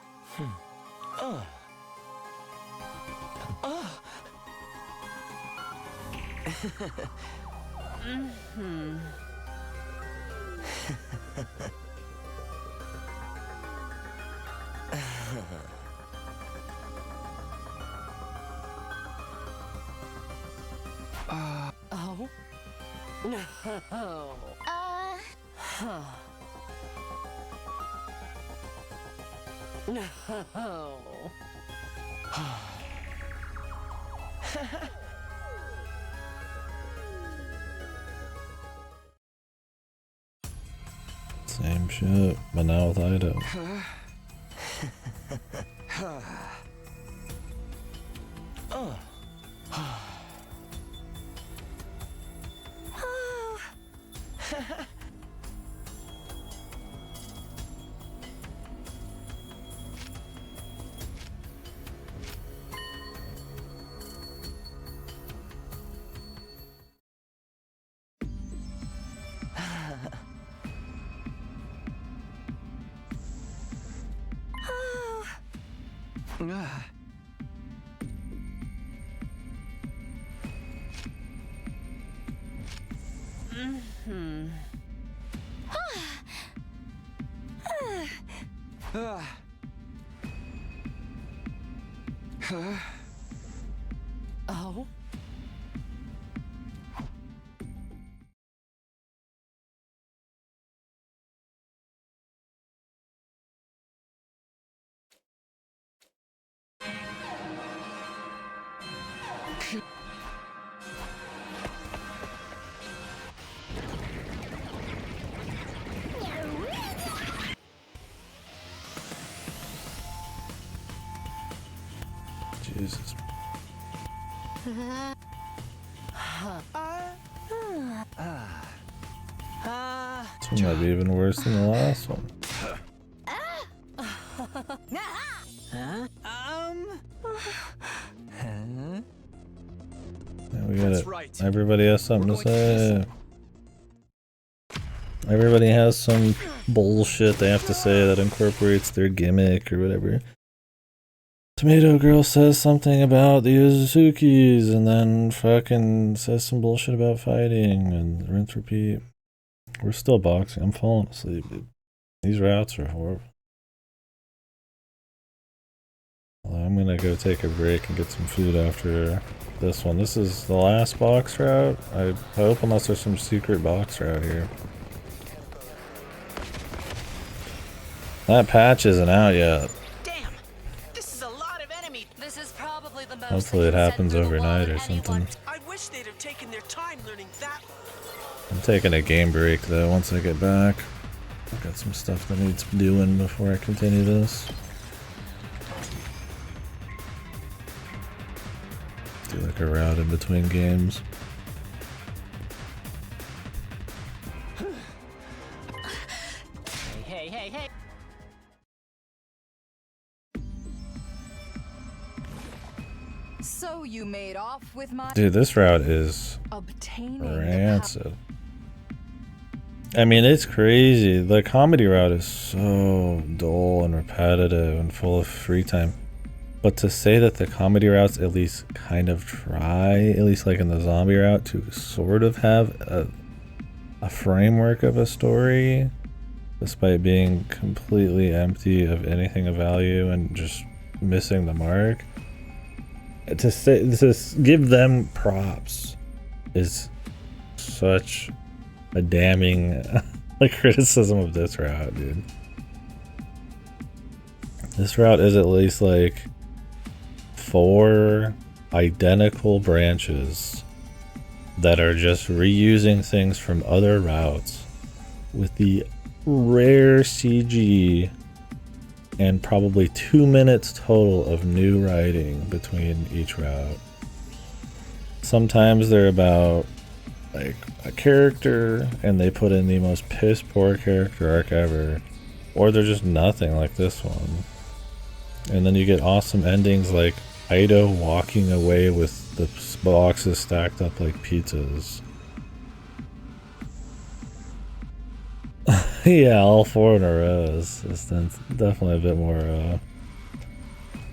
No. No. Same shit, but now with Ido. Oh? Jesus. This one might be even worse than the last one. Huh? Yeah, we got it. Everybody has something to say. Everybody has some bullshit they have to say that incorporates their gimmick or whatever. Tomato Girl says something about the Uzukis and then fucking says some bullshit about fighting and rinse repeat. We're still boxing. I'm falling asleep, dude. These routes are horrible. Well, I'm gonna go take a break and get some food after this one. This is the last box route. I hope, unless there's some secret box route here. That patch isn't out yet. Damn! This is a lot of enemy. This is probably the most. Hopefully it happens overnight or something. I wish they'd have taken their time learning that. I'm taking a game break though once I get back. I've got some stuff that needs doing before I continue this. Do like a route in between games. Hey. So you made off with my Dude, this route is obtaining rancid. I mean, it's crazy. The comedy route is so dull and repetitive and full of free time. But to say that the comedy routes at least kind of try, at least like in the zombie route, to sort of have a framework of a story, despite being completely empty of anything of value and just missing the mark, to give them props is such a damning like criticism of this route, dude. This route is at least like 4 identical branches that are just reusing things from other routes with the rare CG and probably 2 minutes total of new writing between each route. Sometimes they're about like a character and they put in the most piss poor character arc ever, or they're just nothing like this one. And then you get awesome endings like Ido walking away with the boxes stacked up like pizzas. Yeah, all 4 in a row is definitely a bit more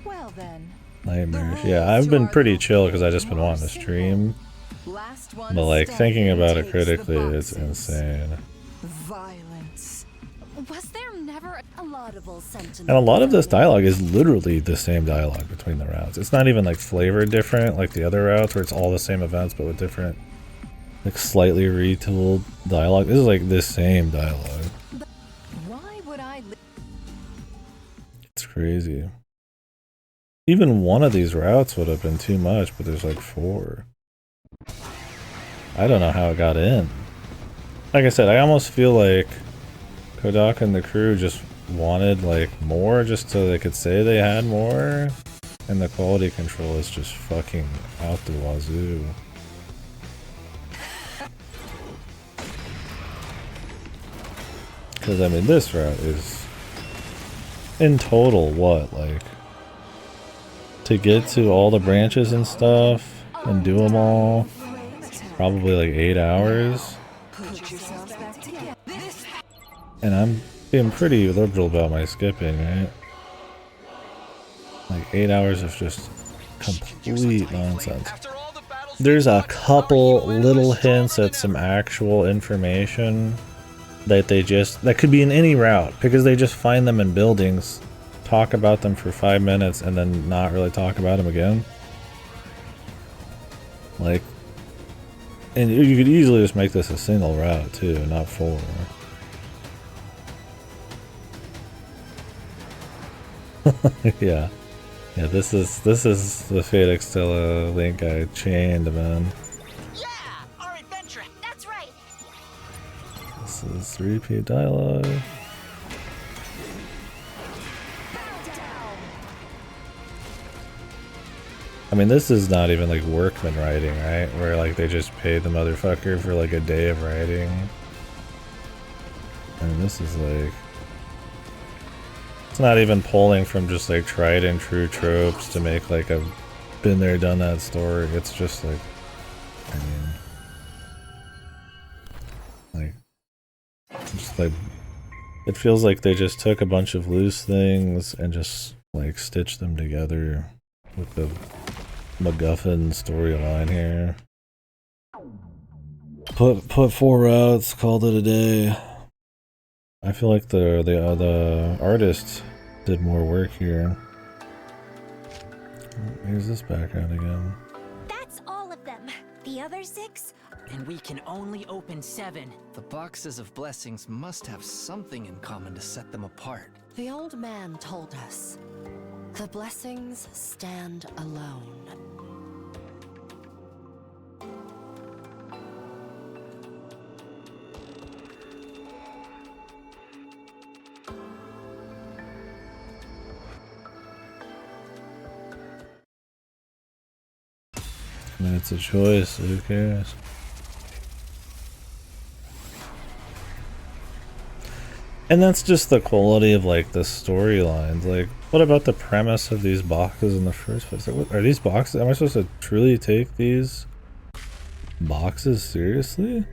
well then. nightmarish. Yeah, I've been pretty chill because I've just been wanting to stream. But like thinking about it critically, it's insane. Violence. Was there never a laudable sentiment? And a lot of this dialogue is literally the same dialogue between the routes. It's not even like flavored different like the other routes where it's all the same events but with different, like slightly retooled dialogue. This is like the same dialogue. Why would I It's crazy. Even one of these routes would have been too much, but there's like 4. I don't know how it got in. Like I said, I almost feel like Kodaka and the crew just wanted like more just so they could say they had more, and the quality control is just fucking out the wazoo. Because I mean this route is in total what, like to get to all the branches and stuff and do them all, probably like 8 hours. And I'm being pretty liberal about my skipping, right? Like 8 hours of just complete nonsense. There's a couple little hints at some actual information that that could be in any route, because they just find them in buildings, talk about them for 5 minutes, and then not really talk about them again. Like, and you could easily just make this a single route too, not 4. Yeah, this is the Fate Extella link I chained, man. Yeah, our adventure. That's right. This is repeat dialogue. I mean, this is not even like workman writing, right? Where like they just pay the motherfucker for like a day of writing. And this is like, it's not even pulling from just like tried and true tropes to make like a been there, done that story. It's just like, I mean, like, just like, it feels like they just took a bunch of loose things and just like stitched them together with the MacGuffin storyline here. Put 4 routes, called it a day. I feel like the artist did more work here. Here's this background again. That's all of them. The other 6? And we can only open 7. The boxes of blessings must have something in common to set them apart. The old man told us, the blessings stand alone. I mean, it's a choice, who cares? And that's just the quality of like the storylines. Like, what about the premise of these boxes in the first place? Like, what are these boxes? Am I supposed to truly take these boxes seriously?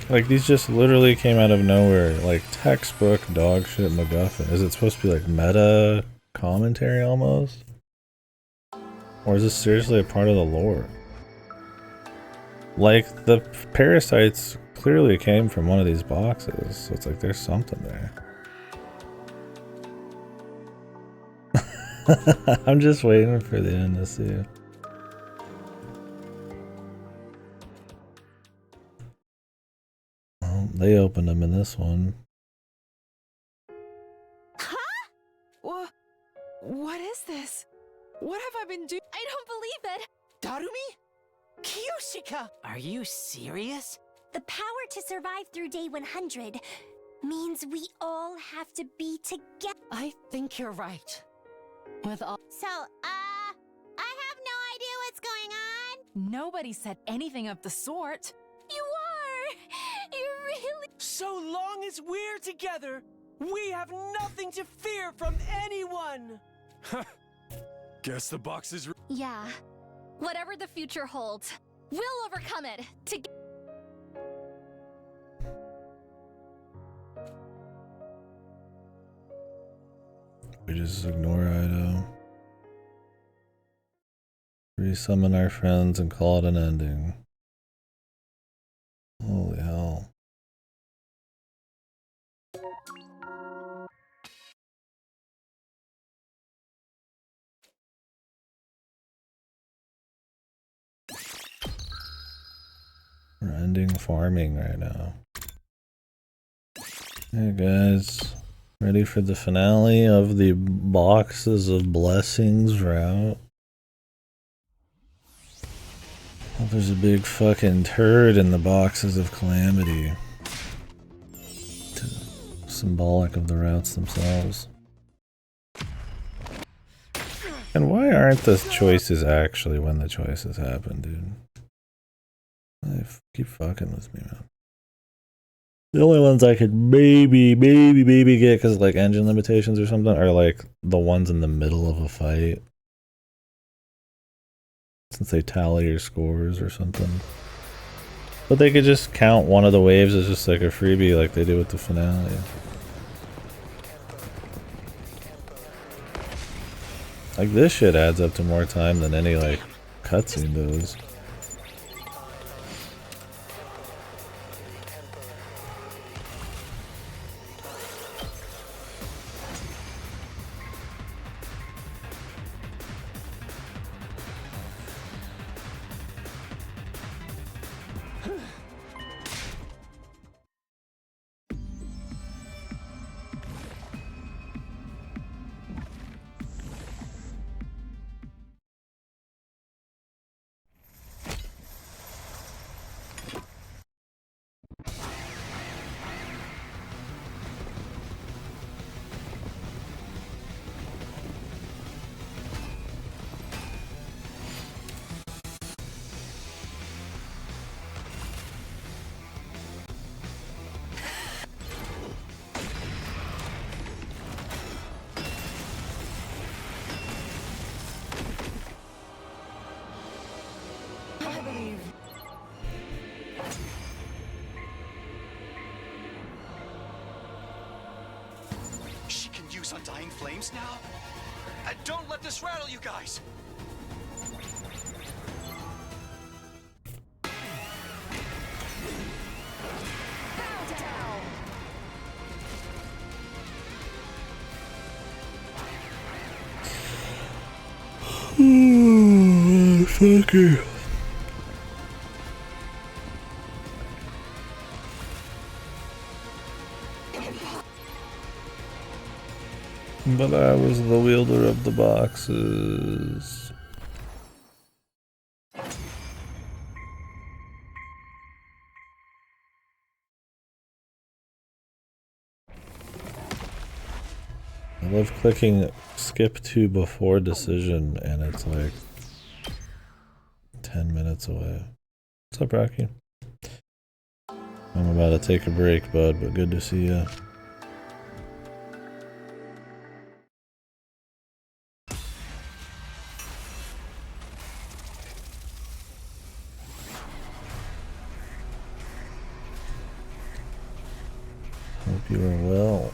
Like, these just literally came out of nowhere. Like, textbook dog shit MacGuffin. Is it supposed to be like meta commentary almost? Or is this seriously a part of the lore? Like, the parasites clearly came from one of these boxes, so it's like there's something there. I'm just waiting for the end to see. Well, they opened them in this one. Huh? What is this? What have I been doing? I don't believe it! Darumi? Kiyoshika! Are you serious? The power to survive through day 100 means we all have to be together. I think you're right. With all So, I have no idea what's going on. Nobody said anything of the sort. You are! You really... So long as we're together, we have nothing to fear from anyone! Guess the box is... Yeah. Whatever the future holds, we'll overcome it. We just ignore Ido. Resummon our friends and call it an ending. Holy hell. We're ending farming right now. Hey guys, ready for the finale of the Boxes of Blessings route? Oh, there's a big fucking turd in the Boxes of Calamity. Symbolic of the routes themselves. And why aren't the choices actually when the choices happen, dude? They keep fucking with me, man. The only ones I could maybe get because like engine limitations or something are like the ones in the middle of a fight. Since they tally your scores or something. But they could just count one of the waves as just like a freebie like they do with the finale. Like this shit adds up to more time than any like cutscene does. focus on dying flames now? And don't let this rattle you guys. Thank you. But I was the wielder of the boxes. I love clicking skip to before decision and it's like 10 minutes away. What's up, Rocky? I'm about to take a break, bud, but good to see you. Hope you are well.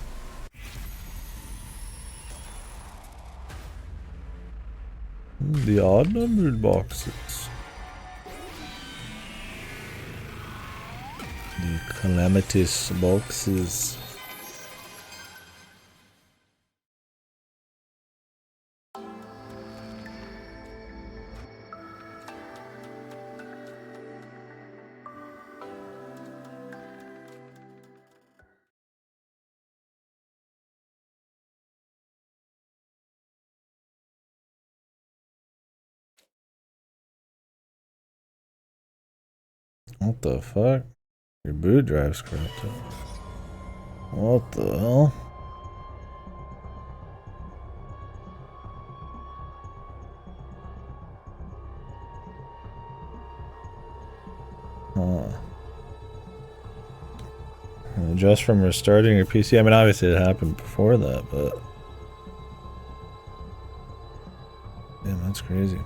The odd numbered boxes. The calamitous boxes. What the fuck? Your boot drive's corrupted. What the hell? Huh. Just from restarting your PC? I mean, obviously it happened before that, but... Damn, that's crazy.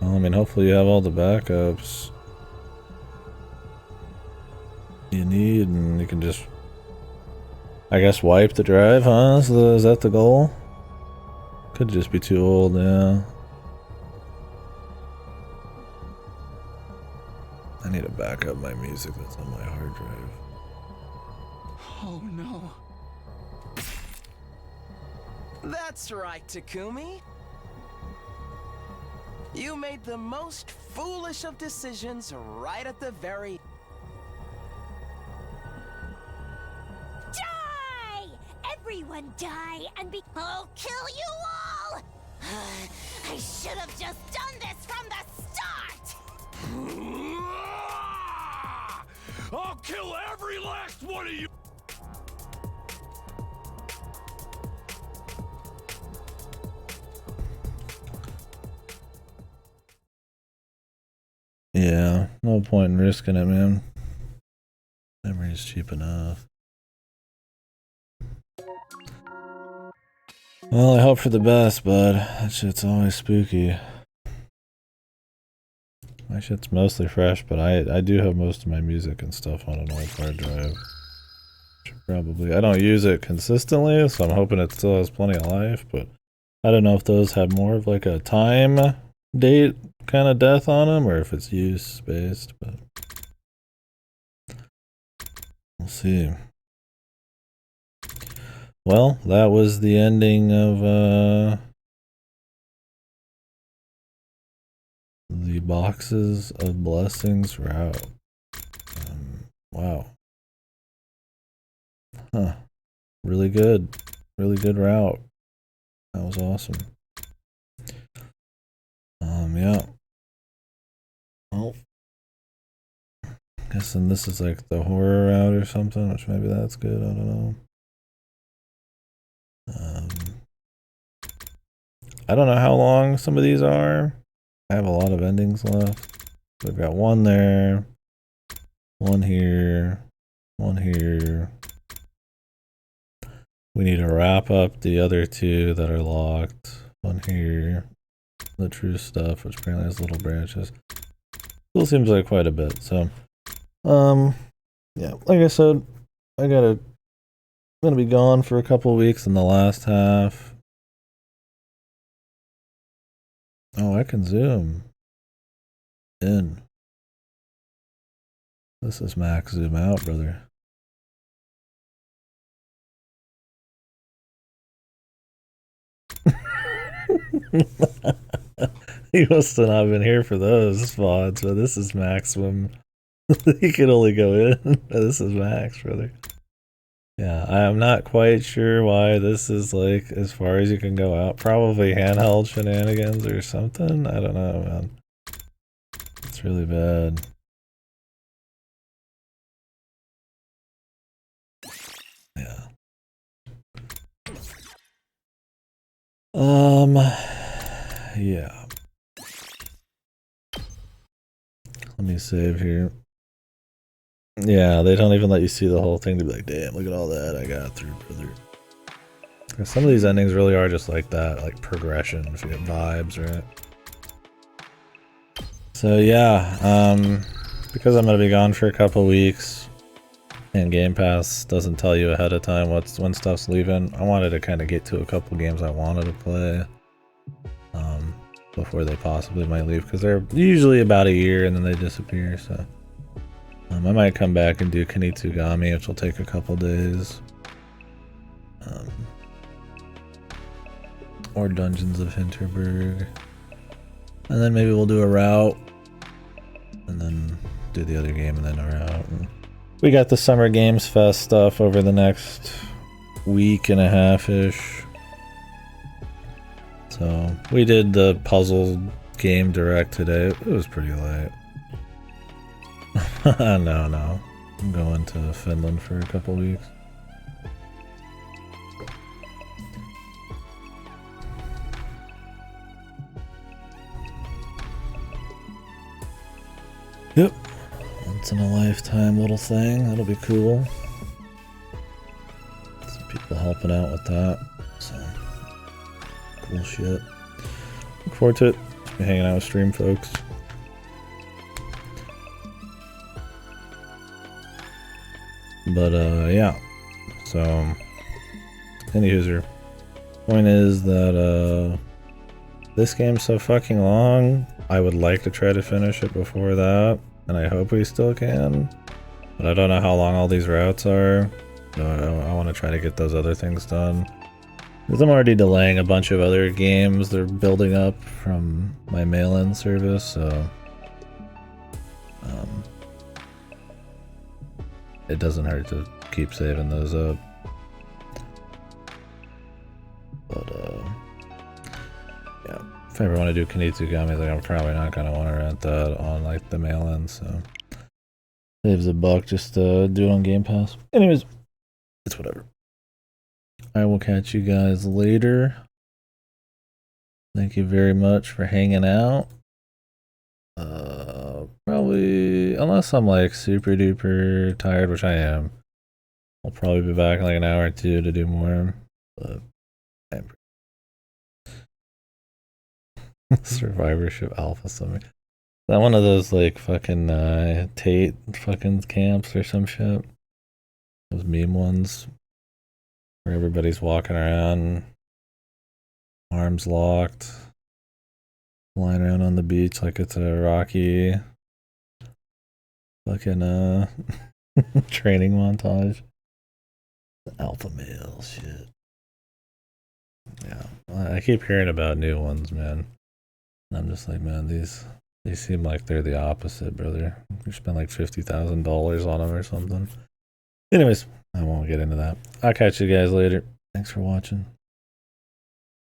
Well, I mean, hopefully you have all the backups you need, and you can just, I guess, wipe the drive, huh? Is that the goal? Could just be too old, yeah. I need to back up my music that's on my hard drive. Oh no. That's right, Takumi. You made the most foolish of decisions right at the very... Die! Everyone die and be... I'll kill you all! I should have just done this from the start! I'll kill every last one of you! Yeah, no point in risking it, man. Memory's cheap enough. Well, I hope for the best, bud. That shit's always spooky. My shit's mostly fresh, but I do have most of my music and stuff on an old hard drive. Should probably, I don't use it consistently, so I'm hoping it still has plenty of life, but I don't know if those have more of like a time date kind of death on them, or if it's use based, but we'll see. Well, that was the ending of the Boxes of Blessings route. Wow. Huh. Really good route. That was awesome. Yeah. Well, guessing this is like the horror route or something, which maybe that's good, I don't know. I don't know how long some of these are. I have a lot of endings left. We've got one there, one here, one here. We need to wrap up the other two that are locked. One here. The true stuff, which apparently has little branches. Still seems like quite a bit, so yeah, like I said, I gotta gonna be gone for a couple of weeks in the last half. Oh, I can zoom in. This is max zoom out, brother. He must have not been here for those spots, but this is maximum. He can only go in. This is max, brother. Yeah, I am not quite sure why this is like as far as you can go out. Probably handheld shenanigans or something. I don't know, man. It's really bad. Yeah. Yeah. Let me save here. Yeah, they don't even let you see the whole thing to be like, damn, look at all that I got through, brother. Some of these endings really are just like that, like progression, if you get vibes, right? So yeah, because I'm gonna be gone for a couple weeks, and Game Pass doesn't tell you ahead of time when stuff's leaving, I wanted to kind of get to a couple games I wanted to play before they possibly might leave, because they're usually about a year and then they disappear. So I might come back and do Kunitsugami, which will take a couple days, or Dungeons of Hinterberg, and then maybe we'll do a route, and then do the other game and then a route. And we got the Summer Games Fest stuff over the next week and a half-ish. So we did the puzzle game direct today. It was pretty late. No. I'm going to Finland for a couple weeks. Yep. Once in a lifetime little thing. That'll be cool. Some people helping out with that. So cool shit. Look forward to it. Just be hanging out with stream folks. But yeah. So any user. Point is that this game's so fucking long. I would like to try to finish it before that, and I hope we still can. But I don't know how long all these routes are. So I want to try to get those other things done. Because I'm already delaying a bunch of other games. They're building up from my mail-in service, so it doesn't hurt to keep saving those up. But yeah, if I ever want to do Kunitsugami, like I'm probably not gonna want to rent that on like the mail-in, so saves $1 just to do it on Game Pass. Anyways, it's whatever. I will catch you guys later. Thank you very much for hanging out. Probably, unless I'm like super duper tired, which I am, I'll probably be back in like an hour or two to do more. But I'm Survivorship Alpha Summit. Is that one of those like fucking Tate fucking camps or some shit? Those meme ones where everybody's walking around, arms locked, flying around on the beach like it's a Rocky fucking training montage. Alpha male shit. Yeah, I keep hearing about new ones, man. And I'm just like, man, they seem like they're the opposite, brother. You spend like $50,000 on them or something. Anyways, I won't get into that. I'll catch you guys later. Thanks for watching.